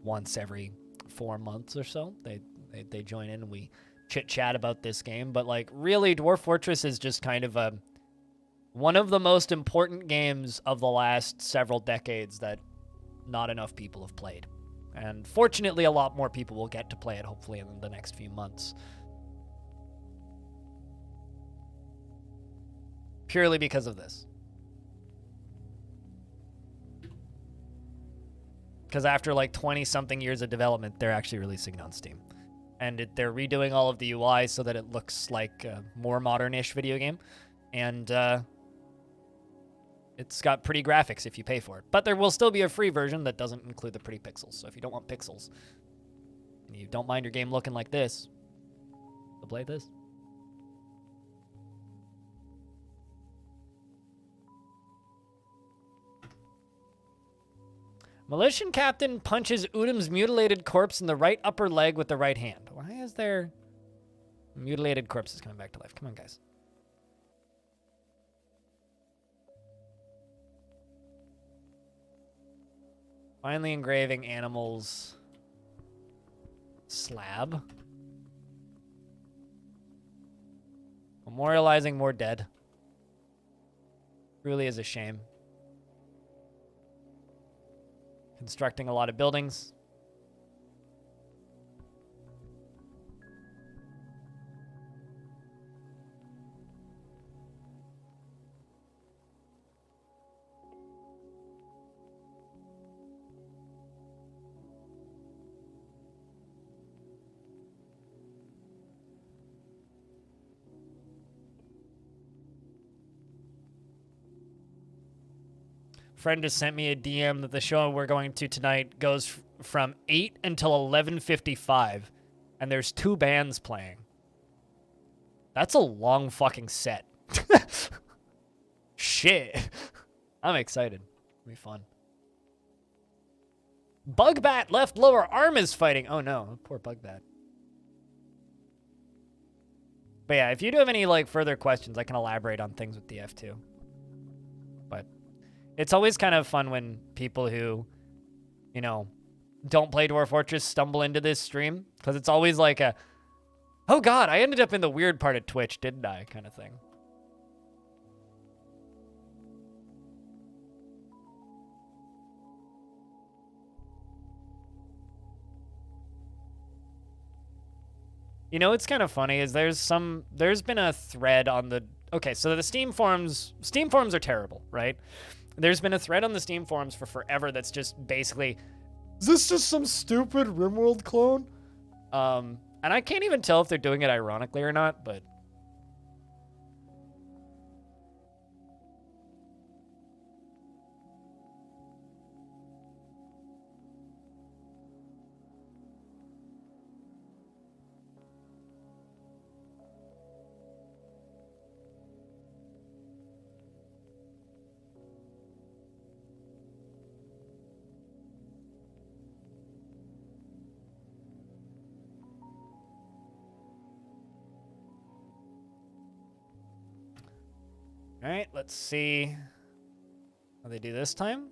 once every 4 months or so. They join in and we chit chat about this game. But like, really, Dwarf Fortress is just kind of one of the most important games of the last several decades that not enough people have played. And fortunately, a lot more people will get to play it, hopefully, in the next few months. Purely because of this. Because after like 20-something years of development, they're actually releasing it on Steam. And they're redoing all of the UI so that it looks like a more modern-ish video game. And it's got pretty graphics if you pay for it. But there will still be a free version that doesn't include the pretty pixels. So if you don't want pixels, and you don't mind your game looking like this, you'll play this. Militian captain punches Udum's mutilated corpse in the right upper leg with the right hand. Why is there mutilated corpses coming back to life? Come on, guys. Finally engraving animals. Slab. Memorializing more dead. Really is a shame. Constructing a lot of buildings. Friend just sent me a DM that the show we're going to tonight goes from 8 until 11:55, and there's 2 bands playing. That's a long fucking set. Shit. I'm excited. It'll be fun. Bugbat left lower arm is fighting. Oh no, poor Bugbat. But yeah, if you do have any like further questions, I can elaborate on things with the F2. But it's always kind of fun when people who, you know, don't play Dwarf Fortress stumble into this stream. Because it's always like a, oh god, I ended up in the weird part of Twitch, didn't I? Kind of thing. You know what's kind of funny is there's been a thread on the, okay, so the Steam forums are terrible, right? There's been a thread on the Steam forums for forever that's just basically, is this just some stupid RimWorld clone? And I can't even tell if they're doing it ironically or not, but all right, let's see how they do this time.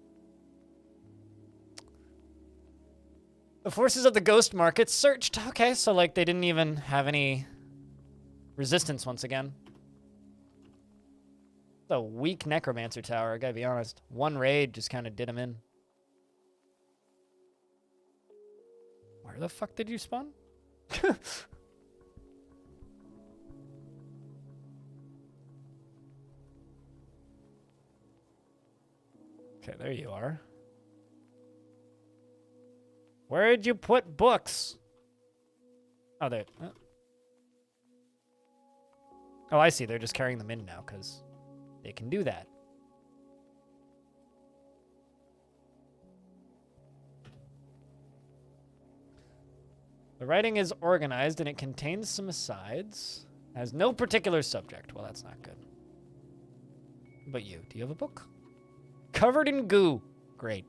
The forces of the ghost market searched. Okay, so like they didn't even have any resistance once again. It's a weak necromancer tower, I gotta be honest. One raid just kind of did him in. Where the fuck did you spawn? Okay, there you are. Where'd you put books? Oh, there. Oh, I see. They're just carrying them in now because they can do that. The writing is organized and it contains some asides. Has no particular subject. Well, that's not good. But you, do you have a book? Covered in goo. Great.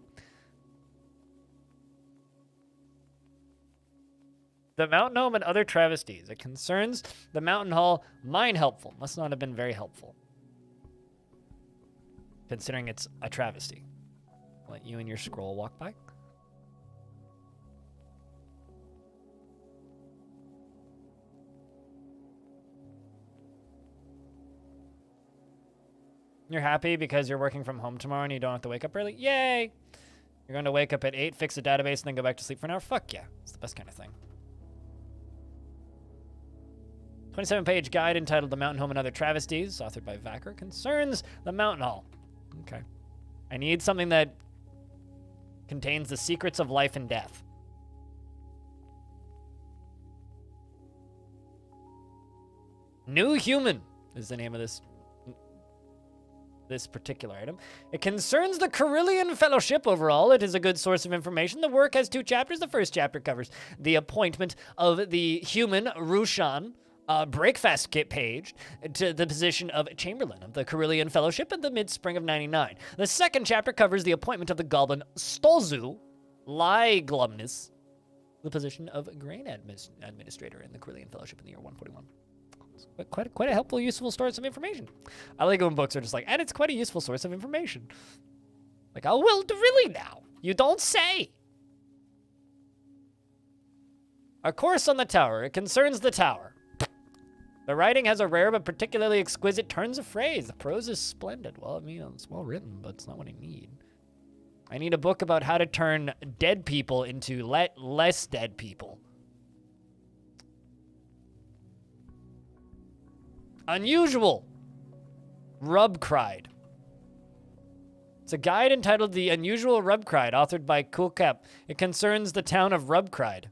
The mountain home and other travesties. It concerns the mountain hall. Mine helpful. Must not have been very helpful. Considering it's a travesty. Let you and your scroll walk by. You're happy because you're working from home tomorrow and you don't have to wake up early? Yay! You're going to wake up at 8, fix the database, and then go back to sleep for an hour? Fuck yeah. It's the best kind of thing. 27-page guide entitled The Mountain Home and Other Travesties, authored by Vacker, concerns the mountain hall. Okay. I need something that contains the secrets of life and death. New Human is the name of this particular item. It concerns the Carillion Fellowship overall. It is a good source of information. The work has 2 chapters. The first chapter covers the appointment of the human Rushan, breakfast page, to the position of Chamberlain of the Carillion Fellowship in the mid-spring of 99. The second chapter covers the appointment of the goblin Stolzu Lyglumnus, the position of grain administrator in the Carillion Fellowship in the year 141. Quite a helpful, useful source of information. I like when books are just like, and it's quite a useful source of information. Like, oh, well, really now? You don't say. A course on the tower. It concerns the tower. The writing has a rare but particularly exquisite turns of phrase. The prose is splendid. Well, I mean, it's well written, but it's not what I need. I need a book about how to turn dead people into less dead people. Unusual. Rubcride. It's a guide entitled The Unusual Rubcride, authored by Coolcap. It concerns the town of Rubcride.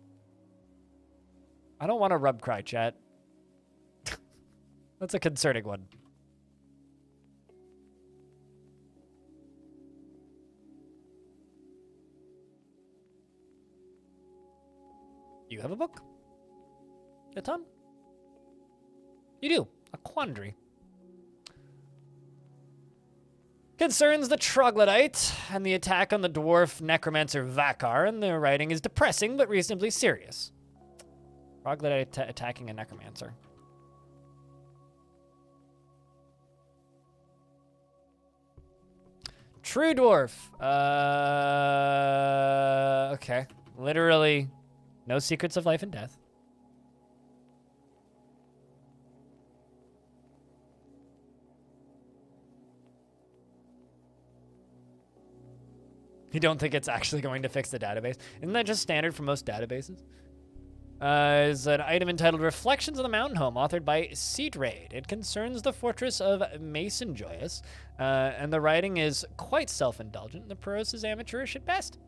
I don't want a Rubcride, chat. That's a concerning one. You have a book? A ton? You do. A quandary. Concerns the troglodyte and the attack on the dwarf necromancer Vakar, and the writing is depressing but reasonably serious. Troglodyte attacking a necromancer. True dwarf. Okay. Literally, no secrets of life and death. You don't think it's actually going to fix the database? Isn't that just standard for most databases? Is an item entitled Reflections of the Mountain Home, authored by Seat Raid. It concerns the fortress of Mason Joyous, and the writing is quite self-indulgent. The prose is amateurish at best.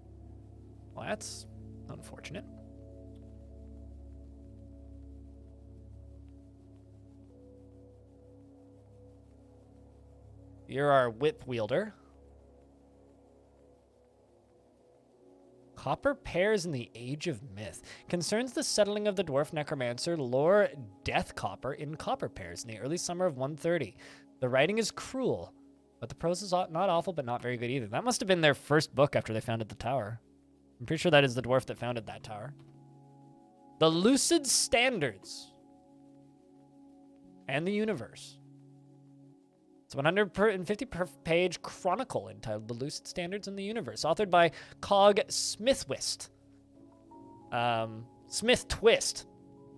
Well, that's unfortunate. You're our whip wielder. Copper Pears in the Age of Myth concerns the settling of the dwarf necromancer Lore Death Copper in Copper Pears in the early summer of 130. The writing is cruel, but the prose is not awful, but not very good either. That must have been their first book after they founded the tower. I'm pretty sure that is the dwarf that founded that tower. The Lucid Standards and the Universe. It's a 150-page chronicle entitled The Lucid Standards and the Universe, authored by Cog Smithwist. Smith Twist.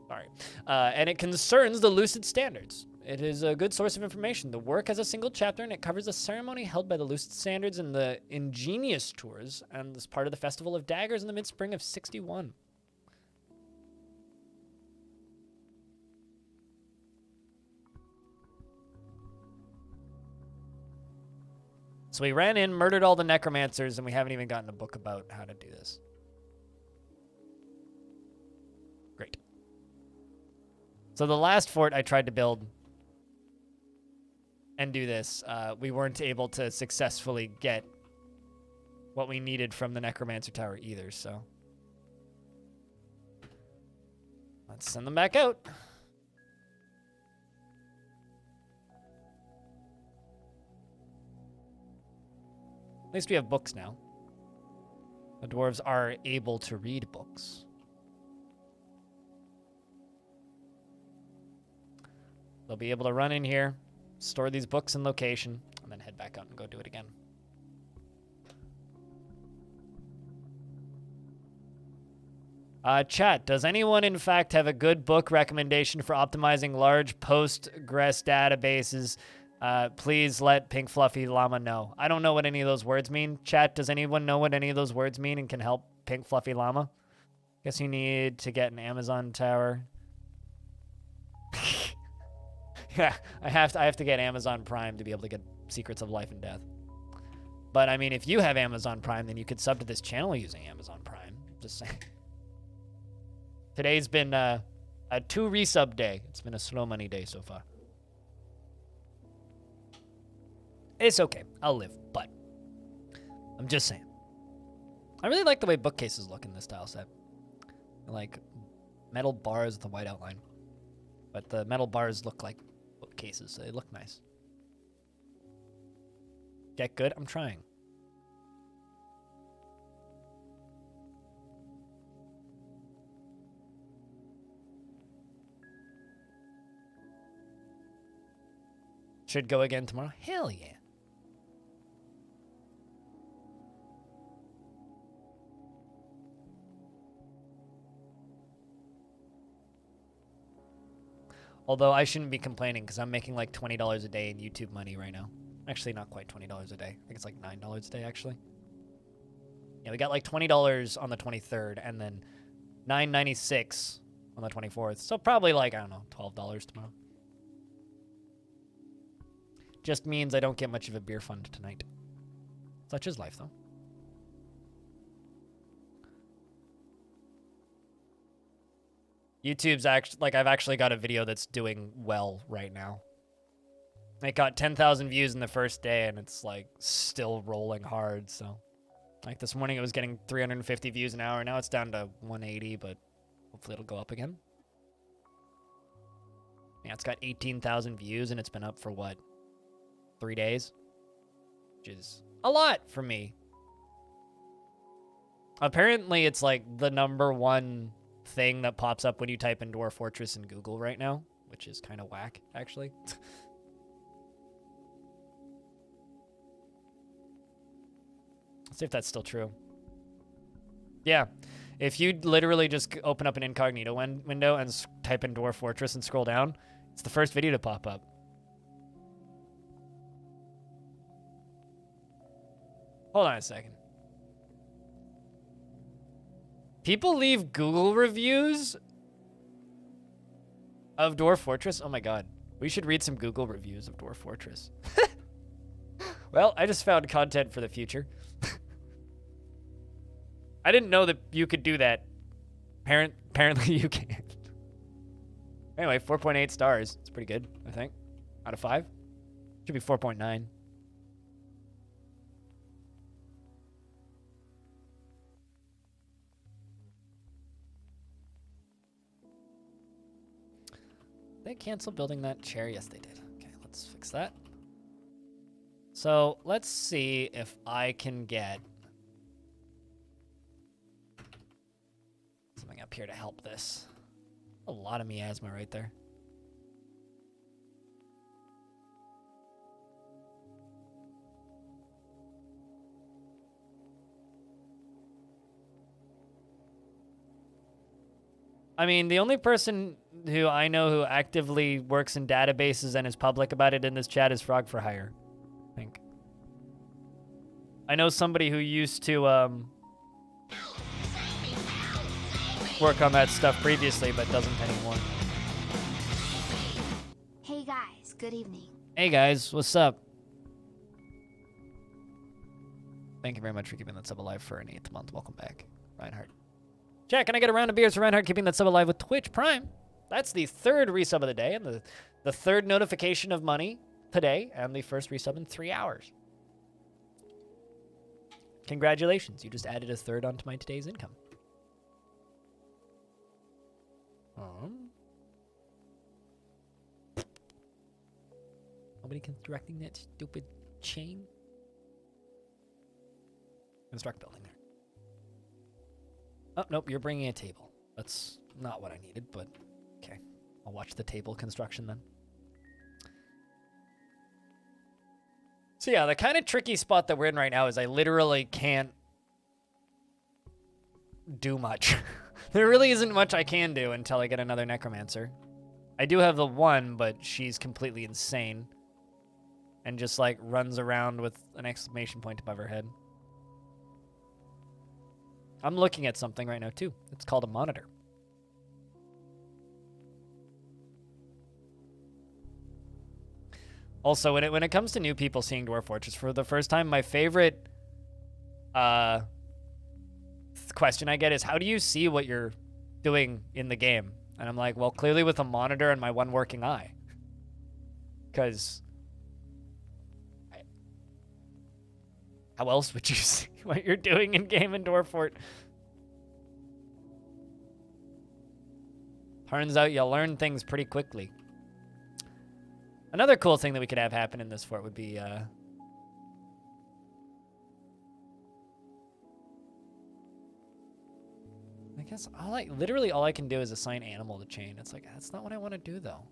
Sorry. And it concerns the Lucid Standards. It is a good source of information. The work has a single chapter, and it covers a ceremony held by the Lucid Standards and the Ingenious Tours, and is part of the Festival of Daggers in the mid-spring of 61. So we ran in, murdered all the necromancers, and we haven't even gotten a book about how to do this. Great. So the last fort I tried to build and do this, we weren't able to successfully get what we needed from the necromancer tower either, so let's send them back out. At least we have books now. The dwarves are able to read books. They'll be able to run in here, store these books in location, and then head back out and go do it again. Chat, does anyone in fact have a good book recommendation for optimizing large Postgres databases? Please let Pink Fluffy Llama know. I don't know what any of those words mean. Chat, does anyone know what any of those words mean and can help Pink Fluffy Llama? Guess you need to get an Amazon tower. Yeah, I have to get Amazon Prime to be able to get Secrets of Life and Death. But I mean, if you have Amazon Prime, then you could sub to this channel using Amazon Prime. Just saying. Today's been a 2 resub day. It's been a slow money day so far. It's okay. I'll live, but I'm just saying. I really like the way bookcases look in this tile set. Like metal bars with a white outline. But the metal bars look like bookcases, so they look nice. Get good? I'm trying. Should go again tomorrow? Hell yeah. Although I shouldn't be complaining because I'm making like $20 a day in YouTube money right now. Actually, not quite $20 a day. I think it's like $9 a day, actually. Yeah, we got like $20 on the 23rd and then $9.96 on the 24th. So probably like, I don't know, $12 tomorrow. Just means I don't get much of a beer fund tonight. Such is life, though. YouTube's actually, like, I've actually got a video that's doing well right now. It got 10,000 views in the first day, and it's, like, still rolling hard, so. Like, this morning it was getting 350 views an hour. Now it's down to 180, but hopefully it'll go up again. Yeah, it's got 18,000 views, and it's been up for, what, 3 days? Which is a lot for me. Apparently, it's, like, the #1 thing that pops up when you type in Dwarf Fortress in Google right now, which is kind of whack, actually. Let's see if that's still true. Yeah, if you literally just open up an incognito window and type in Dwarf Fortress and scroll down, it's the first video to pop up. Hold on a second. People leave Google reviews of Dwarf Fortress? Oh my god. We should read some Google reviews of Dwarf Fortress. Well, I just found content for the future. I didn't know that you could do that. Apparently you can. Anyway, 4.8 stars. It's pretty good, I think. Out of 5. Should be 4.9. They canceled building that chair? Yes, they did. Okay, let's fix that. So let's see if I can get something up here to help this. A lot of miasma right there. I mean, the only person who I know who actively works in databases and is public about it in this chat is Frog for Hire, I think. I know somebody who used to work on that stuff previously, but doesn't anymore. Hey guys, good evening. Hey guys, what's up? Thank you very much for keeping that sub alive for an 8th month. Welcome back, Reinhardt. Chat, can I get a round of beers for Reinhardt keeping that sub alive with Twitch Prime? That's the 3rd resub of the day and the 3rd notification of money today and the 1st resub in 3 hours. Congratulations, you just added a 3rd onto my today's income. Nobody constructing that stupid chain? Construct building there. Oh, nope, you're bringing a table. That's not what I needed, but okay. I'll watch the table construction then. So yeah, the kind of tricky spot that we're in right now is I literally can't do much. There really isn't much I can do until I get another necromancer. I do have the one, but she's completely insane. And just like runs around with an exclamation point above her head. I'm looking at something right now too. It's called a monitor. Also, when it comes to new people seeing Dwarf Fortress for the first time, my favorite question I get is, how do you see what you're doing in the game? And I'm like, well, clearly with a monitor and my one working eye. Because how else would you see what you're doing in game in Dwarf Fort? Turns out you learn things pretty quickly. Another cool thing that we could have happen in this fort would be, I guess literally all I can do is assign animal to chain. It's like, that's not what I want to do though.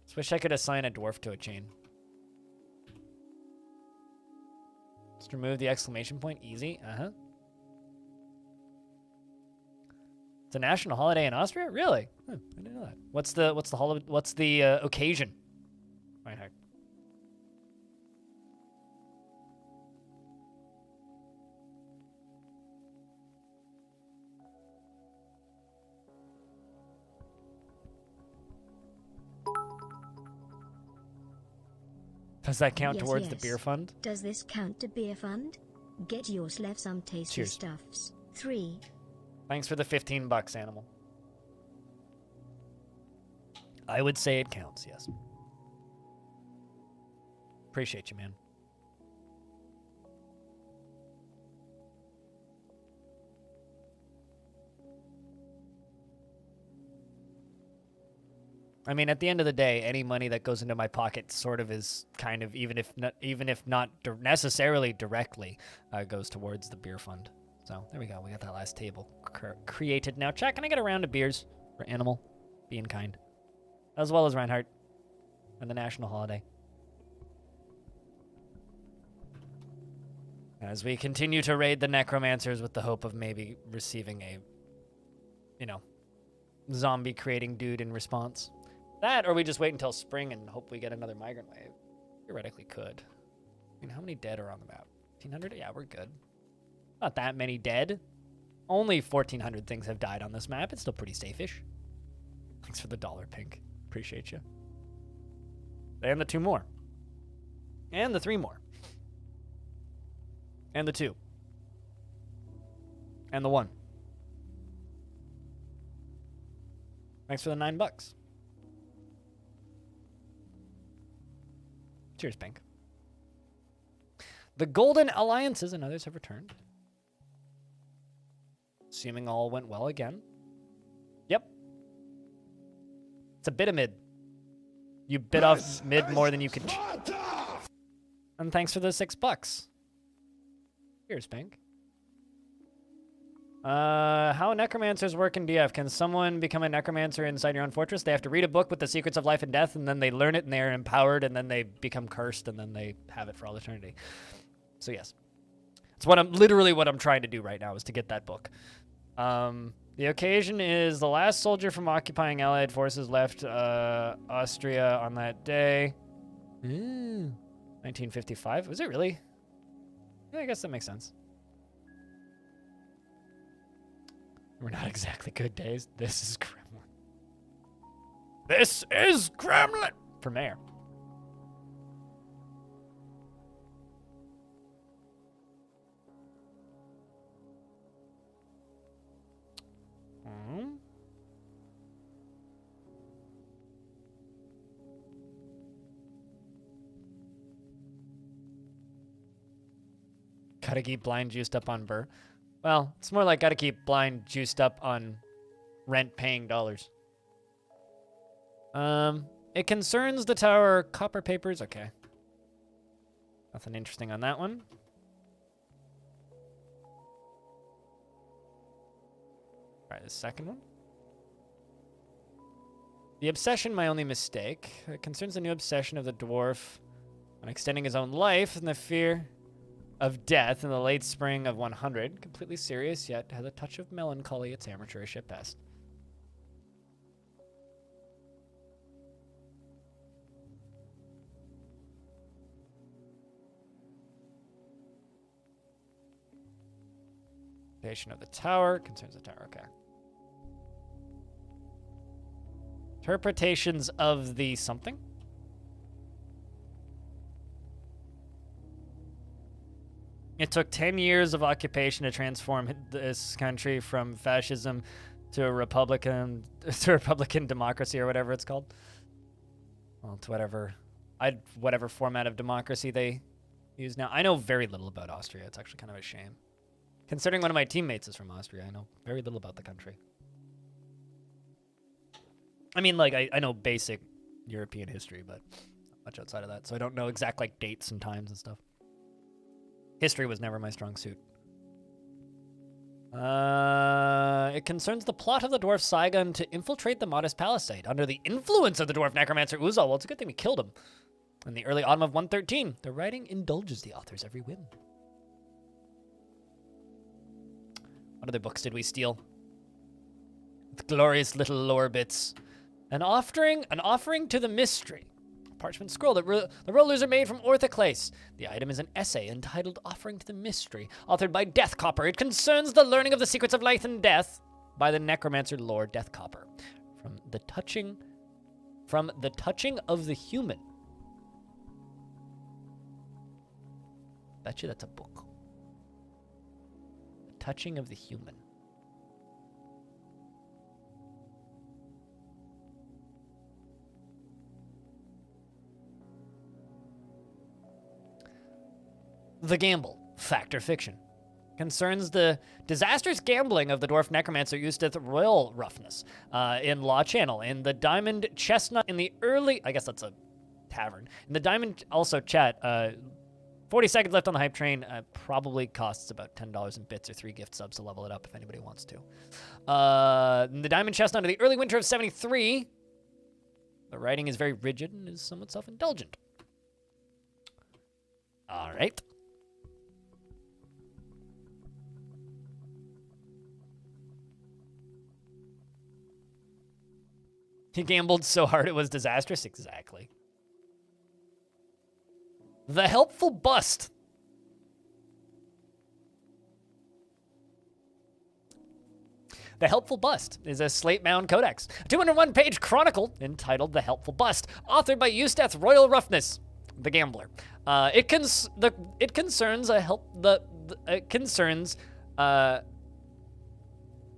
Just wish I could assign a dwarf to a chain. Just remove the exclamation point. Easy. Uh-huh. It's a national holiday in Austria? Really? I didn't know that. What's the occasion? Reinhardt. Does that count towards the beer fund? Does this count to beer fund? Get yourself some tasty Cheers. stuffs. 3. Thanks for the 15 bucks, animal. I would say it counts, yes. Appreciate you, man. I mean, at the end of the day, any money that goes into my pocket sort of is kind of, even if not necessarily directly, goes towards the beer fund. So there we go. We got that last table created. Now, chat, can I get a round of beers for Animal being kind, as well as Reinhardt and the national holiday? As we continue to raid the necromancers with the hope of maybe receiving a, zombie creating dude in response. That, or we just wait until spring and hope we get another migrant wave. Theoretically could. I mean, how many dead are on the map? 1,500? Yeah, we're good. Not that many dead. Only 1,400 things have died on this map. It's still pretty safe-ish. Thanks for the $1, Pink. Appreciate you. And the 2 more. And the 3 more. And the 2. And the 1. Thanks for the $9. Cheers, Pink. The Golden Alliances and others have returned. Assuming all went well again. Yep. It's a bit of mid. You bit off mid more than you could. And thanks for the $6. Cheers, Pink. How necromancers work in DF. Can someone become a necromancer inside your own fortress? They have to read a book with the secrets of life and death, and then they learn it, and they are empowered, and then they become cursed, and then they have it for all eternity. So yes. It's literally what I'm trying to do right now, is to get that book. The occasion is the last soldier from occupying Allied forces left Austria on that day. 1955. Was it really? Yeah, I guess that makes sense. We're not exactly good days. This is Gremlin. This is Gremlin! For mayor. Gotta keep blind juiced up on Burr. Well, it's more like gotta keep blind juiced up on rent-paying dollars. It concerns the tower. Copper papers. Okay. Nothing interesting on that one. All right, the second one. The obsession, my only mistake. It concerns the new obsession of the dwarf on extending his own life and the fear of death in the late spring of 100. Completely serious, yet has a touch of melancholy. It's amateurish at best. Patient of the tower. Concerns the tower. Okay. Interpretations of the something. It took 10 years of occupation to transform this country from fascism to a Republican democracy or whatever it's called. Well, to whatever format of democracy they use now. I know very little about Austria. It's actually kind of a shame. Considering one of my teammates is from Austria, I know very little about the country. I mean, like, I know basic European history, but not much outside of that. So I don't know exact, like, dates and times and stuff. History was never my strong suit. It concerns the plot of the dwarf Saigon to infiltrate the modest palisade under the influence of the dwarf necromancer Uzal. Well, it's a good thing we killed him. In the early autumn of 113, the writing indulges the author's every whim. What other books did we steal? With glorious little lore bits. An offering to the mystery. Parchment scroll. The rollers are made from orthoclase. The item is an essay entitled Offering to the Mystery, authored by Death Copper. It concerns the learning of the secrets of life and death by the necromancer Lord Death Copper. From the touching of the human. Bet you that's a book. The touching of the human. The Gamble, fact or fiction, concerns the disastrous gambling of the dwarf necromancer Eustace Royal Roughness in Law Channel, in the Diamond Chestnut in the early, I guess that's a tavern. In the Diamond, also chat, 40 seconds left on the hype train, probably costs about $10 in bits or 3 gift subs to level it up if anybody wants to. In the Diamond Chestnut in the early winter of 73, the writing is very rigid and is somewhat self-indulgent. All right. He gambled so hard it was disastrous? Exactly. The Helpful Bust. The Helpful Bust is a slate-bound codex, a 201-page chronicle entitled The Helpful Bust, authored by Eustace Royal Roughness, the gambler. It concerns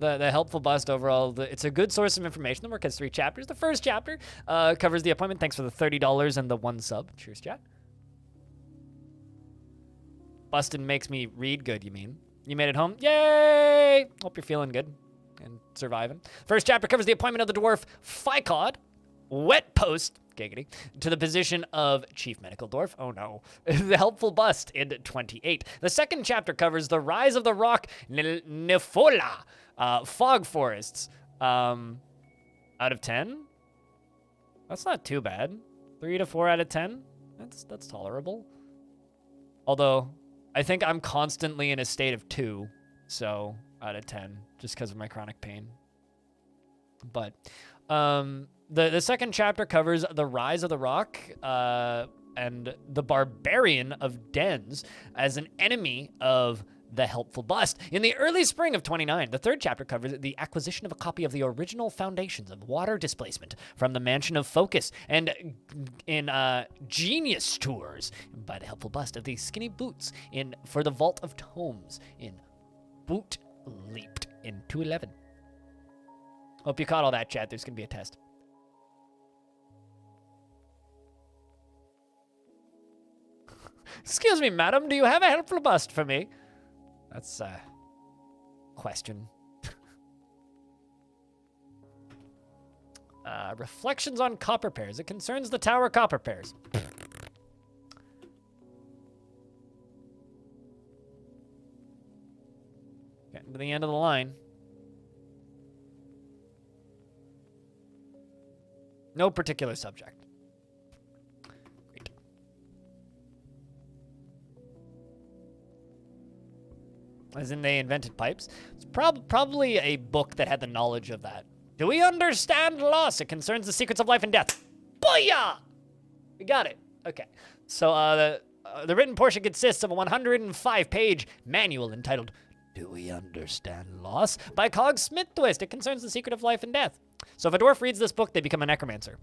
the Helpful Bust overall. It's a good source of information. The work has 3 chapters. The first chapter covers the appointment. Thanks for the $30 and the 1 sub. Cheers, chat. Bustin' makes me read good, you mean? You made it home? Yay! Hope you're feeling good and surviving. First chapter covers the appointment of the dwarf Ficod, wet post, giggity, to the position of chief medical dwarf. Oh no. The Helpful Bust in 28. The second chapter covers the rise of the rock Nefola, fog forests. Out of 10? That's not too bad. 3 to 4 out of 10? That's tolerable. Although, I think I'm constantly in a state of 2, so out of 10, just because of my chronic pain. But, the second chapter covers the rise of the rock, and the barbarian of Dens as an enemy of the Helpful Bust. In the early spring of 29, the third chapter covers the acquisition of a copy of the original Foundations of Water Displacement from the Mansion of Focus, and in Genius Tours by the Helpful Bust of the Skinny Boots for the Vault of Tomes in Boot Leaped in 211. Hope you caught all that, chat. There's going to be a test. Excuse me, madam, do you have a Helpful Bust for me? That's a question. Reflections on copper pairs. It concerns the tower copper pairs. Getting to the end of the line. No particular subject. Great. As in they invented pipes. It's probably a book that had the knowledge of that. Do we understand loss? It concerns the secrets of life and death. Booyah! We got it. Okay. So the written portion consists of a 105-page manual entitled Do We Understand Loss? By Cog Smith Twist. It concerns the secret of life and death. So if a dwarf reads this book, they become a necromancer.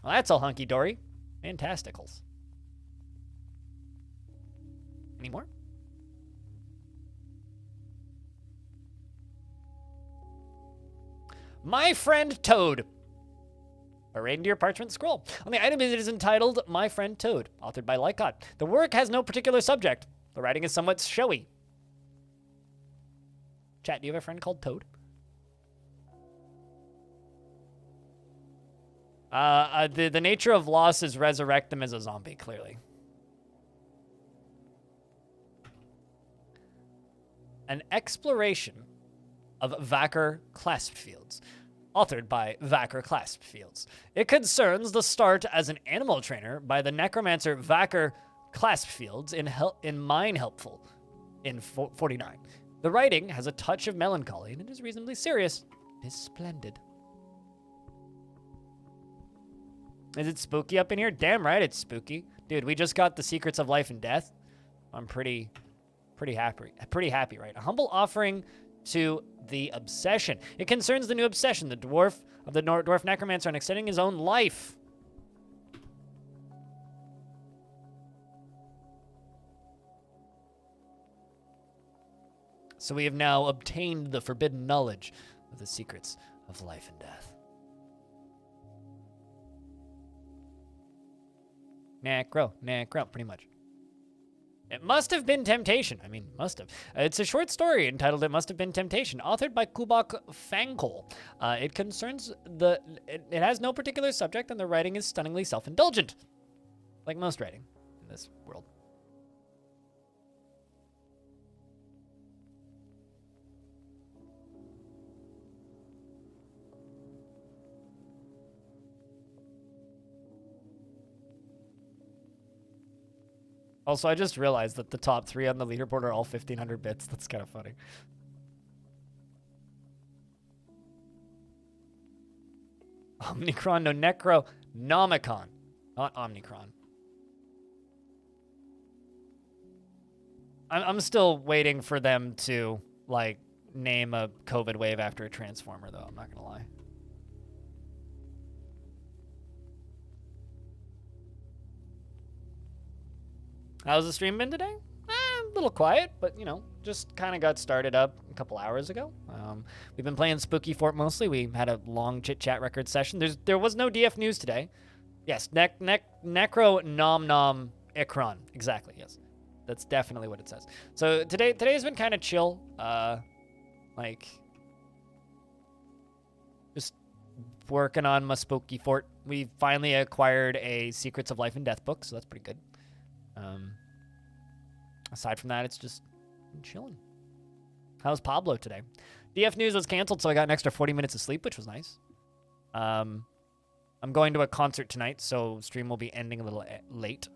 Well, that's all hunky-dory. Fantasticals. Any more? My Friend Toad. A reindeer parchment scroll. On the item, it is entitled My Friend Toad, authored by Lycott. The work has no particular subject. The writing is somewhat showy. Chat, do you have a friend called Toad? The nature of loss is resurrect them as a zombie, clearly. An exploration of Vacker Clasp Fields, authored by Vacker Clasp Fields. It concerns the start as an animal trainer by the necromancer Vacker Clasp Fields in Mine Helpful in 49. The writing has a touch of melancholy and it is reasonably serious. It is splendid. Is it spooky up in here? Damn right it's spooky. Dude, we just got the secrets of life and death. I'm pretty happy, right? A humble offering to the obsession. It concerns the new obsession, the dwarf of the dwarf necromancer on extending his own life. So we have now obtained the forbidden knowledge of the secrets of life and death. Necro, pretty much. It must have been temptation. I mean, must have. It's a short story entitled It Must Have Been Temptation, authored by Kubak Fankol. It concerns it has no particular subject, and the writing is stunningly self-indulgent. Like most writing in this world. Also, I just realized that the top 3 on the leaderboard are all 1500 bits. That's kind of funny. Omnicron, no Necro, Nomicon, not Omnicron. I'm still waiting for them to, like, name a COVID wave after a Transformer, though. I'm not gonna lie. How's the stream been today? A little quiet, but, you know, just kind of got started up a couple hours ago. We've been playing Spooky Fort mostly. We had a long chit-chat record session. There was no DF news today. Yes, Necro Nom Nom Ikron. Exactly, yes. That's definitely what it says. So today's been kind of chill. Like, just working on my Spooky Fort. We finally acquired a Secrets of Life and Death book, so that's pretty good. Aside from that, it's just chilling. How's Pablo today? DF News was canceled, so I got an extra 40 minutes of sleep, which was nice. I'm going to a concert tonight, so stream will be ending a little late.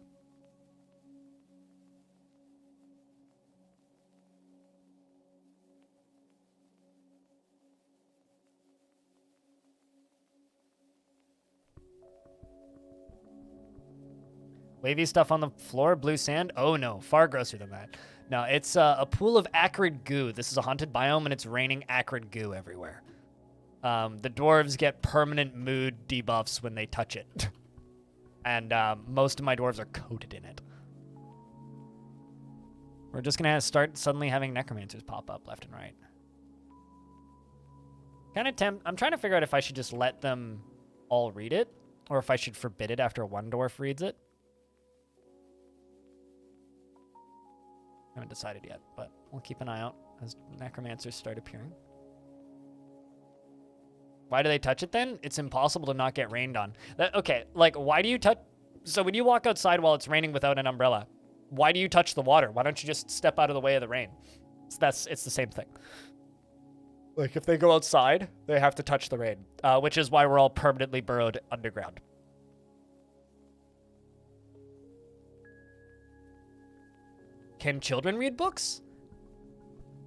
Wavy stuff on the floor, blue sand? Oh no, far grosser than that. No, it's a pool of acrid goo. This is a haunted biome and it's raining acrid goo everywhere. The dwarves get permanent mood debuffs when they touch it. And most of my dwarves are coated in it. We're just gonna start suddenly having necromancers pop up left and right. I'm trying to figure out if I should just let them all read it, or if I should forbid it after one dwarf reads it. Haven't decided yet, but we'll keep an eye out. as necromancers start appearing. Why do they touch it then? It's impossible to not get rained on. Okay, like, why do you touch... So when you walk outside while it's raining without an umbrella, why do you touch the water? Why don't you just step out of the way of the rain? It's the same thing. Like, if they go outside, they have to touch the rain, which is why we're all permanently burrowed underground. Can children read books?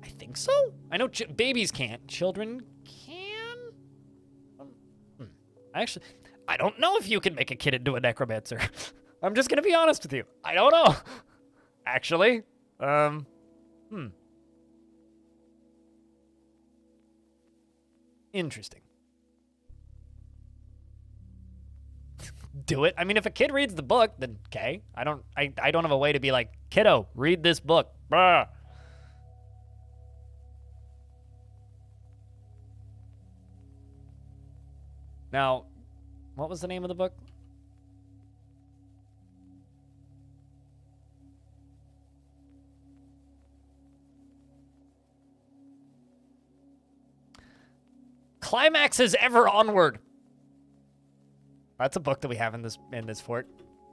I think so. I know babies can't. Children can? Actually, I don't know if you can make a kid into a necromancer. I'm just going to be honest with you. I don't know. Actually, Interesting. Do it. I mean, if a kid reads the book, then okay. I don't have a way to be like, kiddo, read this book. Bruh. Now, what was the name of the book? Climaxes Ever Onward. That's a book that we have in this fort.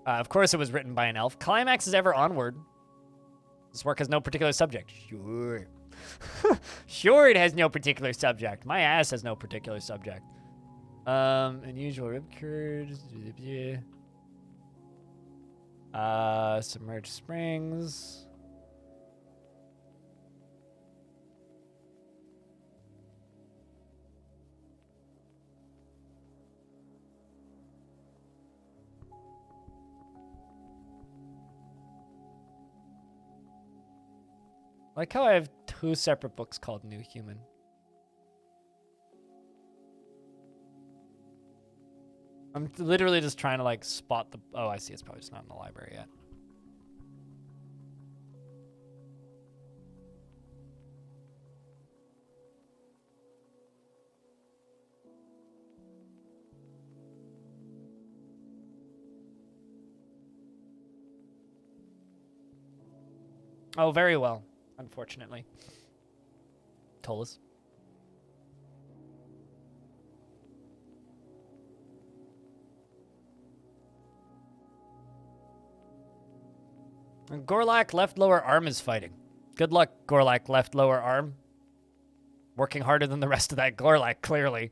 Of course, it was written by an elf. Climaxes Ever Onward. This work has no particular subject. Sure. Sure, it has no particular subject. My ass has no particular subject. Unusual rib curds. Submerged springs. Like how I have two separate books called New Human. I'm literally just trying to like spot the... Oh, I see. It's probably just not in the library yet. Oh, very well. Unfortunately. Told us. And Gorlak left lower arm is fighting. Good luck, Gorlak left lower arm. Working harder than the rest of that Gorlak, clearly.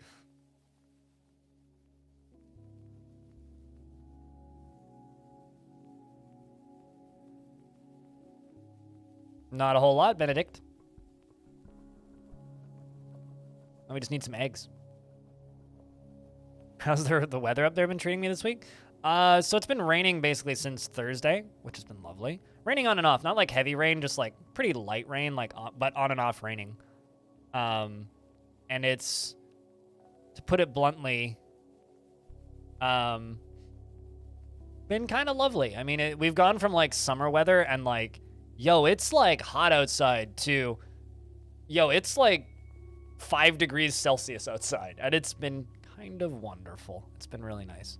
Not a whole lot, Benedict. We just need some eggs. How's the weather up there been treating me this week? So it's been raining basically since Thursday, which has been lovely. Raining on and off, not like heavy rain, just like pretty light rain, like but on and off raining. And it's, to put it bluntly, been kind of lovely. I mean, we've gone from like summer weather and like, yo, it's like hot outside to, yo, it's like 5 degrees Celsius outside. And it's been kind of wonderful. It's been really nice.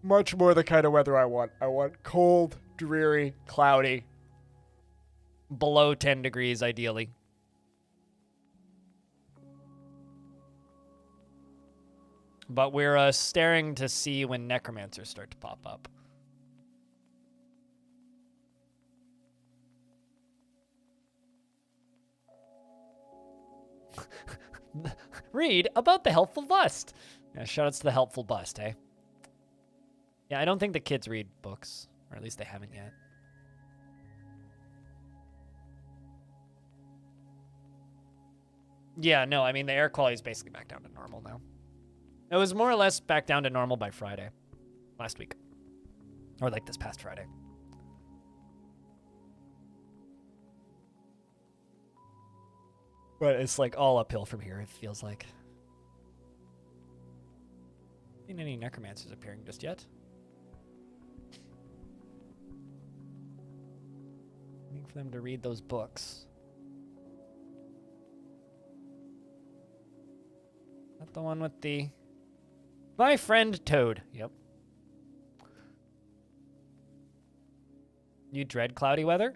Much more the kind of weather I want. I want cold, dreary, cloudy, below 10 degrees ideally. But we're staring to see when necromancers start to pop up. Read about the helpful bust. Yeah, shoutouts to the helpful bust, eh? Yeah, I don't think the kids read books, or at least they haven't yet. Yeah, no, I mean, the air quality is basically back down to normal now. It was more or less back down to normal by Friday. Last week. Or like this past Friday. But it's like all uphill from here, it feels like. Seen any necromancers appearing just yet? Waiting for them to read those books. That the one with the... My friend Toad. Yep. You dread cloudy weather?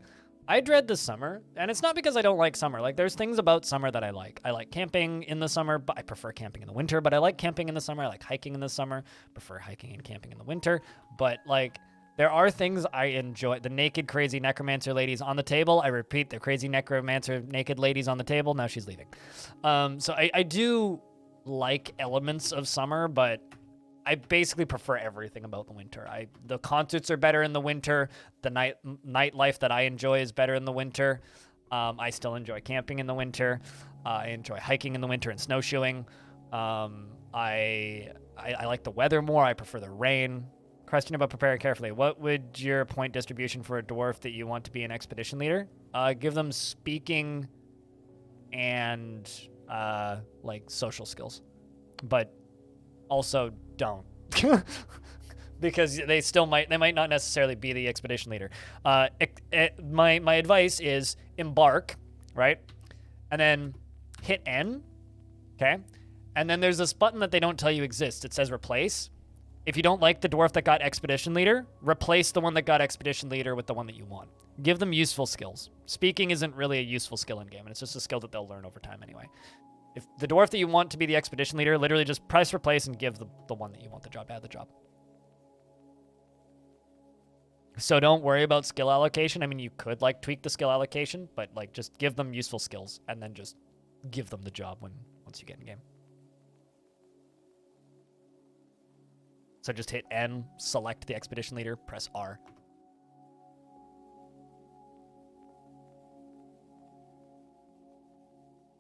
I dread the summer, and it's not because I don't like summer. Like, there's things about summer that I like. I like camping in the summer, but I prefer camping in the winter. But I like camping in the summer. I like hiking in the summer. Prefer hiking and camping in the winter. But, like, there are things I enjoy. The naked, crazy necromancer ladies on the table. I repeat, the crazy necromancer naked ladies on the table. Now she's leaving. So I do like elements of summer, but I basically prefer everything about the winter. The concerts are better in the winter. The nightlife that I enjoy is better in the winter. I still enjoy camping in the winter. I enjoy hiking in the winter and snowshoeing. I like the weather more. I prefer the rain. Question about preparing carefully. What would your point distribution for a dwarf that you want to be an expedition leader? Give them speaking and like social skills, but also don't. Because they might not necessarily be the expedition leader. My advice is embark, right? And then hit N, okay? And then there's this button that they don't tell you exists. It says replace. If you don't like the dwarf that got expedition leader, replace the one that got expedition leader with the one that you want. Give them useful skills. Speaking isn't really a useful skill in game, and it's just a skill that they'll learn over time anyway. If the dwarf that you want to be the expedition leader, literally just press replace and give the one that you want the job, add the job. So don't worry about skill allocation. I mean, you could like tweak the skill allocation, but like just give them useful skills and then just give them the job once you get in game. So just hit N, select the expedition leader, press R.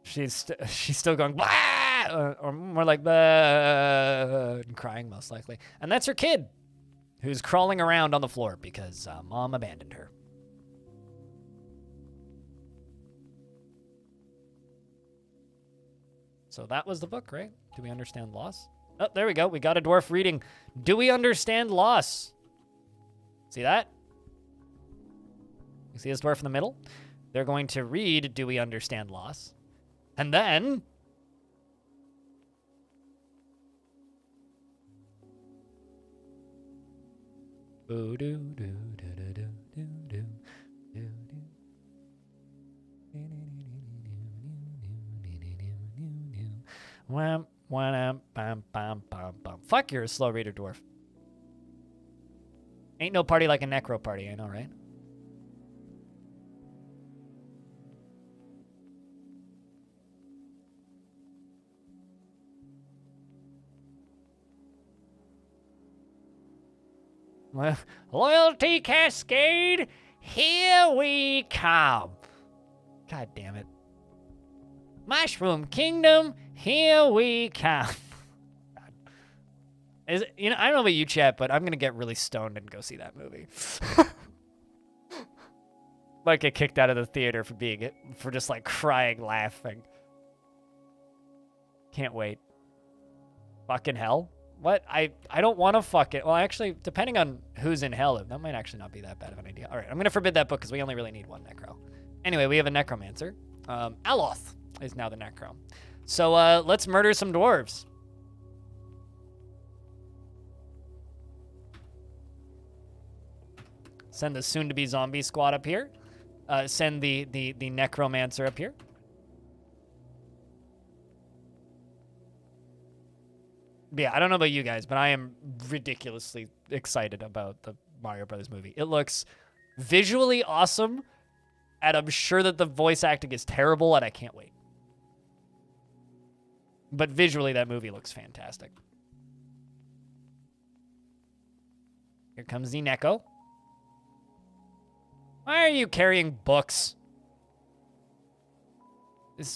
She's still going, bah! Or more like, bah! And crying most likely. And that's her kid, who's crawling around on the floor because mom abandoned her. So that was the book, right? Do we understand loss? Oh, there we go. We got a dwarf reading. Do we understand loss? See that? You see this dwarf in the middle? They're going to read, do we understand loss? And then fuck, you're a slow reader, dwarf. Ain't no party like a necro party, I know, right? Loyalty Cascade, here we come. God damn it. Mushroom Kingdom, here we come. I don't know about you, chat, but I'm gonna get really stoned and go see that movie. Might get kicked out of the theater for just like crying, laughing. Can't wait. Fucking hell. What? I don't want to fuck it. Well, actually, depending on who's in hell, that might actually not be that bad of an idea. All right, I'm going to forbid that book because we only really need one necro. Anyway, we have a necromancer. Aloth is now the necro. So let's murder some dwarves. Send the soon-to-be zombie squad up here. Send the necromancer up here. But yeah, I don't know about you guys, but I am ridiculously excited about the Mario Brothers movie. It looks visually awesome, and I'm sure that the voice acting is terrible, and I can't wait. But visually, that movie looks fantastic. Here comes the Neko. Why are you carrying books?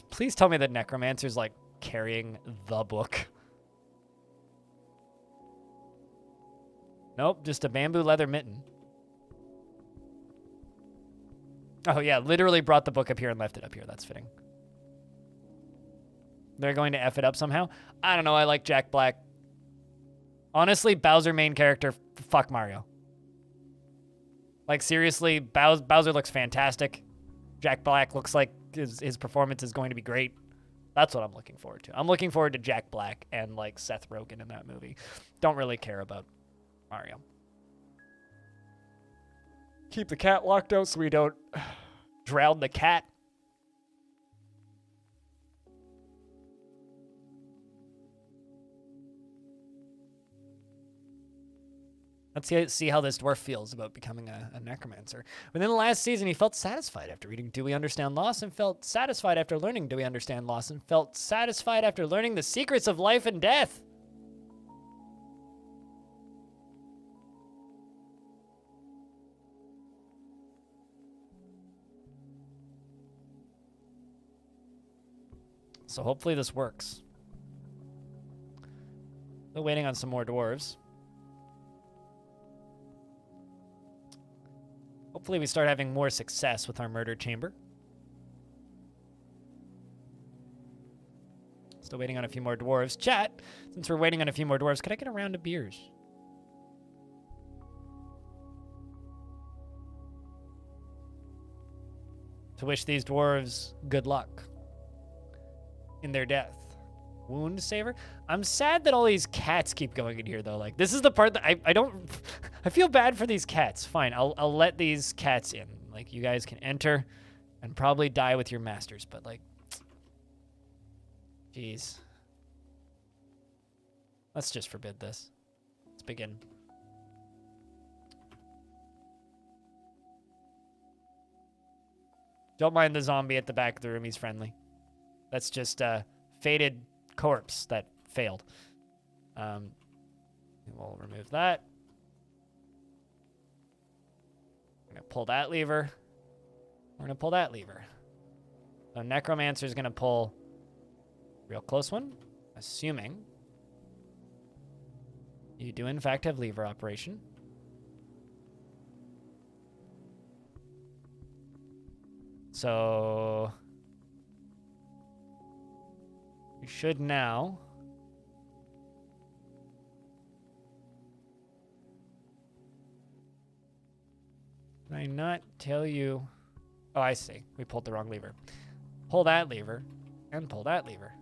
Please tell me that Necromancer's, like, carrying the book. Nope, just a bamboo leather mitten. Oh, yeah, literally brought the book up here and left it up here. That's fitting. They're going to F it up somehow? I don't know, I like Jack Black. Honestly, Bowser main character, fuck Mario. Like, seriously, Bowser looks fantastic. Jack Black looks like his performance is going to be great. That's what I'm looking forward to. I'm looking forward to Jack Black and, like, Seth Rogen in that movie. Don't really care about Mario. Keep the cat locked out so we don't Drowned the cat. Let's see how this dwarf feels about becoming a necromancer. Within the last season, he felt satisfied after reading Do We Understand Loss, and felt satisfied after learning Do We Understand Loss, and felt satisfied after learning the secrets of life and death. So hopefully this works. Still waiting on some more dwarves. Hopefully we start having more success with our murder chamber. Still waiting on a few more dwarves. Chat, since we're waiting on a few more dwarves, could I get a round of beers? To wish these dwarves good luck in their death. Wound saver? I'm sad that all these cats keep going in here, though. Like, this is the part that I don't... I feel bad for these cats. Fine, I'll let these cats in. Like, you guys can enter and probably die with your masters, but, like... Jeez. Let's just forbid this. Let's begin. Don't mind the zombie at the back of the room. He's friendly. That's just a faded corpse that failed. We'll remove that. We're going to pull that lever. We're going to pull that lever. So Necromancer's going to pull a real close one, assuming you do in fact have lever operation. So we should now Did I not tell you? Oh, I see. We pulled the wrong lever. Pull that lever and pull that lever.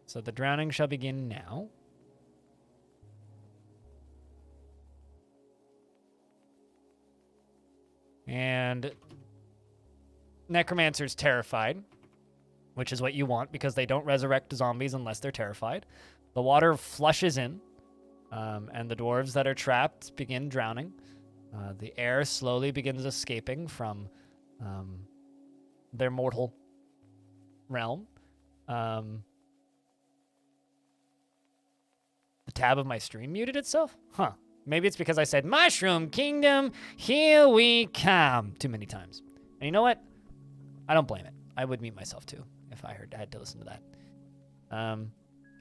So the drowning shall begin now. And Necromancer's terrified, which is what you want because they don't resurrect zombies unless they're terrified. The water flushes in, and the dwarves that are trapped begin drowning. The air slowly begins escaping from their mortal realm. The tab of my stream muted itself? Huh. Maybe it's because I said, Mushroom Kingdom, here we come, too many times. And you know what? I don't blame it. I would mute myself too if I had to listen to that.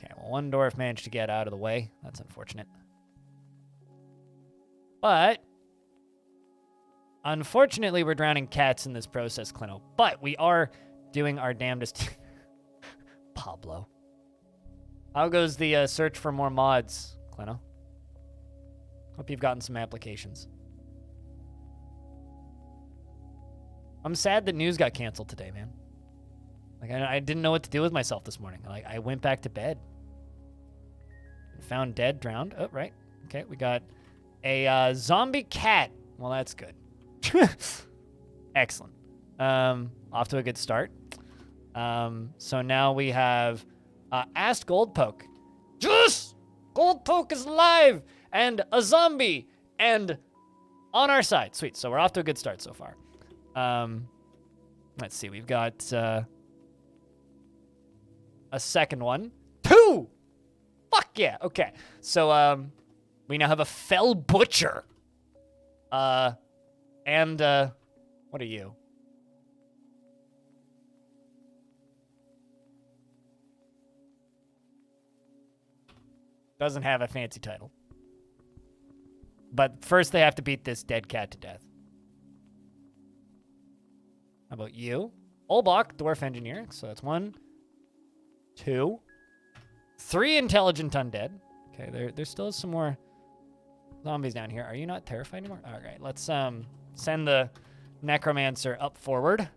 Okay, well, one dwarf managed to get out of the way. That's unfortunate. But unfortunately, we're drowning cats in this process, Clino. But we are doing our damnedest. Pablo. How goes the search for more mods, Clino? Hope you've gotten some applications. I'm sad that news got canceled today, man. Like, I didn't know what to do with myself this morning. Like, I went back to bed. Found dead, drowned. Oh, right. Okay, we got a zombie cat. Well, that's good. Excellent. Off to a good start. So now we have Asked Goldpoke. Juice! Goldpoke is alive! And a zombie! And on our side. Sweet. So we're off to a good start so far. Let's see. We've got a second one. 2! Fuck yeah. Okay. So we now have a fell butcher. And what are you? Doesn't have a fancy title. But first they have to beat this dead cat to death. How about you? Olbach, Dwarf Engineer. So that's 1, 2, 3 intelligent undead. Okay, there still is some more zombies down here. Are you not terrified anymore? All right, let's send the Necromancer up forward.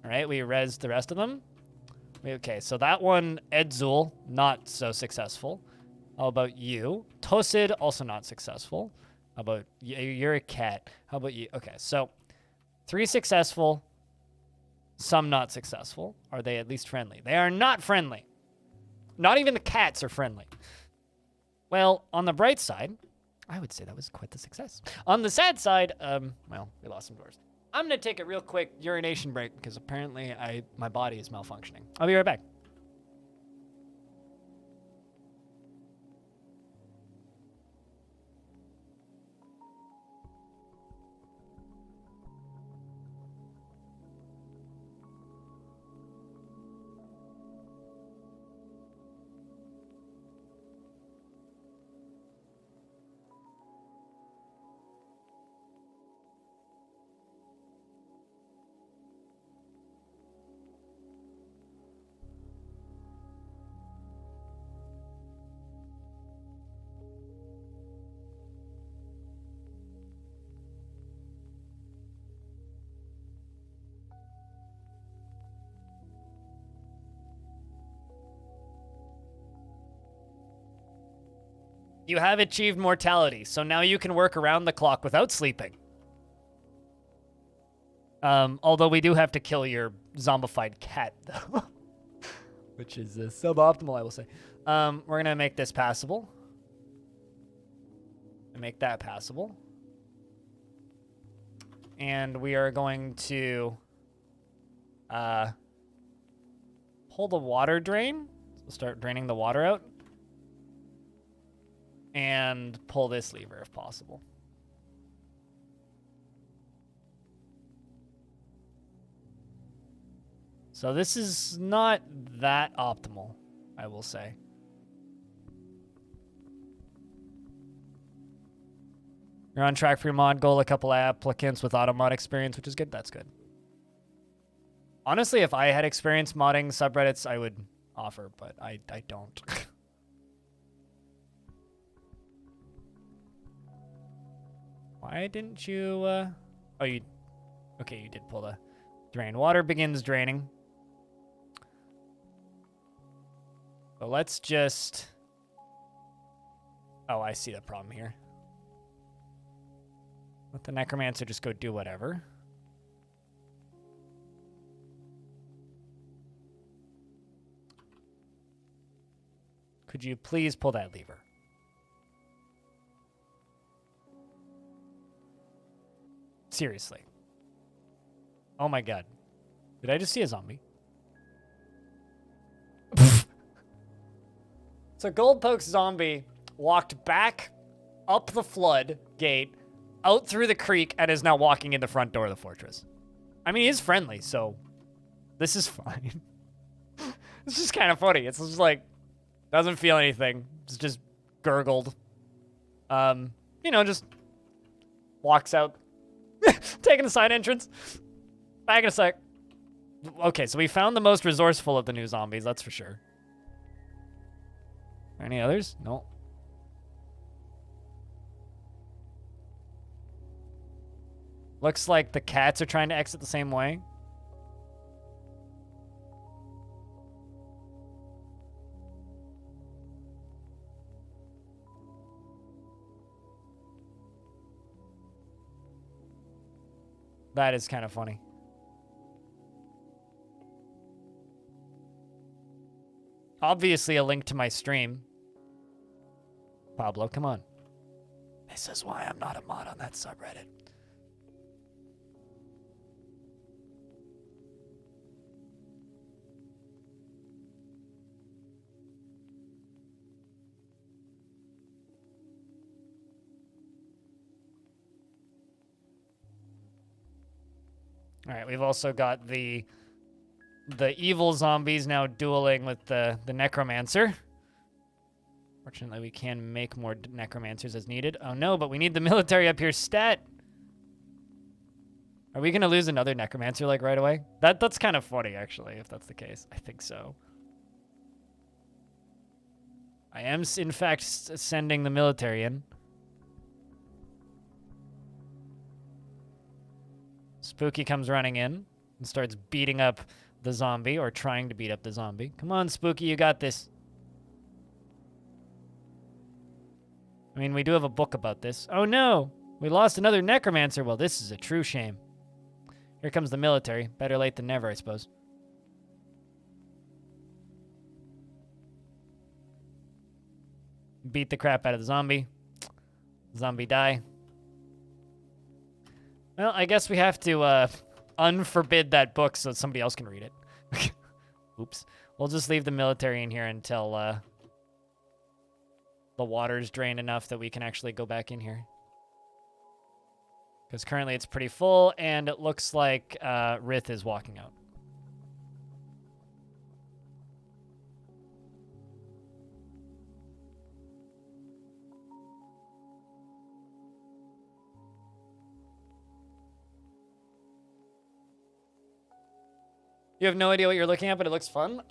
All right, we rezzed the rest of them. Okay, so that one, Edzul, not so successful. How about you? Tosid, also not successful. How about you? You're a cat. How about you? Okay, so 3 successful, some not successful. Are they at least friendly? They are not friendly. Not even the cats are friendly. Well, on the bright side, I would say that was quite the success. On the sad side, well, we lost some doors. I'm gonna take a real quick urination break because apparently my body is malfunctioning. I'll be right back. You have achieved mortality, so now you can work around the clock without sleeping. Although we do have to kill your zombified cat, though. Which is suboptimal, I will say. We're going to make this passable. And make that passable. And we are going to pull the water drain. So start draining the water out. And pull this lever if possible. So this is not that optimal, I will say. You're on track for your mod goal. A couple applicants with auto mod experience, which is good. That's good. Honestly, if I had experience modding subreddits, I would offer, but I don't. Why didn't you, oh, you, okay, you did pull the drain. Water begins draining. So let's just, oh, I see the problem here. Let the necromancer just go do whatever. Could you please pull that lever? Seriously. Oh my god. Did I just see a zombie? So Goldpoke's zombie walked back up the flood gate, out through the creek, and is now walking in the front door of the fortress. I mean, he is friendly, so this is fine. It's just kind of funny. It's just like, doesn't feel anything. It's just gurgled. You know, just walks out. Taking the side entrance. Back in a sec. Okay, so we found the most resourceful of the new zombies, that's for sure. Any others? No. Looks like the cats are trying to exit the same way. That is kind of funny. Obviously a link to my stream. Pablo, come on. This is why I'm not a mod on that subreddit. All right, we've also got the evil zombies now dueling with the necromancer. Fortunately, we can make more necromancers as needed. Oh no, but we need the military up here stat. Are we gonna lose another necromancer like right away? That's kind of funny actually, if that's the case. I think so. I am in fact sending the military in. Spooky comes running in and starts beating up the zombie, or trying to beat up the zombie. Come on, Spooky, you got this. I mean, we do have a book about this. Oh no! We lost another necromancer. Well, this is a true shame. Here comes the military. Better late than never, I suppose. Beat the crap out of the zombie. Zombie die. Well, I guess we have to unforbid that book so that somebody else can read it. Oops. We'll just leave the military in here until the water's drained enough that we can actually go back in here. Because currently it's pretty full, and it looks like Rith is walking out. You have no idea what you're looking at, but it looks fun.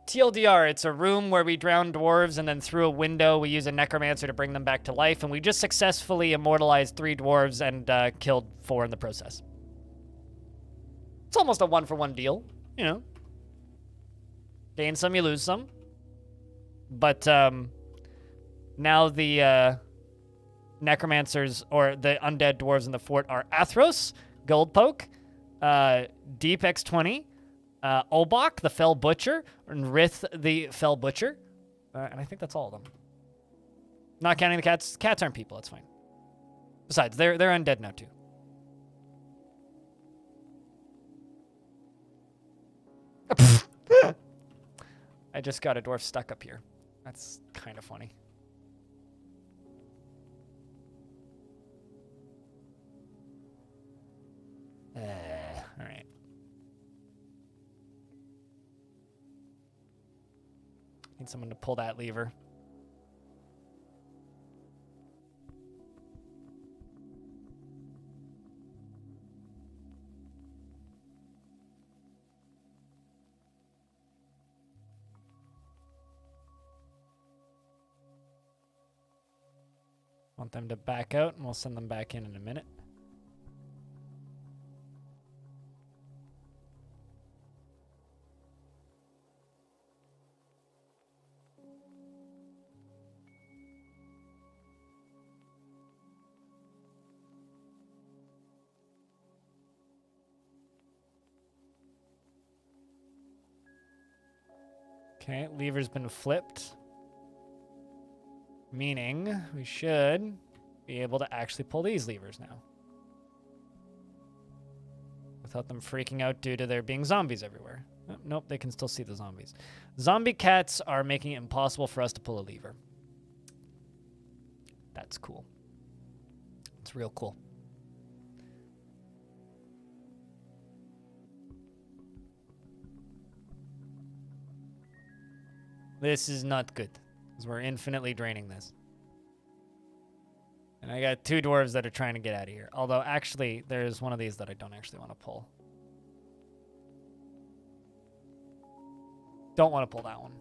TLDR, it's a room where we drown dwarves, and then through a window we use a necromancer to bring them back to life, and we just successfully immortalized 3 dwarves and killed 4 in the process. It's almost a 1-for-1 deal, you know. Gain some, you lose some. But now the necromancers, or the undead dwarves in the fort, are Athros, Goldpoke, Deep X20, Obok, the Fell Butcher, and Rith, the Fell Butcher. And I think that's all of them. Not counting the cats. Cats aren't people, that's fine. Besides, they're undead now, too. I just got a dwarf stuck up here. That's kind of funny. All right. Need someone to pull that lever. Want them to back out, and we'll send them back in a minute. Okay, lever's been flipped. Meaning we should be able to actually pull these levers now. Without them freaking out due to there being zombies everywhere. Oh, nope, they can still see the zombies. Zombie cats are making it impossible for us to pull a lever. That's cool. It's real cool. This is not good, because we're infinitely draining this. And I got 2 dwarves that are trying to get out of here. Although, actually, there's one of these that I don't actually want to pull. Don't want to pull that one.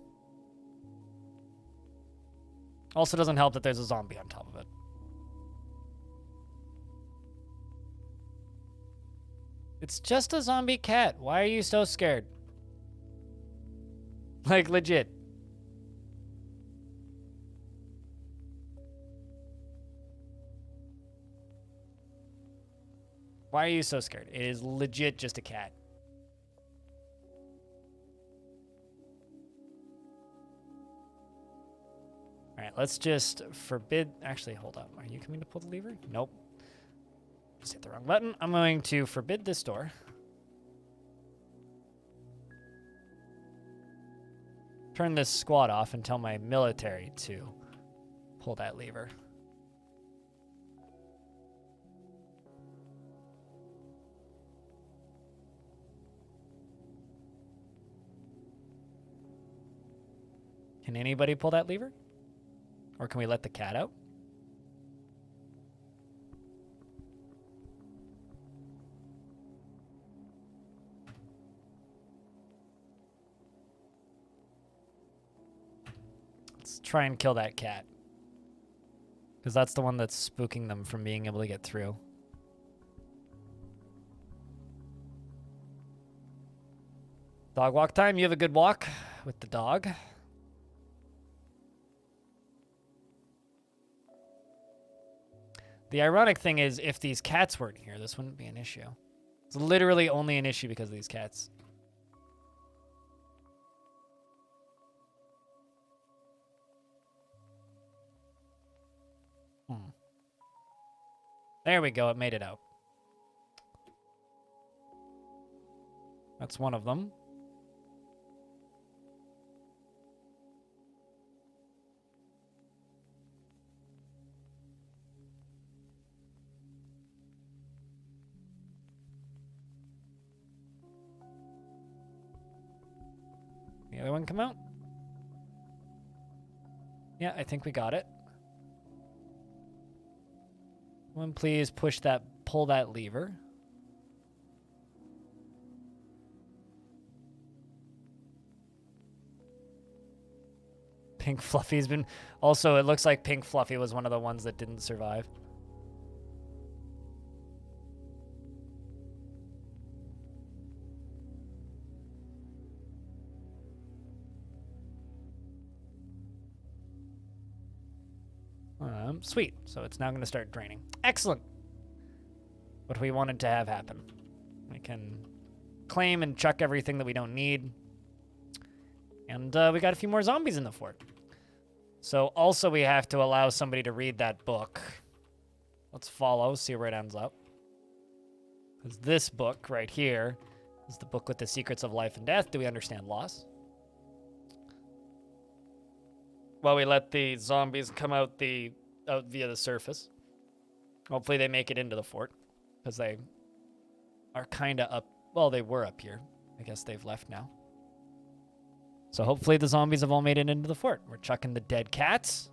Also doesn't help that there's a zombie on top of it. It's just a zombie cat. Why are you so scared? Like, legit. Why are you so scared? It is legit just a cat. All right, let's just forbid... Actually, hold up. Are you coming to pull the lever? Nope. Just hit the wrong button. I'm going to forbid this door. Turn this squad off and tell my military to pull that lever. Can anybody pull that lever? Or can we let the cat out? Let's try and kill that cat. Because that's the one that's spooking them from being able to get through. Dog walk time. You have a good walk with the dog. The ironic thing is, if these cats weren't here, this wouldn't be an issue. It's literally only an issue because of these cats. There we go. It made it out. That's one of them. The other one come out? Yeah, I think we got it. One, please pull that lever. Pink Fluffy's been... Also, it looks like Pink Fluffy was one of the ones that didn't survive. Sweet. So it's now going to start draining. Excellent. What we wanted to have happen. We can claim and chuck everything that we don't need. And we got a few more zombies in the fort. So also we have to allow somebody to read that book. Let's follow, see where it ends up. Because this book right here is the book with the secrets of life and death. Do we understand loss? Well, we let the zombies come out via the surface. Hopefully they make it into the fort. Because they are kind of up... Well, they were up here. I guess they've left now. So hopefully the zombies have all made it into the fort. We're chucking the dead cats.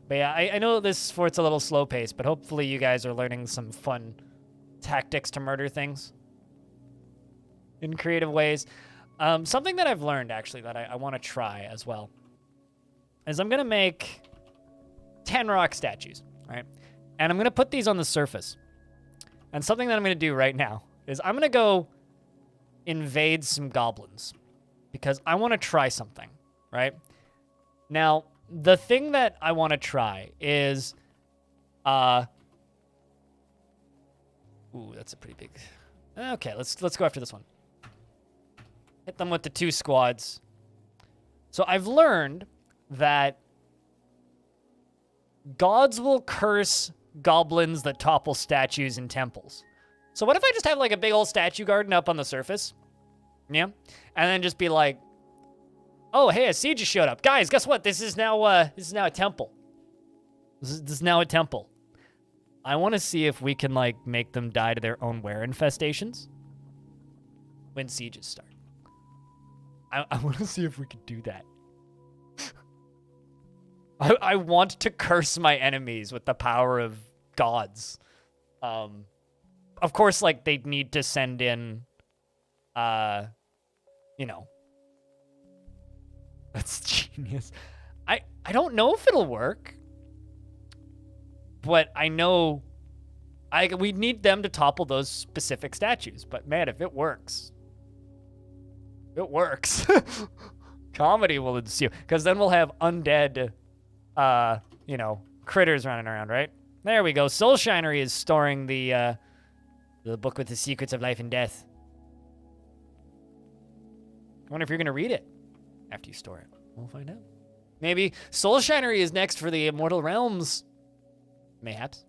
But yeah, I know this fort's a little slow paced, but hopefully you guys are learning some fun tactics to murder things in creative ways. Something that I've learned, actually, that I want to try as well, is I'm going to make 10 rock statues, right? And I'm going to put these on the surface. And something that I'm going to do right now is I'm going to go invade some goblins because I want to try something, right? Now, the thing that I want to try is, ooh, that's a pretty big... Okay, let's go after this one. Hit them with the 2 squads. So I've learned that gods will curse goblins that topple statues in temples. So what if I just have like a big old statue garden up on the surface? Yeah. And then just be like, oh, hey, a siege just showed up. Guys, guess what? This is now a temple. This is now a temple. I want to see if we can like make them die to their own were infestations when sieges start. I want to see if we could do that. I want to curse my enemies with the power of gods. Of course, like, they'd need to send in, you know. That's genius. I don't know if it'll work. But I know we need them to topple those specific statues. But, man, if it works. It works. Comedy will ensue. Because then we'll have undead... you know, critters running around, right? There we go. Soul Shinery is storing the book with the secrets of life and death. I wonder if you're going to read it after you store it. We'll find out. Maybe Soul Shinery is next for the Immortal Realms. Mayhaps.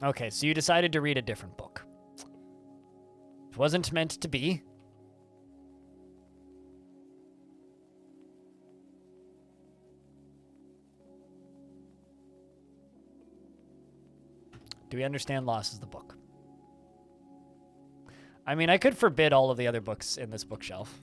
Okay, so you decided to read a different book. It wasn't meant to be. Do we understand loss as the book? I mean, I could forbid all of the other books in this bookshelf.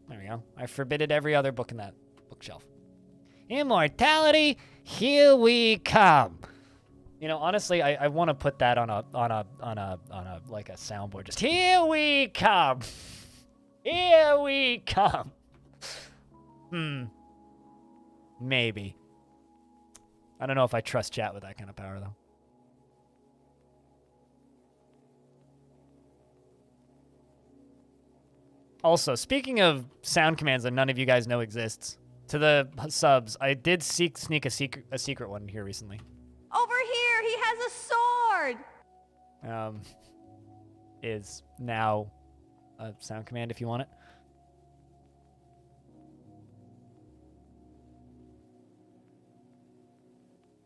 There we go. I forbidded every other book in that bookshelf. Immortality, here we come. You know, honestly, I want to put that on a like a soundboard. Just here we come. Here we come. Maybe. I don't know if I trust chat with that kind of power though. Also, speaking of sound commands that none of you guys know exists, to the subs, I did sneak a secret one here recently. Over here, he has a sword. Is now a sound command if you want it.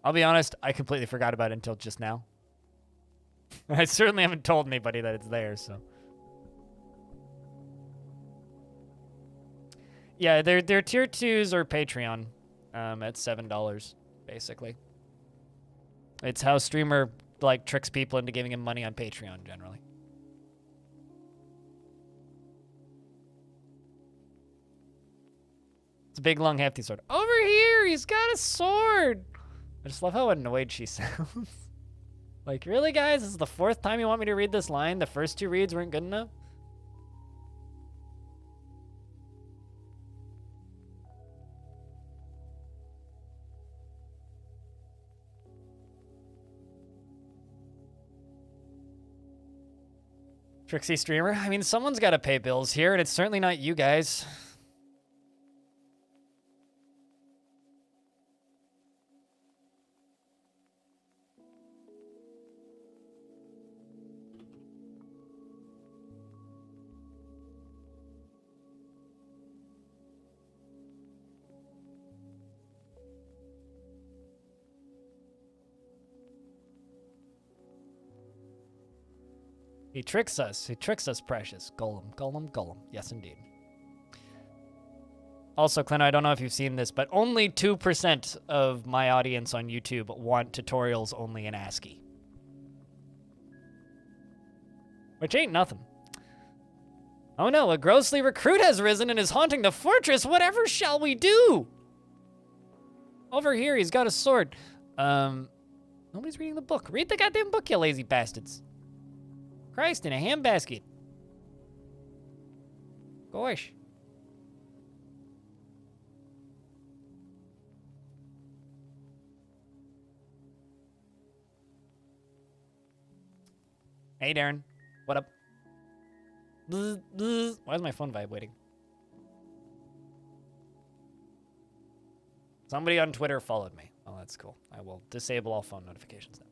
I'll be honest, I completely forgot about it until just now. I certainly haven't told anybody that it's there, so. Yeah, they're tier 2s or Patreon at $7, basically. It's how streamer like tricks people into giving him money on Patreon generally. It's a big, long, hefty sword. Over here, he's got a sword. I just love how annoyed she sounds. Like, really, guys? This is the 4th time you want me to read this line? The first 2 reads weren't good enough? Trixie streamer? I mean, someone's got to pay bills here, and it's certainly not you guys. He tricks us. He tricks us, precious. Golem, golem, golem. Yes, indeed. Also, Clint, I don't know if you've seen this, but only 2% of my audience on YouTube want tutorials only in ASCII. Which ain't nothing. Oh no, a ghostly recruit has risen and is haunting the fortress. Whatever shall we do? Over here, he's got a sword. Nobody's reading the book. Read the goddamn book, you lazy bastards. Christ, in a handbasket. Gosh. Hey, Darren. What up? Bzz, bzz. Why is my phone vibrating? Somebody on Twitter followed me. Oh, that's cool. I will disable all phone notifications now.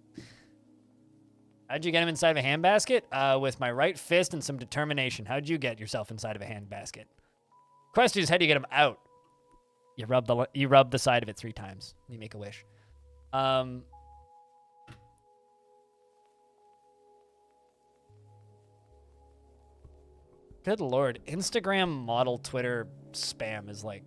How'd you get him inside of a handbasket? With my right fist and some determination. How'd you get yourself inside of a handbasket? Question is, how do you get him out? You rub the side of it 3 times. You make a wish. Good lord. Instagram model Twitter spam is like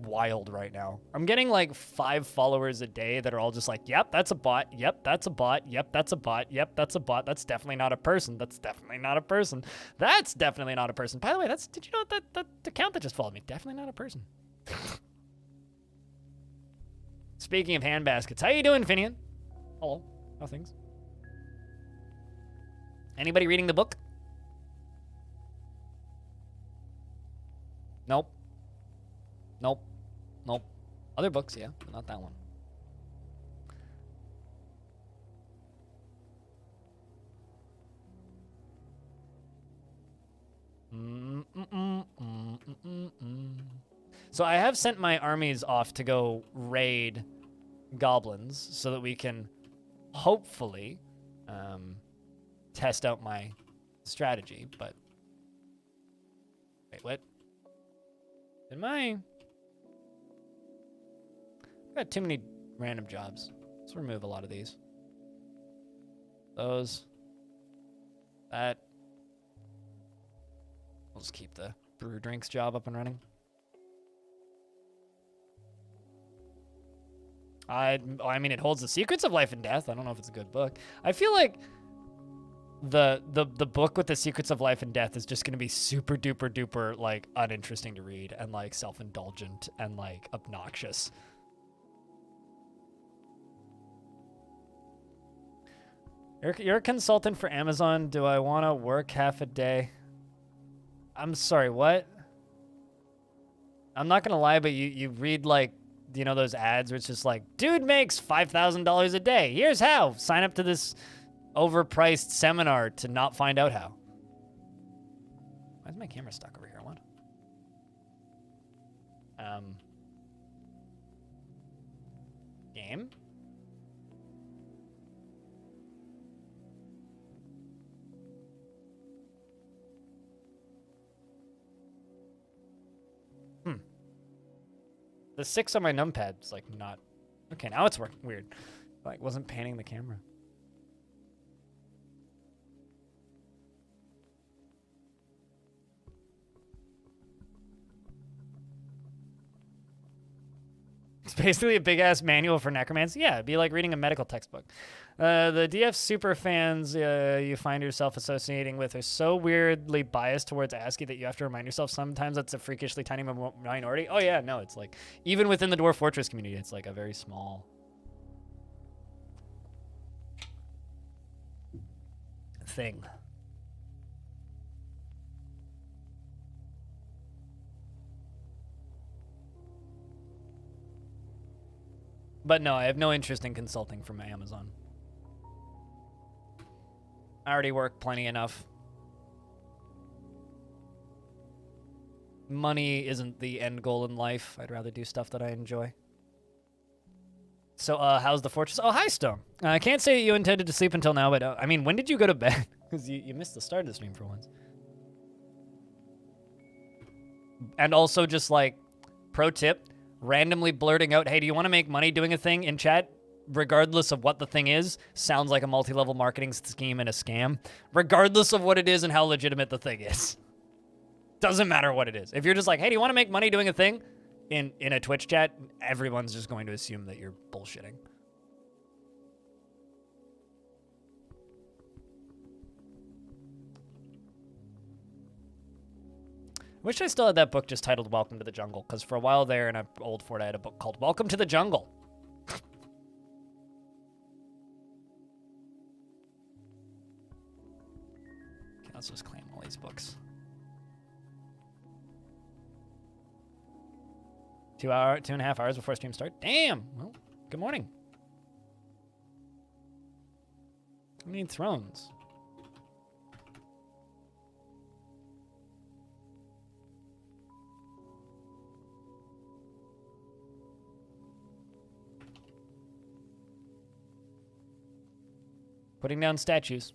wild right now. I'm getting like 5 followers a day that are all just like, yep, that's a bot. Yep, that's a bot. Yep, that's a bot. Yep, that's a bot. That's definitely not a person. That's definitely not a person. That's definitely not a person. By the way, did you know that account that just followed me? Definitely not a person. Speaking of handbaskets, how you doing, Finian? Hello. How things? Anybody reading the book? Nope. Nope. Nope. Other books, yeah, but not that one. So I have sent my armies off to go raid goblins so that we can hopefully test out my strategy, but... Wait, what? I've got too many random jobs. Let's remove a lot of these. Those. That. We'll just keep the brew drinks job up and running. I mean, it holds the secrets of life and death. I don't know if it's a good book. I feel like the book with the secrets of life and death is just going to be super duper duper like uninteresting to read and like self-indulgent and like obnoxious. You're a consultant for Amazon. Do I want to work half a day? I'm sorry, what? I'm not gonna lie, but you read like, you know, those ads where it's just like, dude makes $5,000 a day. Here's how. Sign up to this overpriced seminar to not find out how. Why is my camera stuck over here? What? Game? The 6 on my numpad is like not... Okay, now it's working. Weird. Like, wasn't panning the camera. It's basically a big-ass manual for necromancy. Yeah, it'd be like reading a medical textbook. The DF super fans you find yourself associating with are so weirdly biased towards ASCII that you have to remind yourself sometimes that's a freakishly tiny minority. Oh yeah, no, it's like, even within the Dwarf Fortress community, it's like a very small thing. But no, I have no interest in consulting from Amazon. I already work plenty enough. Money isn't the end goal in life. I'd rather do stuff that I enjoy. So, how's the fortress? Oh, hi, Stone. I can't say you intended to sleep until now, but, I mean, when did you go to bed? Because you missed the start of the stream for once. And also, just, like, pro tip, randomly blurting out, hey, do you want to make money doing a thing in chat? Regardless of what the thing is, sounds like a multi-level marketing scheme and a scam. Regardless of what it is and how legitimate the thing is. Doesn't matter what it is. If you're just like, hey, do you want to make money doing a thing in a Twitch chat, everyone's just going to assume that you're bullshitting. Wish I still had that book just titled Welcome to the Jungle, because for a while there in an old fort, I had a book called Welcome to the Jungle. Okay, let's just claim all these books. 2.5 hours before stream start. Damn! Well, good morning. I need thrones. Putting down statues.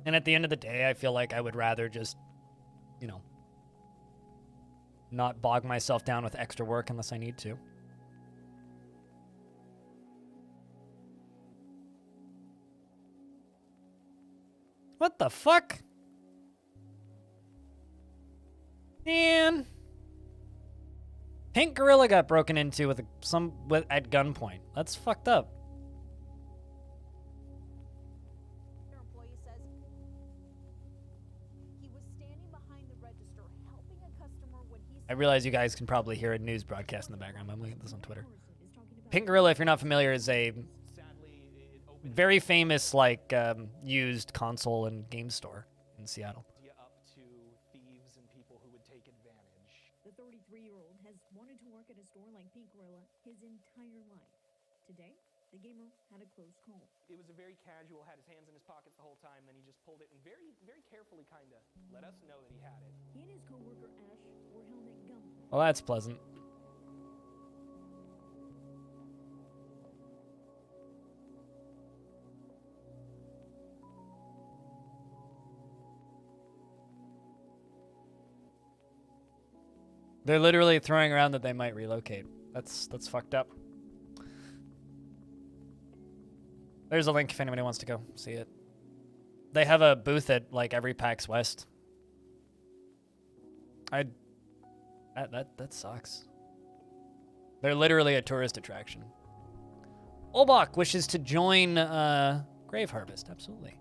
And at the end of the day, I feel like I would rather just, you know, not bog myself down with extra work unless I need to. What the fuck? Man. Pink Gorilla got broken into with at gunpoint. That's fucked up. I realize you guys can probably hear a news broadcast in the background. I'm looking at this on Twitter. Pink Gorilla, if you're not familiar, is a very famous, like, used console and game store in Seattle. Up to thieves and people who would take advantage. The 33-year-old has wanted to work at a store like Pink Gorilla his entire life. Today, the gamer had a close call. It was a very casual, had his hands in his pockets the whole time, then he just pulled it and very, very carefully kind of let us know that he had it. He and his coworker Ash were held at gunpoint. Well, that's pleasant. They're literally throwing around that they might relocate. That's fucked up. There's a link if anybody wants to go see it. They have a booth at like every PAX West. That sucks. They're literally a tourist attraction. Olbach wishes to join GraveHarvest. Absolutely.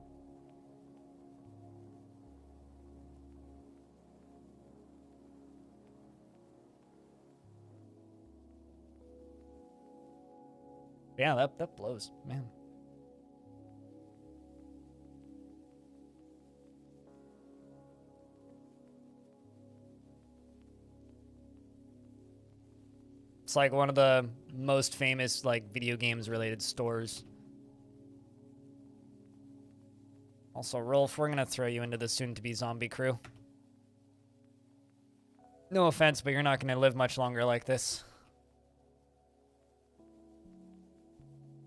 Yeah, that blows, man. It's like one of the most famous like video games related stores. Also, Rolf, we're gonna throw you into the soon-to-be zombie crew. No offense, but you're not gonna live much longer like this.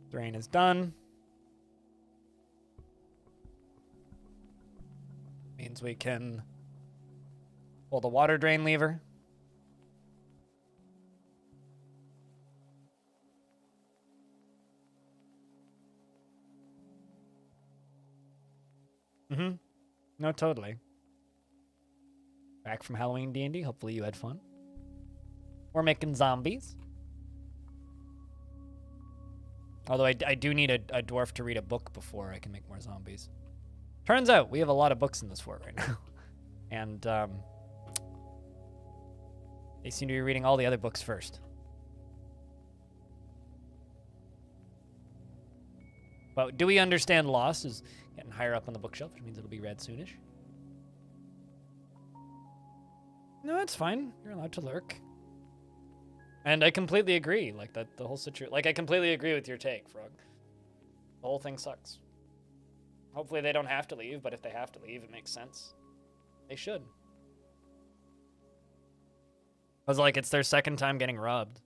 Drain is done. Means we can pull the water drain lever. Mm-hmm. No, totally. Back from Halloween D&D. Hopefully you had fun. We're making zombies. Although I do need a dwarf to read a book before I can make more zombies. Turns out we have a lot of books in this fort right now. And they seem to be reading all the other books first. But do we understand Lost is getting higher up on the bookshelf, which means it'll be read soonish. No, it's fine. You're allowed to lurk. And I completely agree. Like that, the whole situation. Like I completely agree with your take, Frog. The whole thing sucks. Hopefully they don't have to leave, but if they have to leave, it makes sense. They should. I was like, it's their second time getting robbed.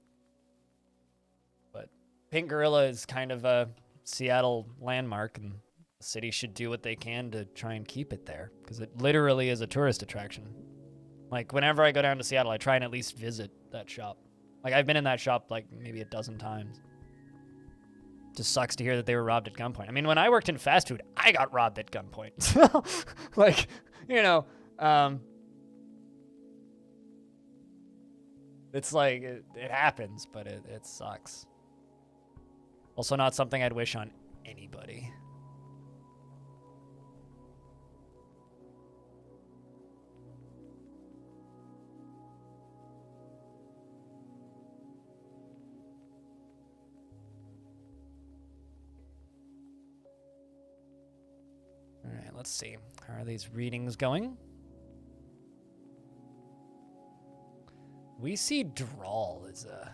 But Pink Gorilla is kind of a Seattle landmark, and the city should do what they can to try and keep it there, because it literally is a tourist attraction. Like whenever I go down to Seattle, I try and at least visit that shop. Like, I've been in that shop, like, maybe a dozen times. Just sucks to hear that they were robbed at gunpoint. I mean, when I worked in fast food, I got robbed at gunpoint. So, like, you know, it's like, it happens, but it sucks. Also not something I'd wish on anybody. All right, let's see. How are these readings going? We see Drawl as a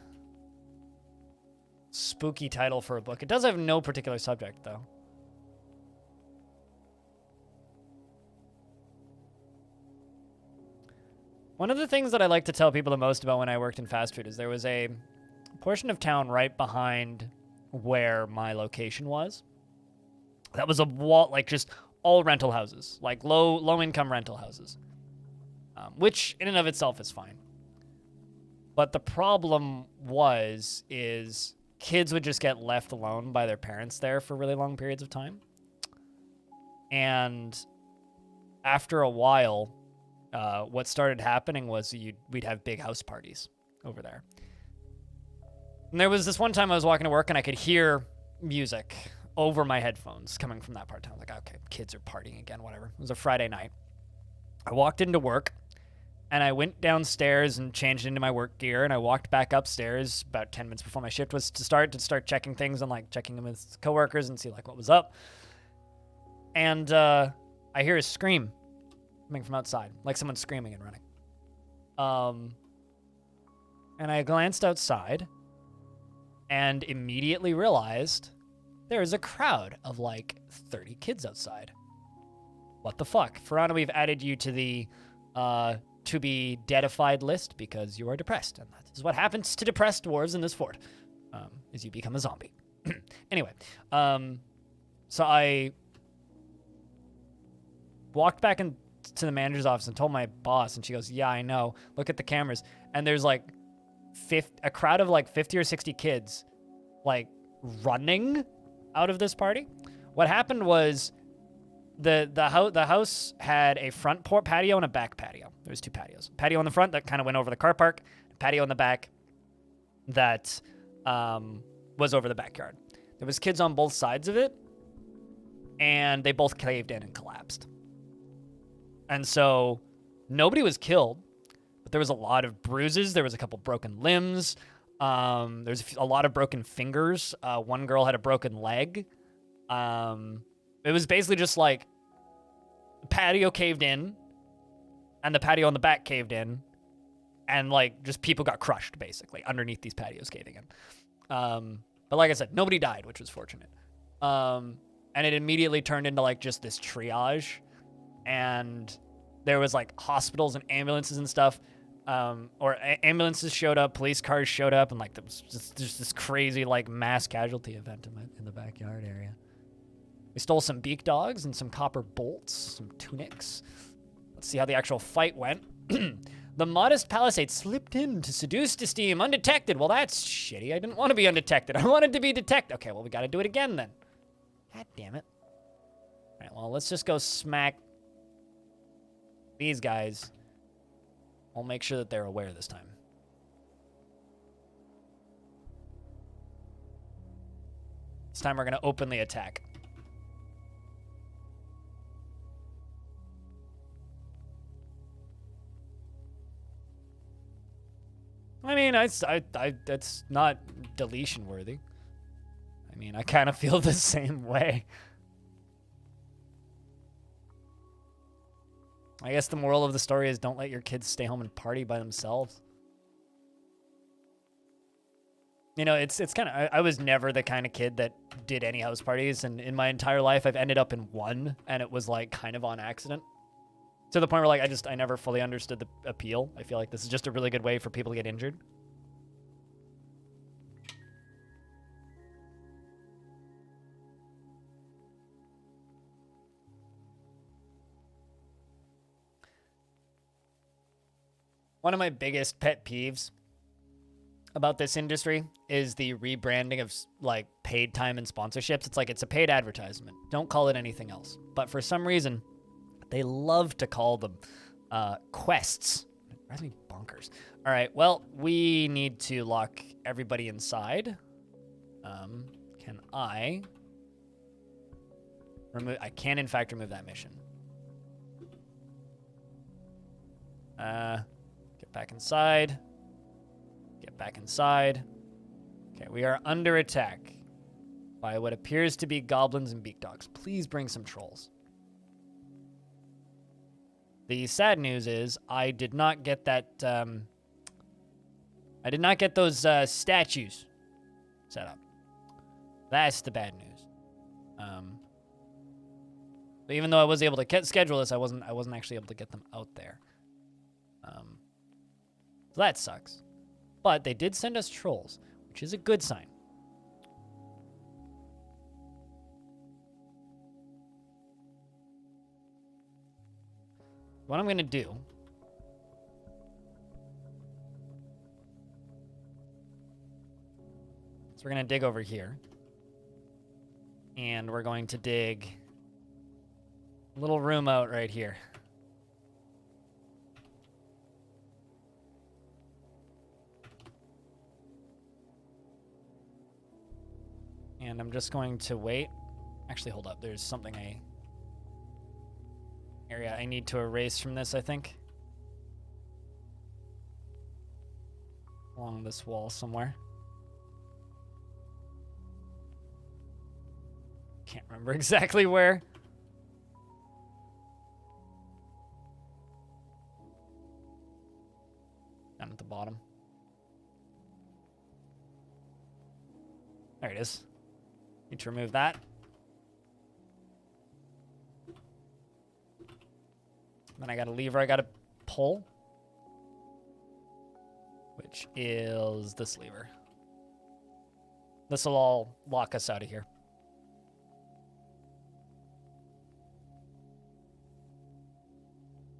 spooky title for a book. It does have no particular subject, though. One of the things that I like to tell people the most about when I worked in fast food is there was a portion of town right behind where my location was. That was a wall, like just all rental houses, like low income rental houses, which in and of itself is fine. But the problem is kids would just get left alone by their parents there for really long periods of time. And after a while, what started happening was we'd have big house parties over there. And there was this one time I was walking to work and I could hear music over my headphones coming from that part of town. Like, okay, kids are partying again, whatever. It was a Friday night. I walked into work and I went downstairs and changed into my work gear, and I walked back upstairs about 10 minutes before my shift was to start checking things and like checking them with coworkers and see like what was up. And I hear a scream coming from outside, like someone screaming and running. And I glanced outside and immediately realized there is a crowd of like 30 kids outside. What the fuck? Ferrana, we've added you to the to be deadified list because you are depressed. And that is what happens to depressed dwarves in this fort, is you become a zombie. Anyway, so I walked back into the manager's office and told my boss, and she goes, yeah, I know. Look at the cameras. And there's like a crowd of like 50 or 60 kids like running out of this party. What happened was the house had a front patio and a back patio. There was two patios. Patio in the front that kind of went over the car park. Patio in the back that was over the backyard. There was kids on both sides of it, and they both caved in and collapsed. And so nobody was killed, but there was a lot of bruises. There was a couple broken limbs. There's a lot of broken fingers. One girl had a broken leg. It was basically just like the patio caved in, and the patio on the back caved in, and like just people got crushed basically underneath these patios caving in. But like I said, nobody died, which was fortunate. And it immediately turned into like just this triage, and there was like hospitals and ambulances and stuff. Ambulances showed up, police cars showed up, and like there was just this crazy like mass casualty event in the backyard area. We stole some beak dogs and some copper bolts, some tunics. Let's see how the actual fight went. The modest palisade slipped in to seduce to steam undetected. Well, that's shitty. I didn't want to be undetected. I wanted to be detected. Okay, well, we got to do it again then. God damn it. All right, well, let's just go smack these guys. I'll make sure that they're aware this time. This time we're going to openly attack. I mean, that's not deletion worthy. I mean, I kind of feel the same way. I guess the moral of the story is don't let your kids stay home and party by themselves. You know, it's kind of, I was never the kind of kid that did any house parties, and in my entire life I've ended up in one, and it was like kind of on accident. To the point where like I never fully understood the appeal. I feel like this is just a really good way for people to get injured. One of my biggest pet peeves about this industry is the rebranding of like paid time and sponsorships. It's like it's a paid advertisement. Don't call it anything else. But for some reason, they love to call them quests. It drives me bonkers. All right, well, we need to lock everybody inside. Can I remove? I can, in fact, remove that mission. Get back inside. Get back inside. Okay, we are under attack by what appears to be goblins and beak dogs. Please bring some trolls. The sad news is I did not get that, I did not get those statues set up. That's the bad news. But even though I was able to schedule this, I wasn't actually able to get them out there. So that sucks. But they did send us trolls, which is a good sign. What I'm going to do is we're going to dig over here. And we're going to dig a little room out right here. And I'm just going to wait. Actually, hold up. There's something area I need to erase from this, I think. Along this wall somewhere. Can't remember exactly where. Down at the bottom. There it is. Need to remove that. Then I got a lever I got to pull, which is this lever. This will all lock us out of here.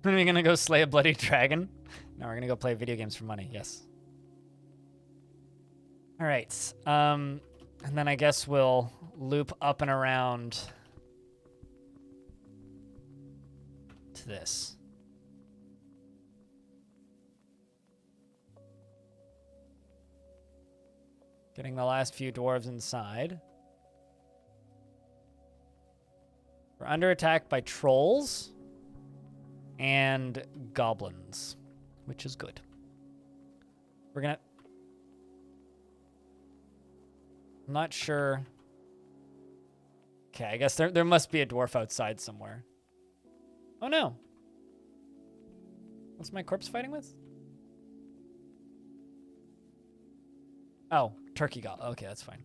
Are we gonna go slay a bloody dragon? No, we're gonna go play video games for money. Yes. All right. And then I guess we'll loop up and around this. Getting the last few dwarves inside. We're under attack by trolls and goblins, which is good. We're gonna... I'm not sure. Okay, I guess there must be a dwarf outside somewhere. Oh no. What's my corpse fighting with? Oh, turkey goblin. Okay, that's fine.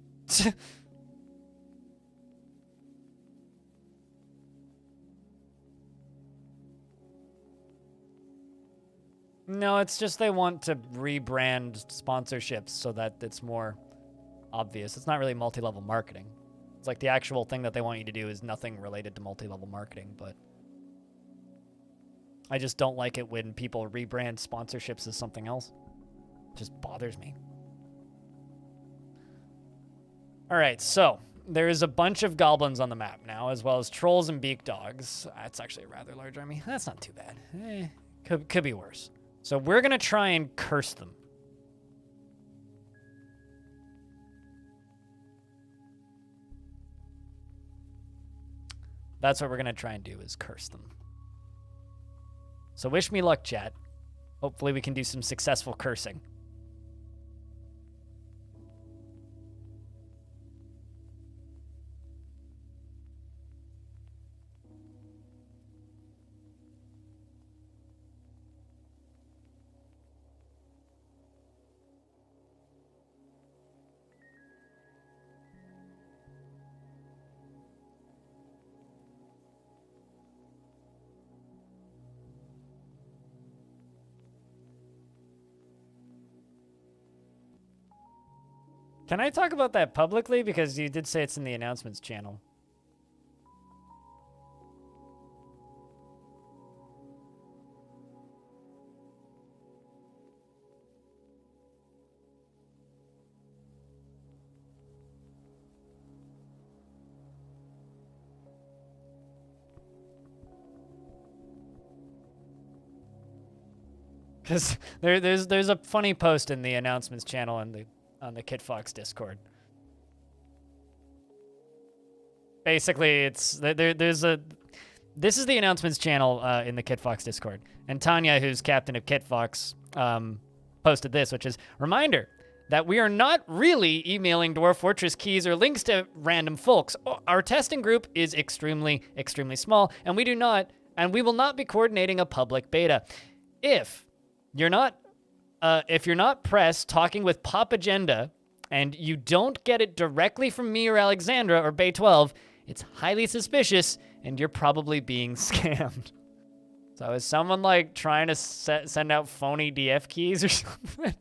No, it's just they want to rebrand sponsorships so that it's more obvious. It's not really multi-level marketing. It's like the actual thing that they want you to do is nothing related to multi-level marketing, but I just don't like it when people rebrand sponsorships as something else. It just bothers me. All right, so there is a bunch of goblins on the map now, as well as trolls and beak dogs. That's actually a rather large army. That's not too bad. Could be worse. So we're going to try and curse them. That's what we're going to try and do, is curse them. So wish me luck, chat. Hopefully we can do some successful cursing. Can I talk about that publicly? Because you did say it's in the announcements channel. Because there's a funny post in the announcements channel on the KitFox Discord. Basically, it's this is the announcements channel in the KitFox Discord, and Tanya, who's captain of KitFox, posted this, which is reminder that we are not really emailing Dwarf Fortress keys or links to random folks. Our testing group is extremely small, and we will not be coordinating a public beta. If you're not pressed talking with Pop Agenda and you don't get it directly from me or Alexandra or Bay12, it's highly suspicious and you're probably being scammed. So is someone like trying to send out phony DF keys or something?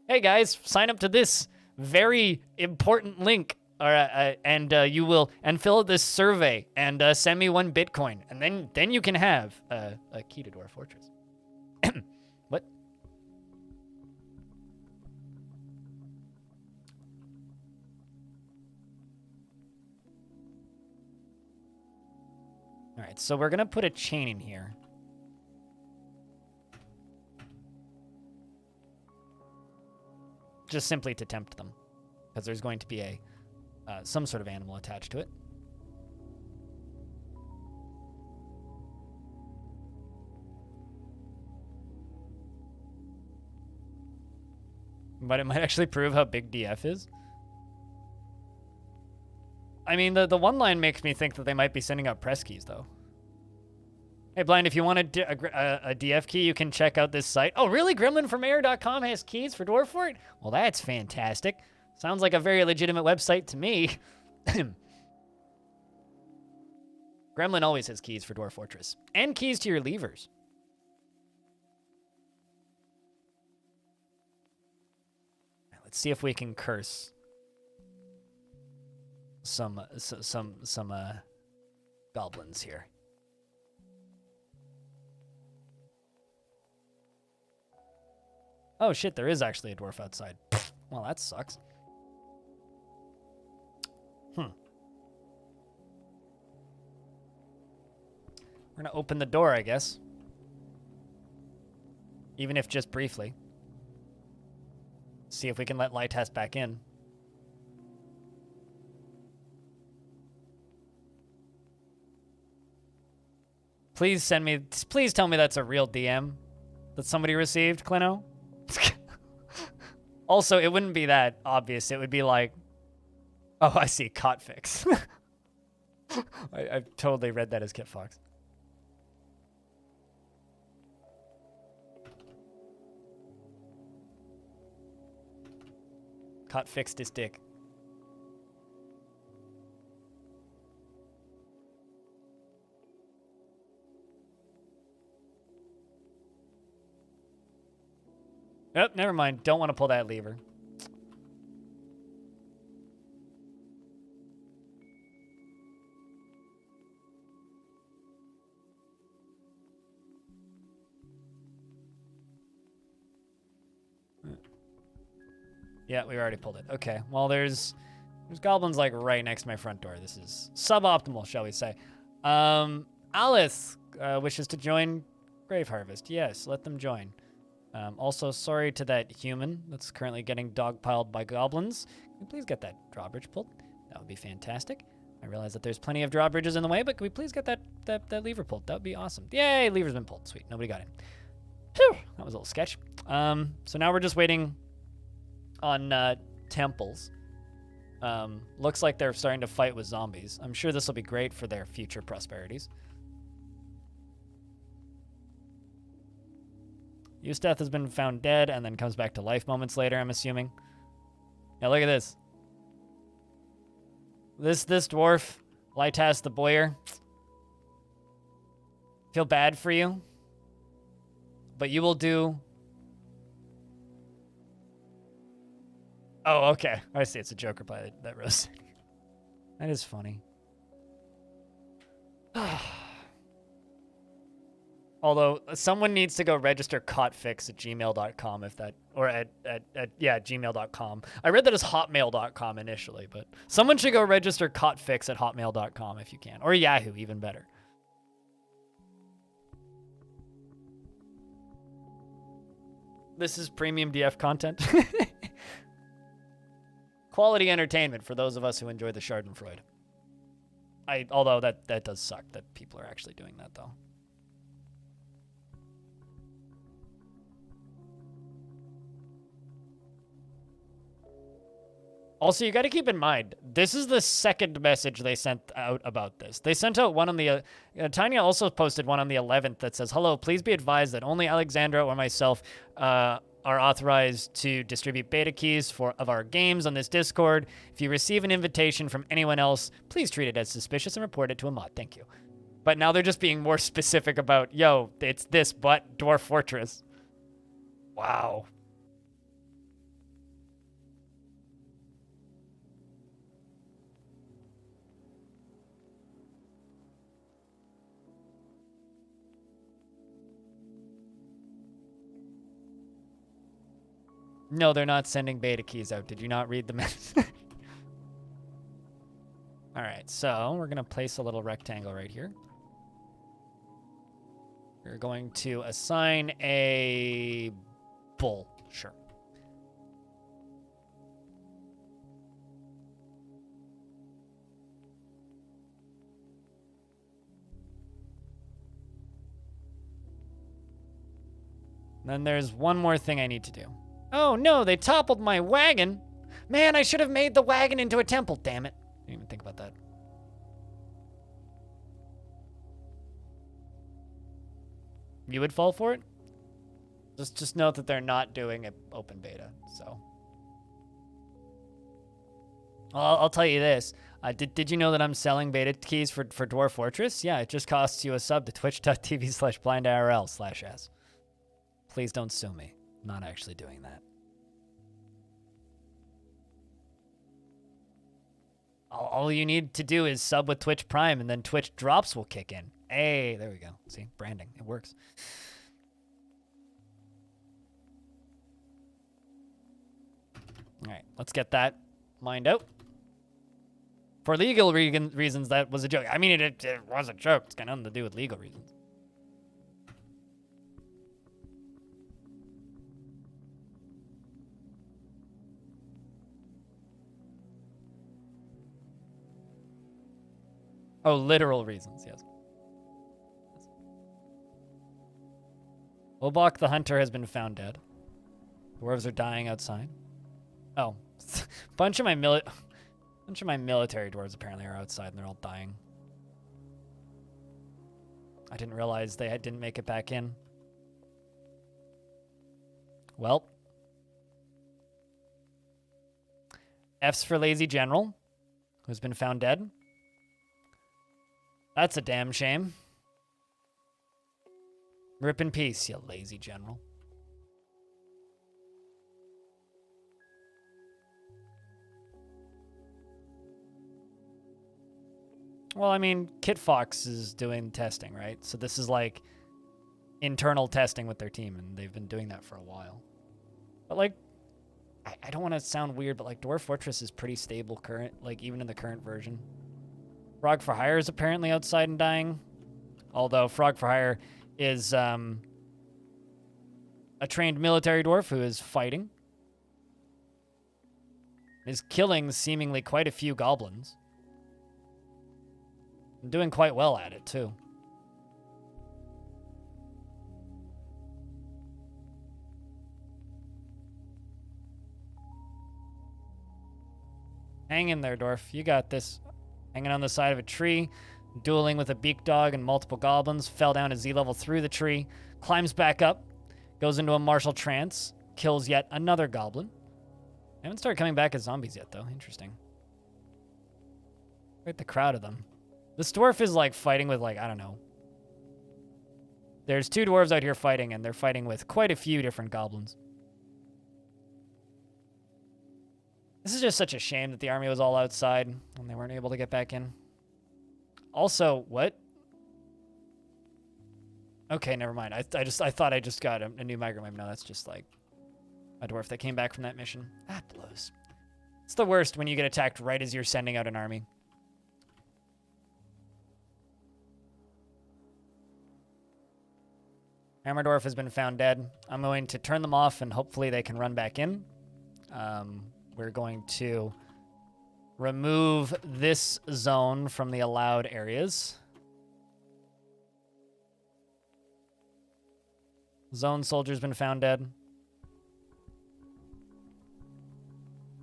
Hey guys, sign up to this very important link, and you will fill out this survey and send me 1 Bitcoin, and then you can have a key to Dwarf Fortress. What? All right, so we're gonna put a chain in here. Just simply to tempt them, because there's going to be some sort of animal attached to it. But it might actually prove how big DF is. I mean, the one line makes me think that they might be sending out press keys, though. Hey, Blind, if you want a DF key, you can check out this site. Oh, really? GremlinFromAir.com has keys for Dwarf Fort? Well, that's fantastic. Sounds like a very legitimate website to me. Gremlin always has keys for Dwarf Fortress. And keys to your levers. Let's see if we can curse some goblins here. Oh shit, there is actually a dwarf outside. Well, that sucks. We're gonna open the door, I guess. Even if just briefly. See if we can let Lytest back in. Please tell me that's a real DM that somebody received, Clino. Also, it wouldn't be that obvious. It would be like, oh, I see, cot fix. I've totally read that as Kit Fox. Cot fixed his dick. Oh, never mind. Don't want to pull that lever. Yeah, we already pulled it. Okay. Well, there's goblins like right next to my front door. This is suboptimal, shall we say. Alice wishes to join GraveHarvest. Yes, let them join. Also, sorry to that human that's currently getting dogpiled by goblins. Can we please get that drawbridge pulled? That would be fantastic. I realize that there's plenty of drawbridges in the way, but can we please get that lever pulled? That would be awesome. Yay, lever's been pulled. Sweet, nobody got in. Whew, that was a little sketch. So now we're just waiting on temples. Looks like they're starting to fight with zombies. I'm sure this will be great for their future prosperities. Eusteth has been found dead and then comes back to life moments later, I'm assuming. Yeah, look at this. This dwarf, Lytas the Boyer. Feel bad for you. But you will do... Oh, okay. I see. It's a Joker play that rose. That is funny. Although, someone needs to go register cotfix@gmail.com if that... Or yeah, gmail.com. I read that as hotmail.com initially, but someone should go register cotfix@hotmail.com if you can. Or Yahoo, even better. This is premium DF content. Quality entertainment for those of us who enjoy the Schadenfreude. Although that does suck that people are actually doing that, though. Also, you got to keep in mind, this is the second message they sent out about this. They sent out one on the... Tanya also posted one on the 11th that says, "Hello, please be advised that only Alexandra or myself are authorized to distribute beta keys of our games on this Discord. If you receive an invitation from anyone else, please treat it as suspicious and report it to a mod. Thank you." But now they're just being more specific about, yo, it's this, but Dwarf Fortress. Wow. No, they're not sending beta keys out. Did you not read the message? All right, so we're going to place a little rectangle right here. We're going to assign a bull. Sure. Then there's one more thing I need to do. Oh no, they toppled my wagon. Man, I should have made the wagon into a temple, damn it. Didn't even think about that. You would fall for it? Just note that they're not doing an open beta, so. I'll tell you this. Did you know that I'm selling beta keys for Dwarf Fortress? Yeah, it just costs you a sub to twitch.tv/blindIRL/s. Please don't sue me. I'm not actually doing that. All you need to do is sub with Twitch Prime, and then Twitch drops will kick in. Hey, there we go. See, branding. It works. All right, let's get that mined out. For legal reasons, that was a joke. I mean, it was a joke. It's got nothing to do with legal reasons. Oh, literal reasons, yes. Obok the hunter has been found dead. Dwarves are dying outside. Oh, bunch of my military dwarves apparently are outside and they're all dying. I didn't realize they didn't make it back in. Well. F's for lazy general, who's been found dead. That's a damn shame. Rip in peace, you lazy general. Well, I mean, Kit Fox is doing testing, right? So this is like internal testing with their team, and they've been doing that for a while. But like, I don't want to sound weird, but like Dwarf Fortress is pretty stable current, like even in the current version. Frog for Hire is apparently outside and dying. Although Frog for Hire is a trained military dwarf who is fighting. Is killing seemingly quite a few goblins. And doing quite well at it, too. Hang in there, Dwarf. You got this. Hanging on the side of a tree, dueling with a beak dog and multiple goblins, fell down to Z level through the tree, climbs back up, goes into a martial trance, kills yet another goblin. I haven't started coming back as zombies yet, though. Interesting. Quite the crowd of them. This dwarf is, like, fighting with, like, I don't know. There's two dwarves out here fighting, and they're fighting with quite a few different goblins. This is just such a shame that the army was all outside and they weren't able to get back in. Also, what? Okay, never mind. I thought I just got a new microwave. No, that's just like a dwarf that came back from that mission. That blows. It's the worst when you get attacked right as you're sending out an army. Hammer Dwarf has been found dead. I'm going to turn them off and hopefully they can run back in. We're going to remove this zone from the allowed areas. Zone soldier's been found dead.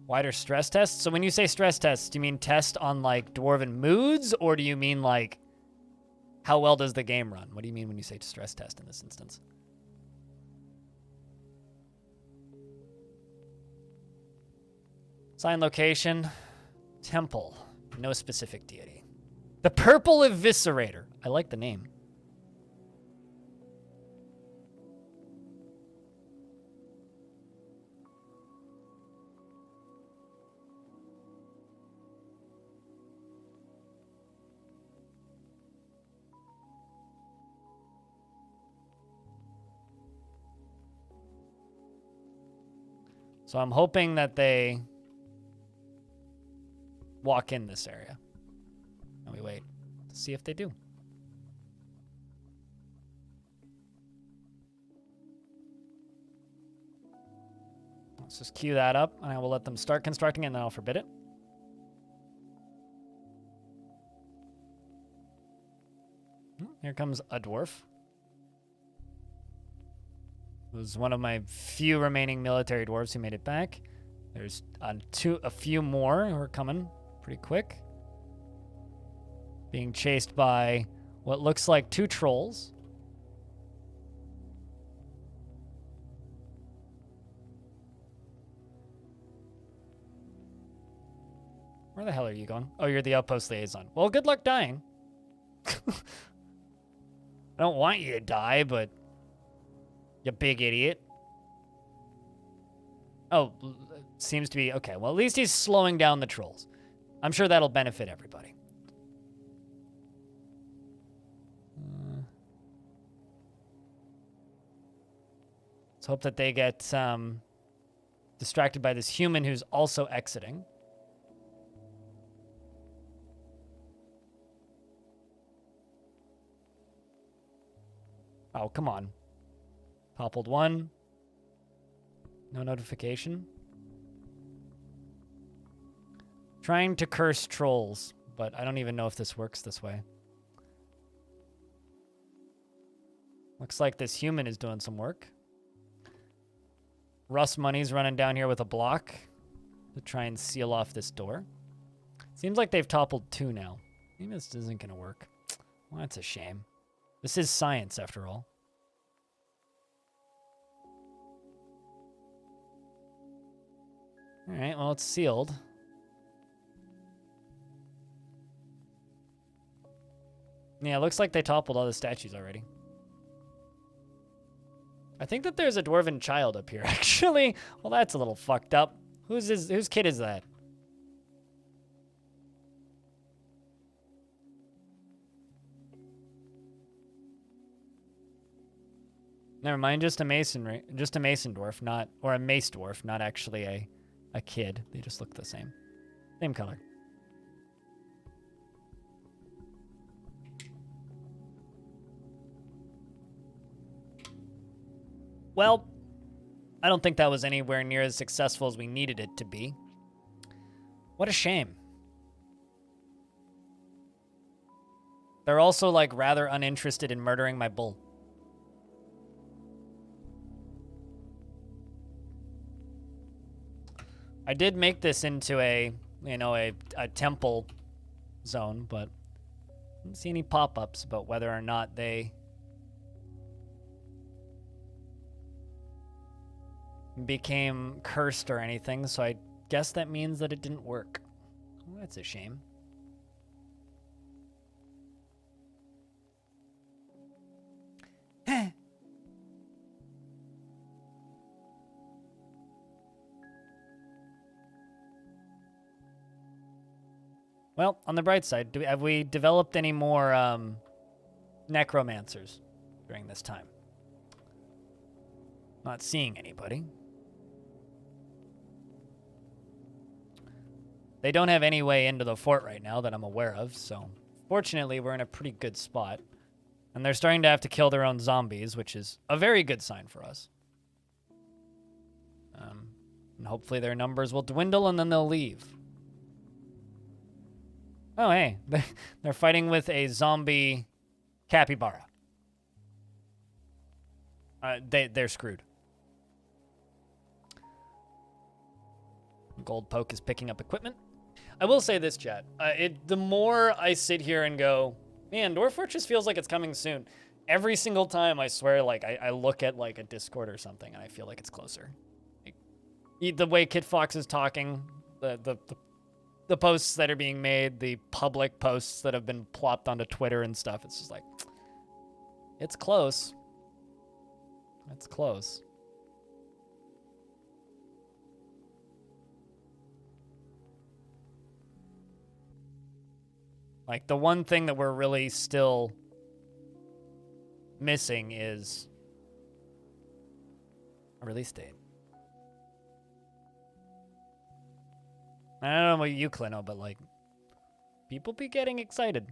Wider stress tests? So when you say stress tests, do you mean test on, like, dwarven moods? Or do you mean, like, how well does the game run? What do you mean when you say stress test in this instance? Sign location. Temple. No specific deity. The Purple Eviscerator. I like the name. So I'm hoping that they walk in this area. And we wait to see if they do. Let's just queue that up, and I will let them start constructing it, and then I'll forbid it. Here comes a dwarf. It was one of my few remaining military dwarves who made it back. There's a few more who are coming pretty quick. Being chased by what looks like 2 trolls. Where the hell are you going? Oh, you're the outpost liaison. Well, good luck dying. I don't want you to die, but you big idiot. Oh, seems to be okay. Well, at least he's slowing down the trolls. I'm sure that'll benefit everybody. Let's hope that they get distracted by this human who's also exiting. Oh, come on. Toppled one. No notification. Trying to curse trolls, but I don't even know if this works this way. Looks like this human is doing some work. Russ Money's running down here with a block to try and seal off this door. Seems like they've toppled 2 now. Maybe this isn't going to work. Well, that's a shame. This is science, after all. All right, well, it's sealed. Yeah, it looks like they toppled all the statues already. I think that there's a dwarven child up here, actually. Well, that's a little fucked up. Whose kid is that? Never mind, just a mason dwarf, not, or a mace dwarf, not actually a kid. They just look the same. Same color. Well, I don't think that was anywhere near as successful as we needed it to be. What a shame. They're also, like, rather uninterested in murdering my bull. I did make this into a temple zone, but I didn't see any pop-ups about whether or not they became cursed or anything, so I guess that means that it didn't work. Well, that's a shame. Well, on the bright side, have we developed any more necromancers during this time? Not seeing anybody. They don't have any way into the fort right now that I'm aware of, so fortunately we're in a pretty good spot. And they're starting to have to kill their own zombies, which is a very good sign for us. And hopefully their numbers will dwindle and then they'll leave. Oh, hey, they're fighting with a zombie capybara. They're screwed. Gold Poke is picking up equipment. I will say this, chat. The more I sit here and go, man, Dwarf Fortress feels like it's coming soon. Every single time, I swear, like, I look at, like, a Discord or something, and I feel like it's closer. Like, the way Kid Fox is talking, the posts that are being made, the public posts that have been plopped onto Twitter and stuff, it's just like, it's close. It's close. Like, the one thing that we're really still missing is a release date. I don't know about you, Clino, but, like, people be getting excited.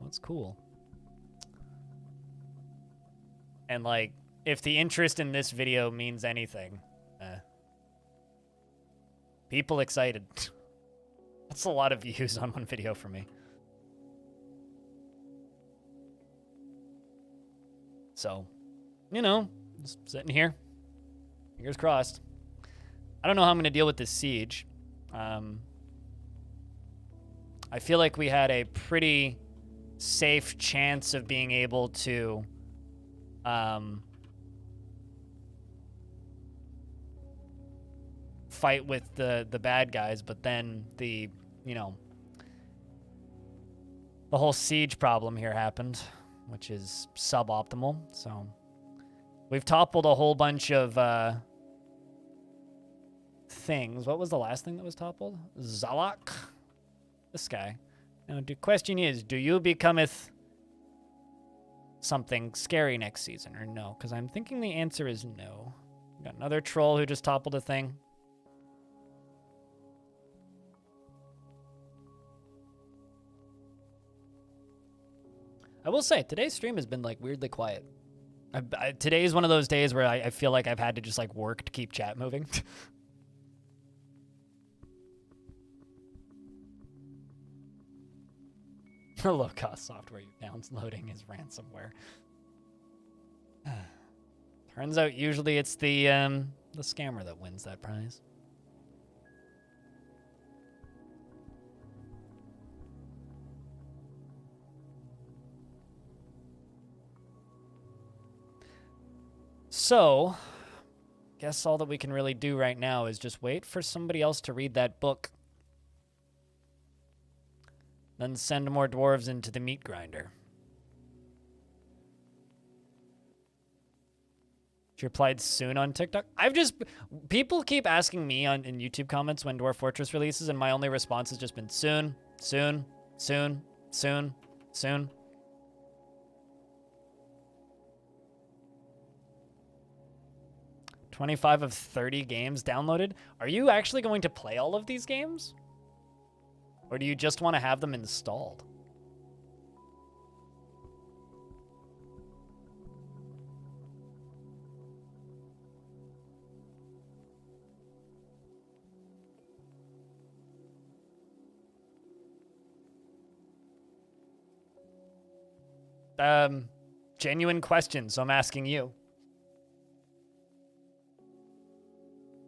That's cool. And, like, if the interest in this video means anything, people excited. That's a lot of views on one video for me. So, you know, just sitting here, fingers crossed. I don't know how I'm going to deal with this siege. I feel like we had a pretty safe chance of being able to fight with the bad guys, but then the whole siege problem here happened, which is suboptimal. So we've toppled a whole bunch of things. What was the last thing that was toppled? Zalak? This guy. Now, the question is, do you becometh something scary next season, or no? Because I'm thinking the answer is no. We got another troll who just toppled a thing. I will say, today's stream has been, like, weirdly quiet. Today is one of those days where I feel like I've had to just like work to keep chat moving. Low-cost software you downloading is ransomware. Turns out usually it's the scammer that wins that prize. So, guess all that we can really do right now is just wait for somebody else to read that book. Then send more dwarves into the meat grinder. She replied soon on TikTok. People keep asking me in YouTube comments when Dwarf Fortress releases, and my only response has just been soon, soon, soon, soon, soon. $25 of 30 games downloaded. Are you actually going to play all of these games? Or do you just want to have them installed? Genuine question, so I'm asking you.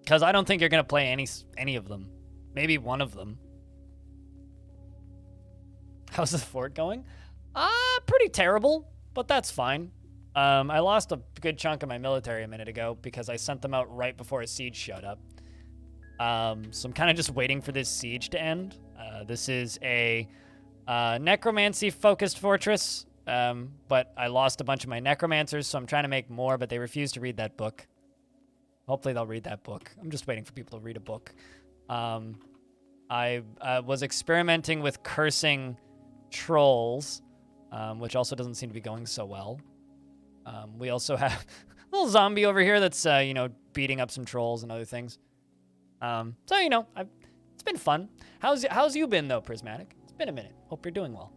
Because I don't think you're going to play any of them. Maybe one of them. How's the fort going? Pretty terrible, but that's fine. I lost a good chunk of my military a minute ago because I sent them out right before a siege showed up. So I'm kind of just waiting for this siege to end. This is a necromancy-focused fortress, but I lost a bunch of my necromancers, so I'm trying to make more, but they refuse to read that book. Hopefully they'll read that book. I'm just waiting for people to read a book. I was experimenting with cursing trolls, which also doesn't seem to be going so well. We also have a little zombie over here that's, beating up some trolls and other things. So, it's been fun. How's you been, though, Prismatic? It's been a minute. Hope you're doing well.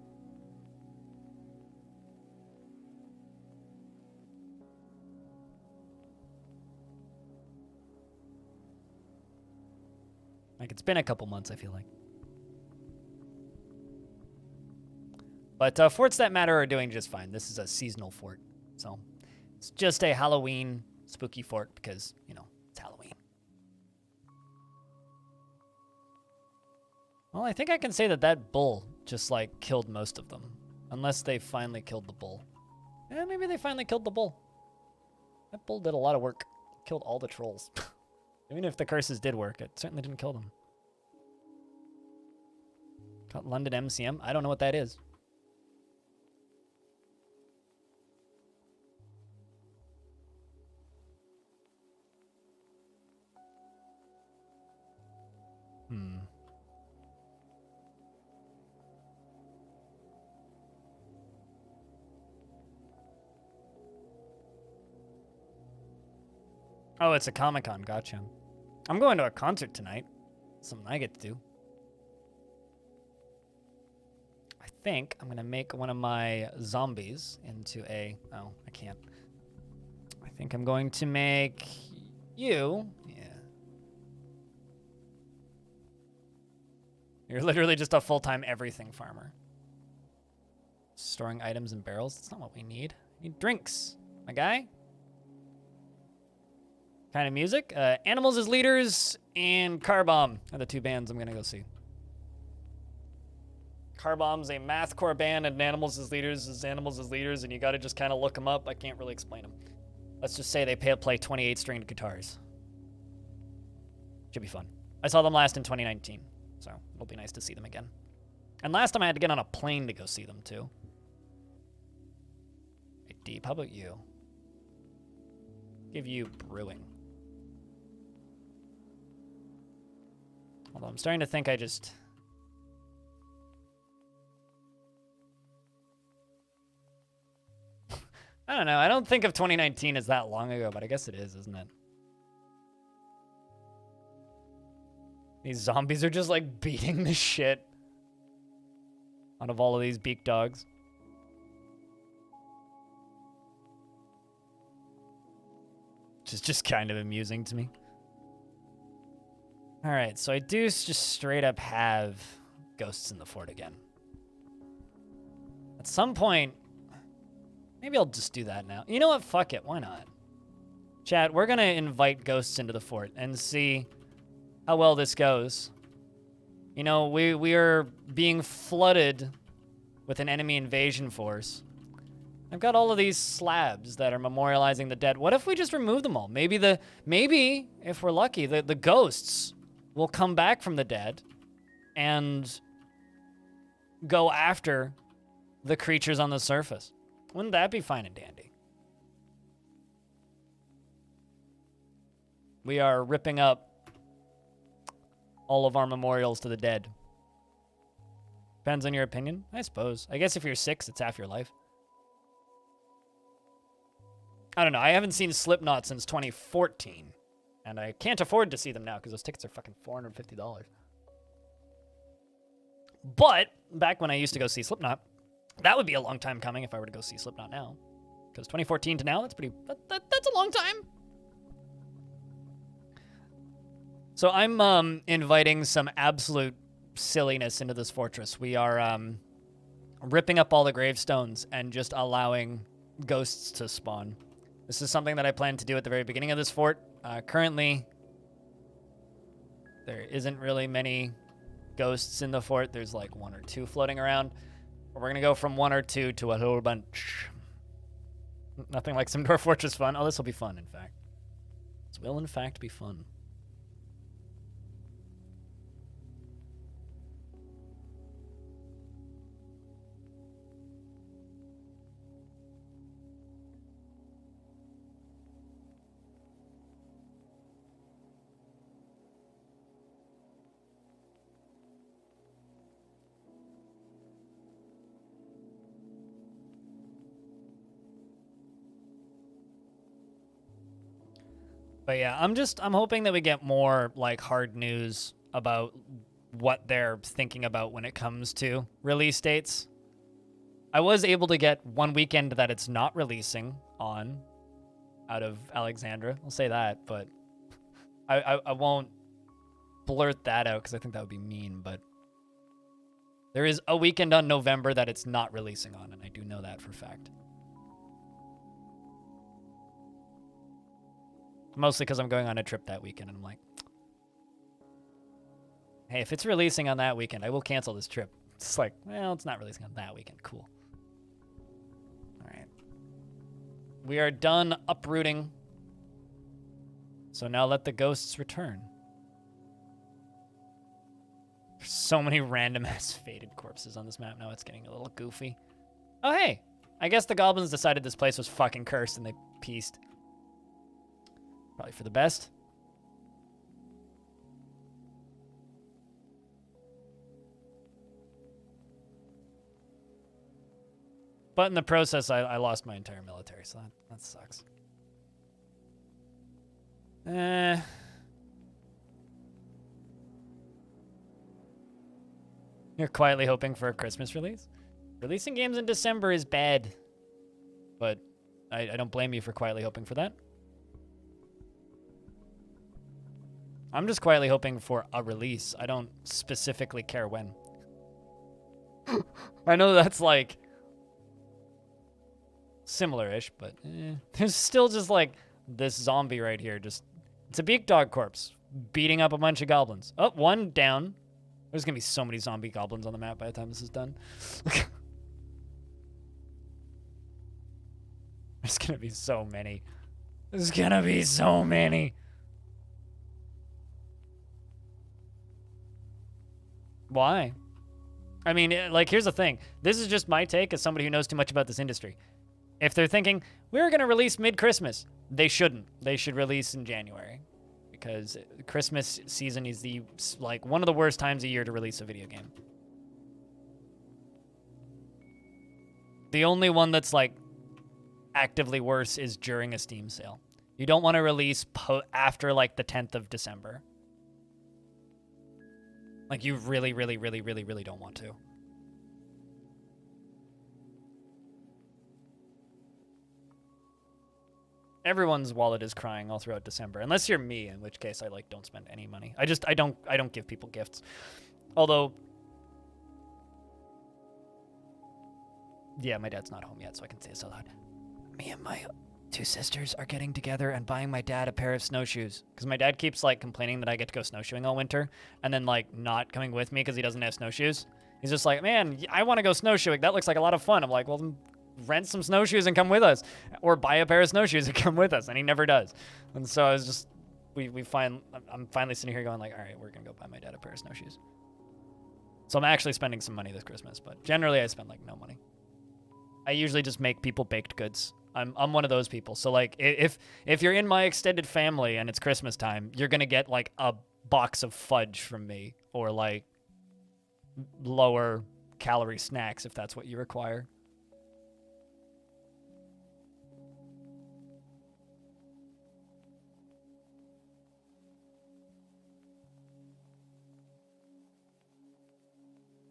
Like, it's been a couple months, I feel like. But forts that matter are doing just fine. This is a seasonal fort. So it's just a Halloween spooky fort because, it's Halloween. Well, I think I can say that bull just, killed most of them. Unless they finally killed the bull. Yeah, maybe they finally killed the bull. That bull did a lot of work. Killed all the trolls. Even if the curses did work, it certainly didn't kill them. Got London MCM? I don't know what that is. Oh, it's a Comic-Con. Gotcha. I'm going to a concert tonight. Something I get to do. I think I'm going to make one of my zombies into a... Oh, I can't. I think I'm going to make you... Yeah. You're literally just a full-time everything farmer. Storing items in barrels. That's not what we need. We need drinks, my guy. Kind of music. Animals as Leaders and Car Bomb are the two bands I'm going to go see. Car Bomb's a mathcore band, and Animals as Leaders is Animals as Leaders, and you got to just kind of look them up. I can't really explain them. Let's just say they play 28-stringed guitars. Should be fun. I saw them last in 2019, so it'll be nice to see them again. And last time I had to get on a plane to go see them, too. Hey, Deep, how about you? Give you brewing. Although I'm starting to think I just... I don't know. I don't think of 2019 as that long ago, but I guess it is, isn't it? These zombies are just, beating the shit out of all of these beak dogs. is just kind of amusing to me. All right, so I do just straight up have ghosts in the fort again. At some point, maybe I'll just do that now. You know what? Fuck it. Why not? Chat, we're going to invite ghosts into the fort and see how well this goes. You know, we are being flooded with an enemy invasion force. I've got all of these slabs that are memorializing the dead. What if we just remove them all? Maybe, if we're lucky, the ghosts will come back from the dead and go after the creatures on the surface. Wouldn't that be fine and dandy? We are ripping up all of our memorials to the dead. Depends on your opinion, I suppose. I guess if you're 6, it's half your life. I don't know. I haven't seen Slipknot since 2014. And I can't afford to see them now because those tickets are fucking $450. But back when I used to go see Slipknot, that would be a long time coming if I were to go see Slipknot now. Because 2014 to now, that's a long time. So I'm inviting some absolute silliness into this fortress. We are ripping up all the gravestones and just allowing ghosts to spawn. This is something that I plan to do at the very beginning of this fort. Currently, there isn't really many ghosts in the fort. There's like 1 or 2 floating around. But we're going to go from 1 or 2 to a whole bunch. Nothing like some Dwarf Fortress fun. Oh, this will be fun, in fact. This will, in fact, be fun. But yeah, I'm hoping that we get more like hard news about what they're thinking about when it comes to release dates. I was able to get one weekend that it's not releasing on out of Alexandra. I'll say that, but I won't blurt that out because I think that would be mean, but there is a weekend on November that it's not releasing on, and I do know that for a fact. Mostly because I'm going on a trip that weekend, and I'm like, hey, if it's releasing on that weekend, I will cancel this trip. It's like, well, it's not releasing on that weekend. Cool. All right. We are done uprooting. So now let the ghosts return. There's so many random-ass faded corpses on this map now. It's getting a little goofy. Oh, hey. I guess the goblins decided this place was fucking cursed, and they pieced. Probably for the best. But in the process, I lost my entire military, so that sucks. You're quietly hoping for a Christmas release? Releasing games in December is bad. But I don't blame you for quietly hoping for that. I'm just quietly hoping for a release. I don't specifically care when. I know that's like similar-ish, but there's still just like this zombie right here. Just it's a beak dog corpse beating up a bunch of goblins. Oh, one down. There's gonna be so many zombie goblins on the map by the time this is done. There's gonna be so many. There's gonna be so many. Why? I mean, like, here's the thing. This is just my take as somebody who knows too much about this industry. If they're thinking, we're going to release mid-Christmas, they shouldn't. They should release in January. Because Christmas season is like one of the worst times of year to release a video game. The only one that's like actively worse is during a Steam sale. You don't want to release after like the 10th of December. Like, you really, really, really, really, really don't want to. Everyone's wallet is crying all throughout December, unless you're me, in which case I like don't spend any money. I don't give people gifts. Although, yeah, my dad's not home yet, so I can say this out loud. Me and my 2 sisters are getting together and buying my dad a pair of snowshoes, because my dad keeps like complaining that I get to go snowshoeing all winter and then like not coming with me because he doesn't have snowshoes. He's just like, man, I want to go snowshoeing. That looks like a lot of fun. I'm like, well, then rent some snowshoes and come with us, or buy a pair of snowshoes and come with us. And he never does. And so I was just, I'm finally sitting here going like, all right, we're going to go buy my dad a pair of snowshoes. So I'm actually spending some money this Christmas, but generally I spend like no money. I usually just make people baked goods. I'm one of those people. So like if you're in my extended family and it's Christmas time, you're going to get like a box of fudge from me, or like lower calorie snacks if that's what you require.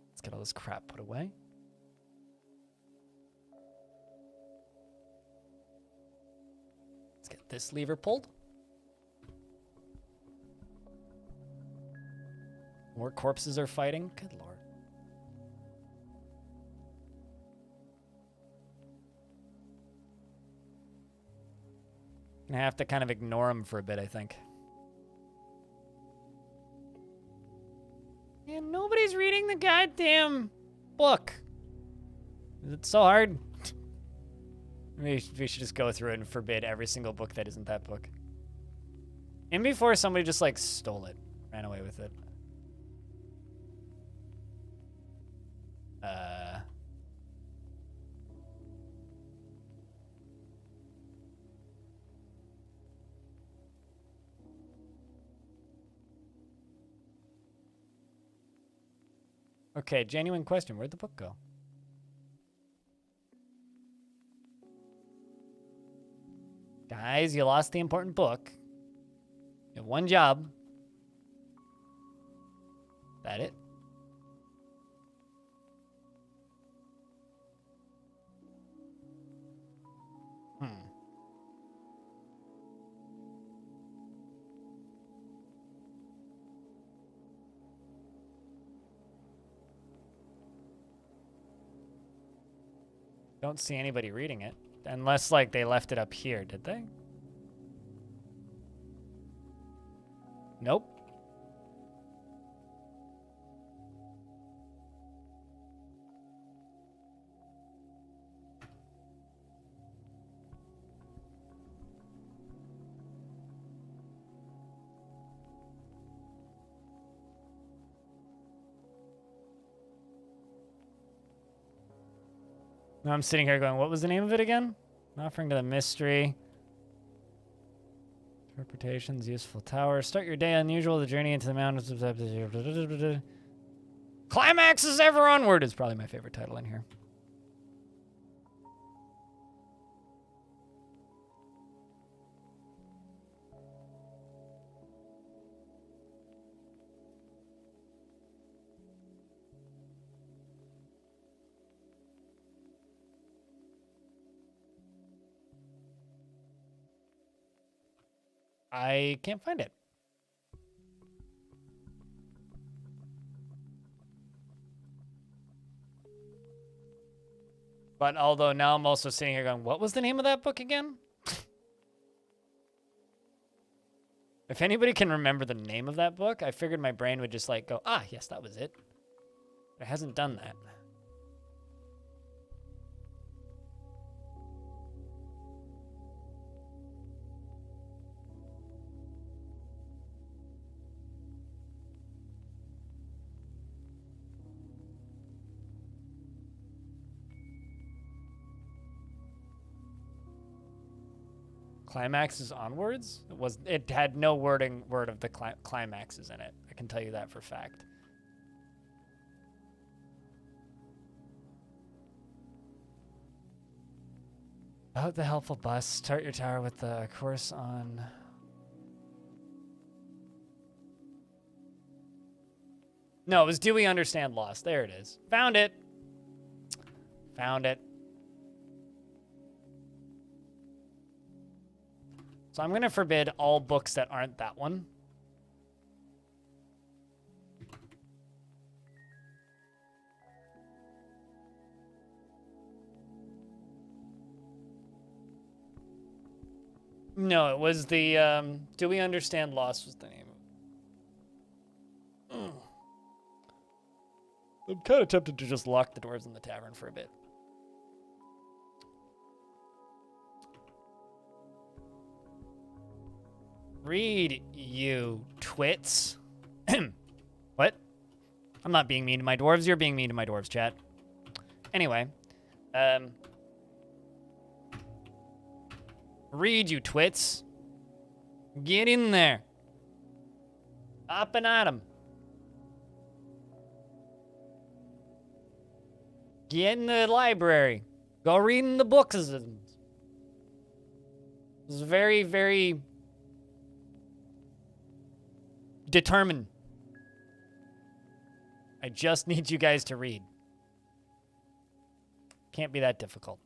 Let's get all this crap put away. Let's get this lever pulled. More corpses are fighting. Good lord. Gonna have to kind of ignore him for a bit, I think. Man, nobody's reading the goddamn book. It's so hard. Maybe we should just go through it and forbid every single book that isn't that book. And before somebody just like stole it, ran away with it. Okay, genuine question. Where'd the book go? Guys, you lost the important book. You have one job. That it? Don't see anybody reading it. Unless, like, they left it up here, did they? Nope. Now I'm sitting here going, what was the name of it again? Offering to the mystery. Interpretations, useful tower. Start your day unusual, the journey into the mountains. Climaxes ever onward is probably my favorite title in here. I can't find it. But although now I'm also sitting here going, what was the name of that book again? If anybody can remember the name of that book, I figured my brain would just like go, ah, yes, that was it. But it hasn't done that. Climaxes onwards? It had no word of the climaxes in it. I can tell you that for fact. About the helpful bus. Start your tower with the course on. No, it was Do We Understand Lost? There it is. Found it. Found it. So I'm going to forbid all books that aren't that one. No, it was the, Do We Understand Loss was the name. I'm kind of tempted to just lock the doors in the tavern for a bit. Read, you twits. What? I'm not being mean to my dwarves. You're being mean to my dwarves, chat. Anyway. Read, you twits. Get in there. Up and at 'em. Get in the library. Go reading the books. It's very, very determined. I just need you guys to read. Can't be that difficult.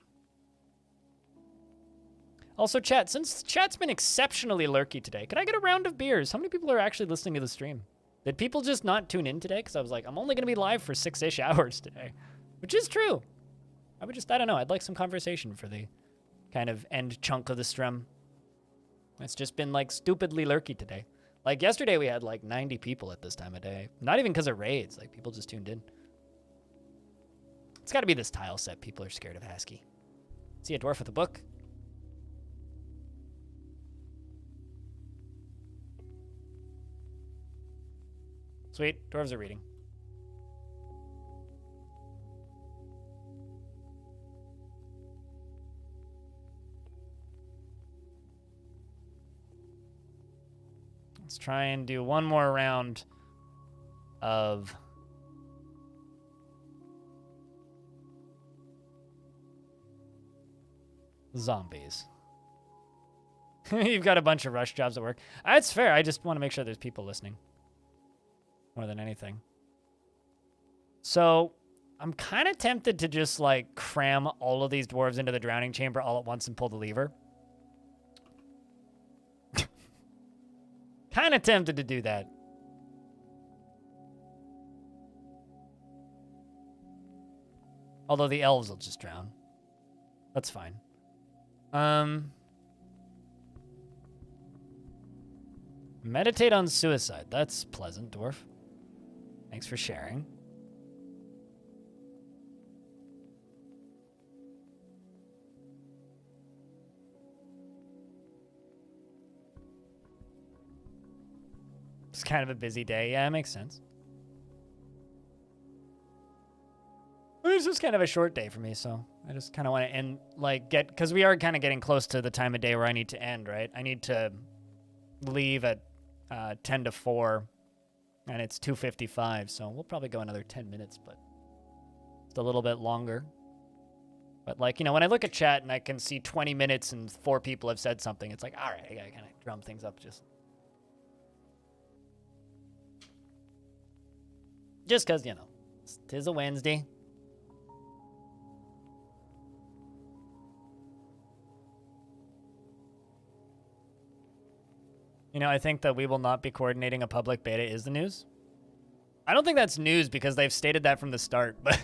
Also, chat, since chat's been exceptionally lurky today, could I get a round of beers? How many people are actually listening to the stream? Did people just not tune in today? Because I was like, I'm only going to be live for 6-ish hours today. Which is true. I don't know, I'd like some conversation for the kind of end chunk of the stream. It's just been, like, stupidly lurky today. Like, yesterday we had, like, 90 people at this time of day. Not even because of raids. Like, people just tuned in. It's got to be this tile set. People are scared of ASCII. See a dwarf with a book? Sweet. Dwarves are reading. Let's try and do one more round of zombies. You've got a bunch of rush jobs at work. That's fair. I just want to make sure there's people listening more than anything. So I'm kind of tempted to just like cram all of these dwarves into the drowning chamber all at once and pull the lever. Kind of tempted to do that. Although the elves will just drown. That's fine. Meditate on suicide. That's pleasant, dwarf. Thanks for sharing. It's kind of a busy day. Yeah, it makes sense. It's just kind of a short day for me, so I just kind of want to end, like, because we are kind of getting close to the time of day where I need to end, right? I need to leave at 10 to 4, and it's 2:55, so we'll probably go another 10 minutes, but it's a little bit longer. But, like, you know, when I look at chat and I can see 20 minutes and 4 people have said something, it's like, all right, I gotta kind of drum things up just because, you know, 'tis a Wednesday. You know, I think that we will not be coordinating a public beta is the news. I don't think that's news because they've stated that from the start, but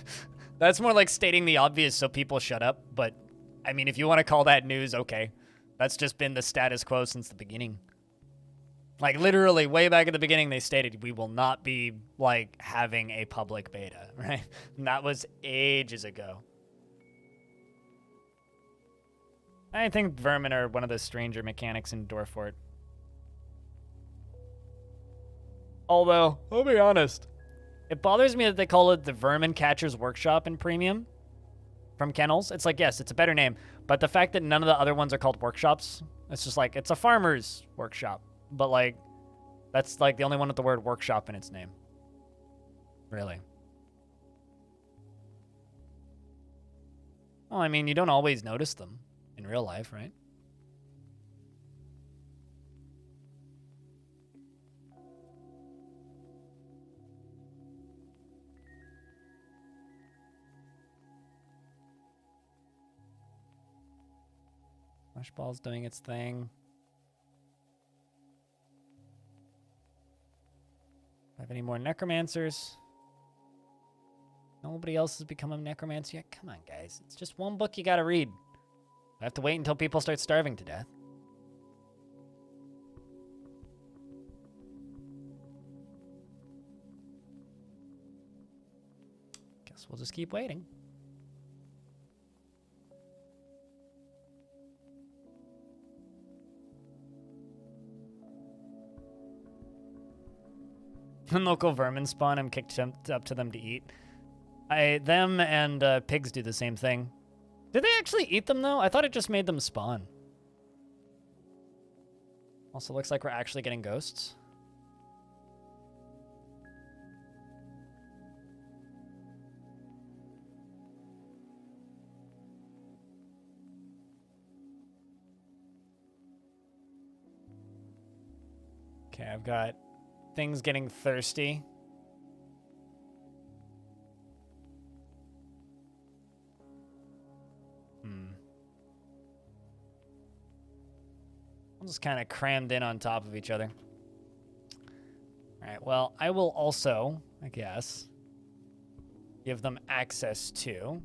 that's more like stating the obvious so people shut up. But, I mean, if you want to call that news, okay. That's just been the status quo since the beginning. Like, literally, way back at the beginning, they stated we will not be, like, having a public beta, right? And that was ages ago. I think vermin are one of the stranger mechanics in Dwarfort. Although, I'll be honest, it bothers me that they call it the Vermin Catcher's Workshop in Premium from Kennels. It's like, yes, it's a better name, but the fact that none of the other ones are called workshops, it's just like, it's a farmer's workshop. But, like, that's, like, the only one with the word workshop in its name. Really. Well, I mean, you don't always notice them in real life, right? Flashball's doing its thing. have any more necromancers? Nobody else has become a necromancer yet? Come on, guys. It's just one book you gotta read. I have to wait until people start starving to death. Guess we'll just keep waiting. When local vermin spawn, I'm kicked up to them to eat. Them and pigs do the same thing. Did they actually eat them, though? I thought it just made them spawn. Also looks like we're actually getting ghosts. Okay, I've got things getting thirsty. I'm just kind of crammed in on top of each other. All right, well, I will also, I guess, give them access to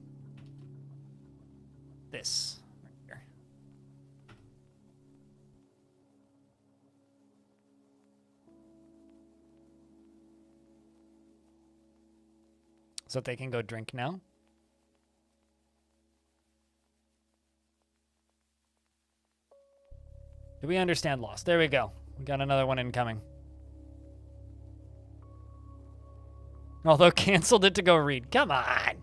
this right here. So that they can go drink now. Do we understand loss? There we go. We got another one incoming. Although canceled it to go read. Come on.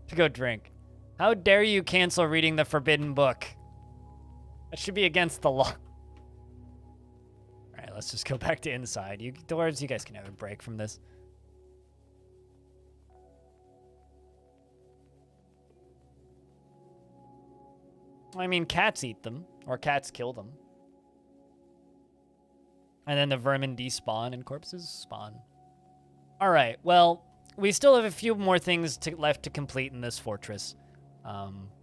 To go drink. How dare you cancel reading the forbidden book? That should be against the law. All right, let's just go back to inside. You dwarves, you guys can have a break from this. I mean, cats eat them, or cats kill them. And then the vermin despawn and corpses spawn. All right, well, we still have a few more things left to complete in this fortress. Man,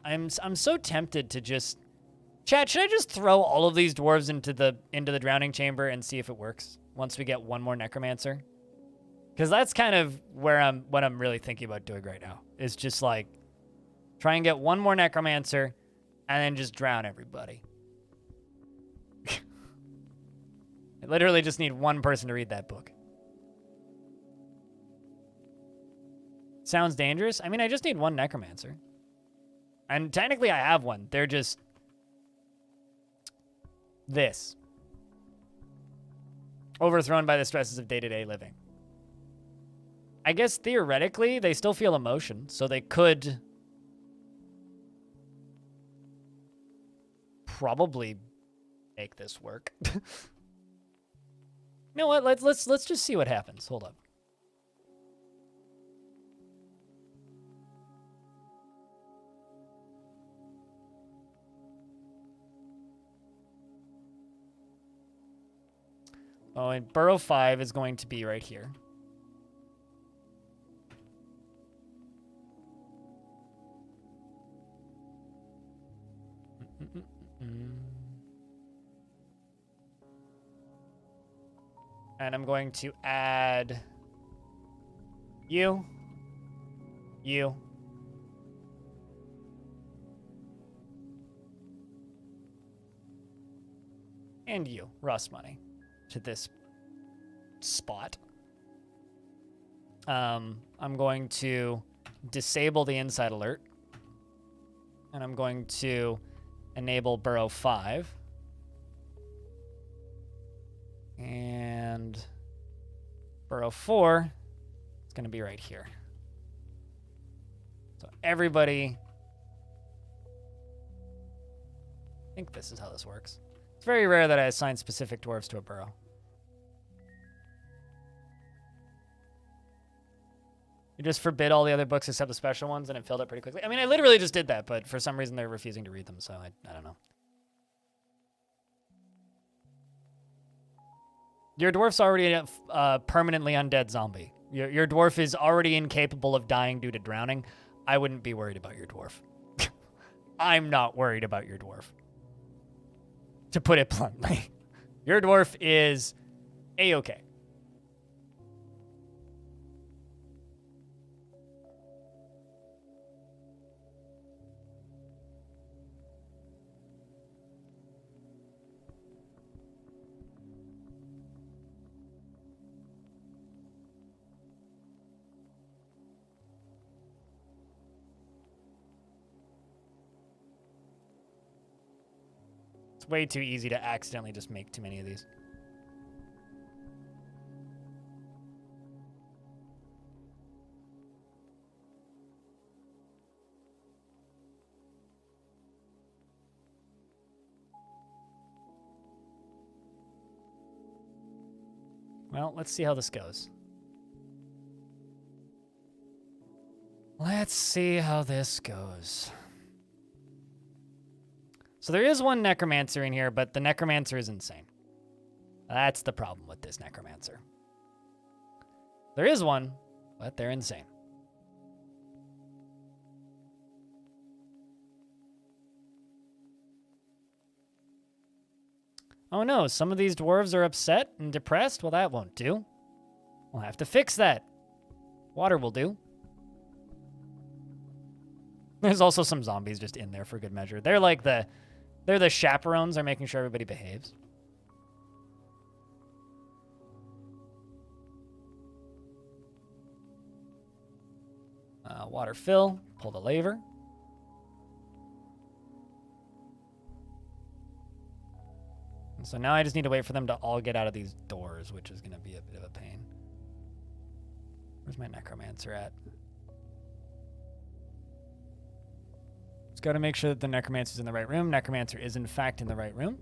I'm so tempted to just... Chat, should I just throw all of these dwarves into the drowning chamber and see if it works once we get one more necromancer? Because that's kind of what I'm really thinking about doing right now. Is just like... Try and get one more necromancer, and then just drown everybody. I literally just need one person to read that book. Sounds dangerous? I mean, I just need one necromancer. And technically I have one. They're just... this. Overthrown by the stresses of day-to-day living. I guess theoretically, they still feel emotion, so they could... probably make this work. You know what? Let's just see what happens. Hold up. Oh, and burrow 5 is going to be right here. And I'm going to add you, and you, Rust Money, to this spot. I'm going to disable the inside alert, and I'm going to enable burrow 5. And burrow 4 is going to be right here. So everybody... I think this is how this works. It's very rare that I assign specific dwarves to a burrow. You just forbid all the other books except the special ones, and it filled up pretty quickly. I mean, I literally just did that, but for some reason they're refusing to read them, so I don't know. Your dwarf's already a permanently undead zombie. Your dwarf is already incapable of dying due to drowning. I wouldn't be worried about your dwarf. I'm not worried about your dwarf. To put it bluntly. Your dwarf is A-okay. It's way too easy to accidentally just make too many of these. Well, let's see how this goes. Let's see how this goes. So there is one necromancer in here, but the necromancer is insane. That's the problem with this necromancer. There is one, but they're insane. Oh no, some of these dwarves are upset and depressed? Well, that won't do. We'll have to fix that. Water will do. There's also some zombies just in there for good measure. They're like they're the chaperones. They're making sure everybody behaves. Water fill. Pull the lever. And so now I just need to wait for them to all get out of these doors, which is going to be a bit of a pain. Where's my necromancer at? Just got to make sure that the necromancer's in the right room. Necromancer is, in fact, in the right room.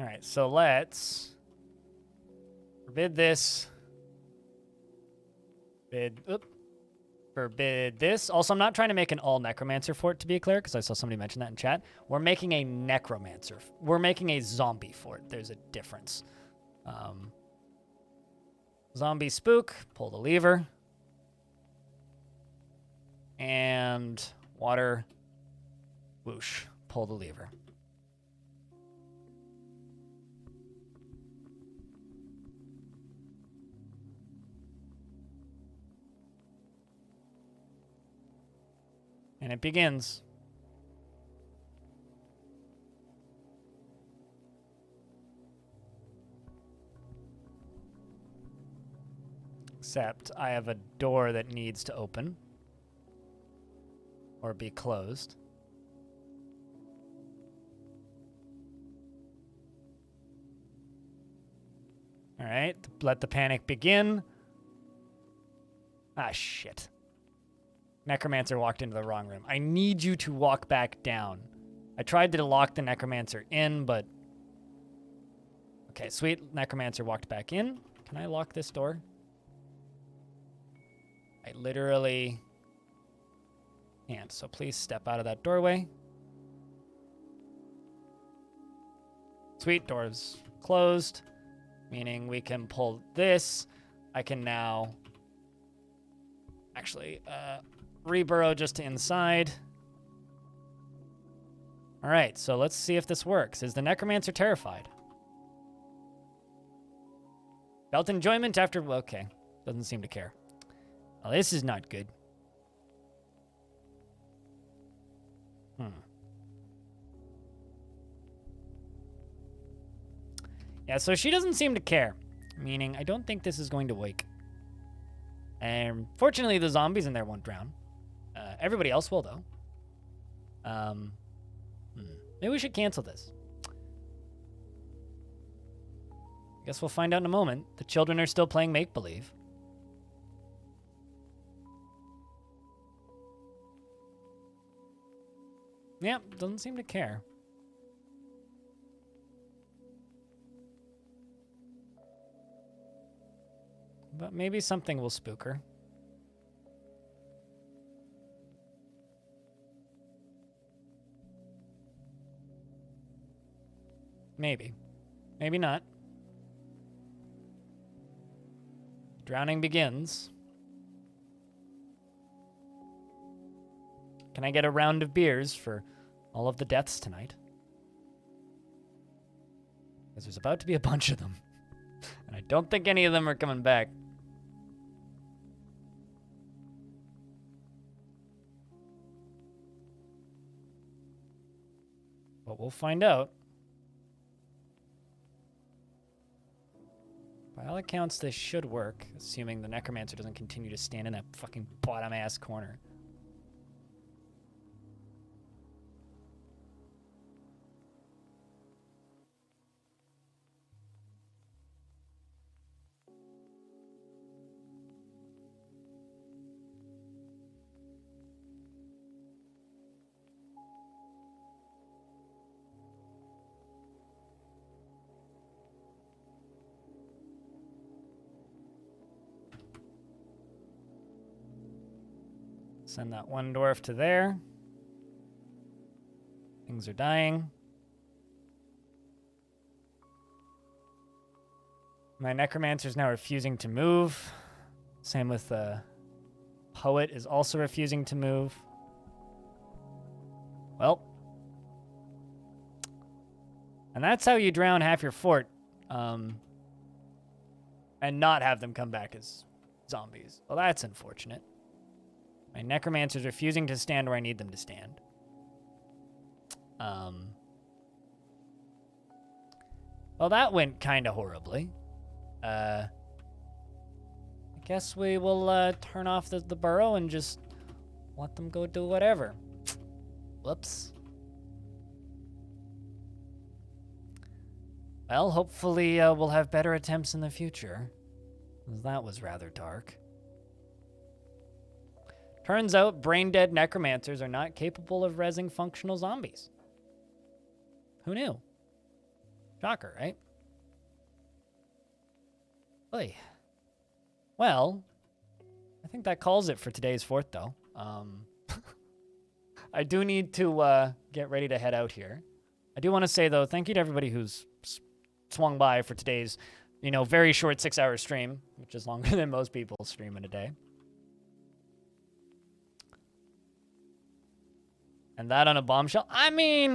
All right, so let's forbid this. Forbid this. Also, I'm not trying to make an all necromancer fort, to be clear, because I saw somebody mention that in chat. We're making a necromancer. We're making a zombie fort. There's a difference. Zombie spook. Pull the lever. And water. Whoosh. Pull the lever. And it begins. Except I have a door that needs to open. Or be closed. All right, let the panic begin. Ah, shit. Necromancer walked into the wrong room. I need you to walk back down. I tried to lock the Necromancer in, but... Okay, sweet. Necromancer walked back in. Can I lock this door? I literally can't, so please step out of that doorway. Sweet, door's closed, meaning we can pull this. I can now... Actually, reburrow just to inside. All right, so let's see if this works. Is the Necromancer terrified? Felt enjoyment after... Okay, doesn't seem to care. Well, this is not good. Yeah, so she doesn't seem to care. Meaning, I don't think this is going to wake. And fortunately, the zombies in there won't drown. Everybody else will, though. Maybe we should cancel this. Guess we'll find out in a moment. The children are still playing make-believe. Yeah, doesn't seem to care. But maybe something will spook her. Maybe. Maybe not. Drowning begins. Can I get a round of beers for all of the deaths tonight? Because there's about to be a bunch of them. And I don't think any of them are coming back. But we'll find out. By all accounts, this should work, assuming the Necromancer doesn't continue to stand in that fucking bottom-ass corner. Send that one dwarf to there. Things are dying. My necromancer's now refusing to move. Same with the poet is also refusing to move. Well. And that's how you drown half your fort. And not have them come back as zombies. Well, that's unfortunate. My necromancer's refusing to stand where I need them to stand. Well, that went kind of horribly. I guess we will turn off the burrow and just let them go do whatever. Whoops. Well, hopefully we'll have better attempts in the future. 'Cause that was rather dark. Turns out brain-dead necromancers are not capable of rezzing functional zombies. Who knew? Shocker, right? Oy. Well, I think that calls it for today's fort, though. I do need to get ready to head out here. I do want to say, though, thank you to everybody who's swung by for today's, very short 6-hour stream, which is longer than most people stream in a day. And that on a bombshell? I mean...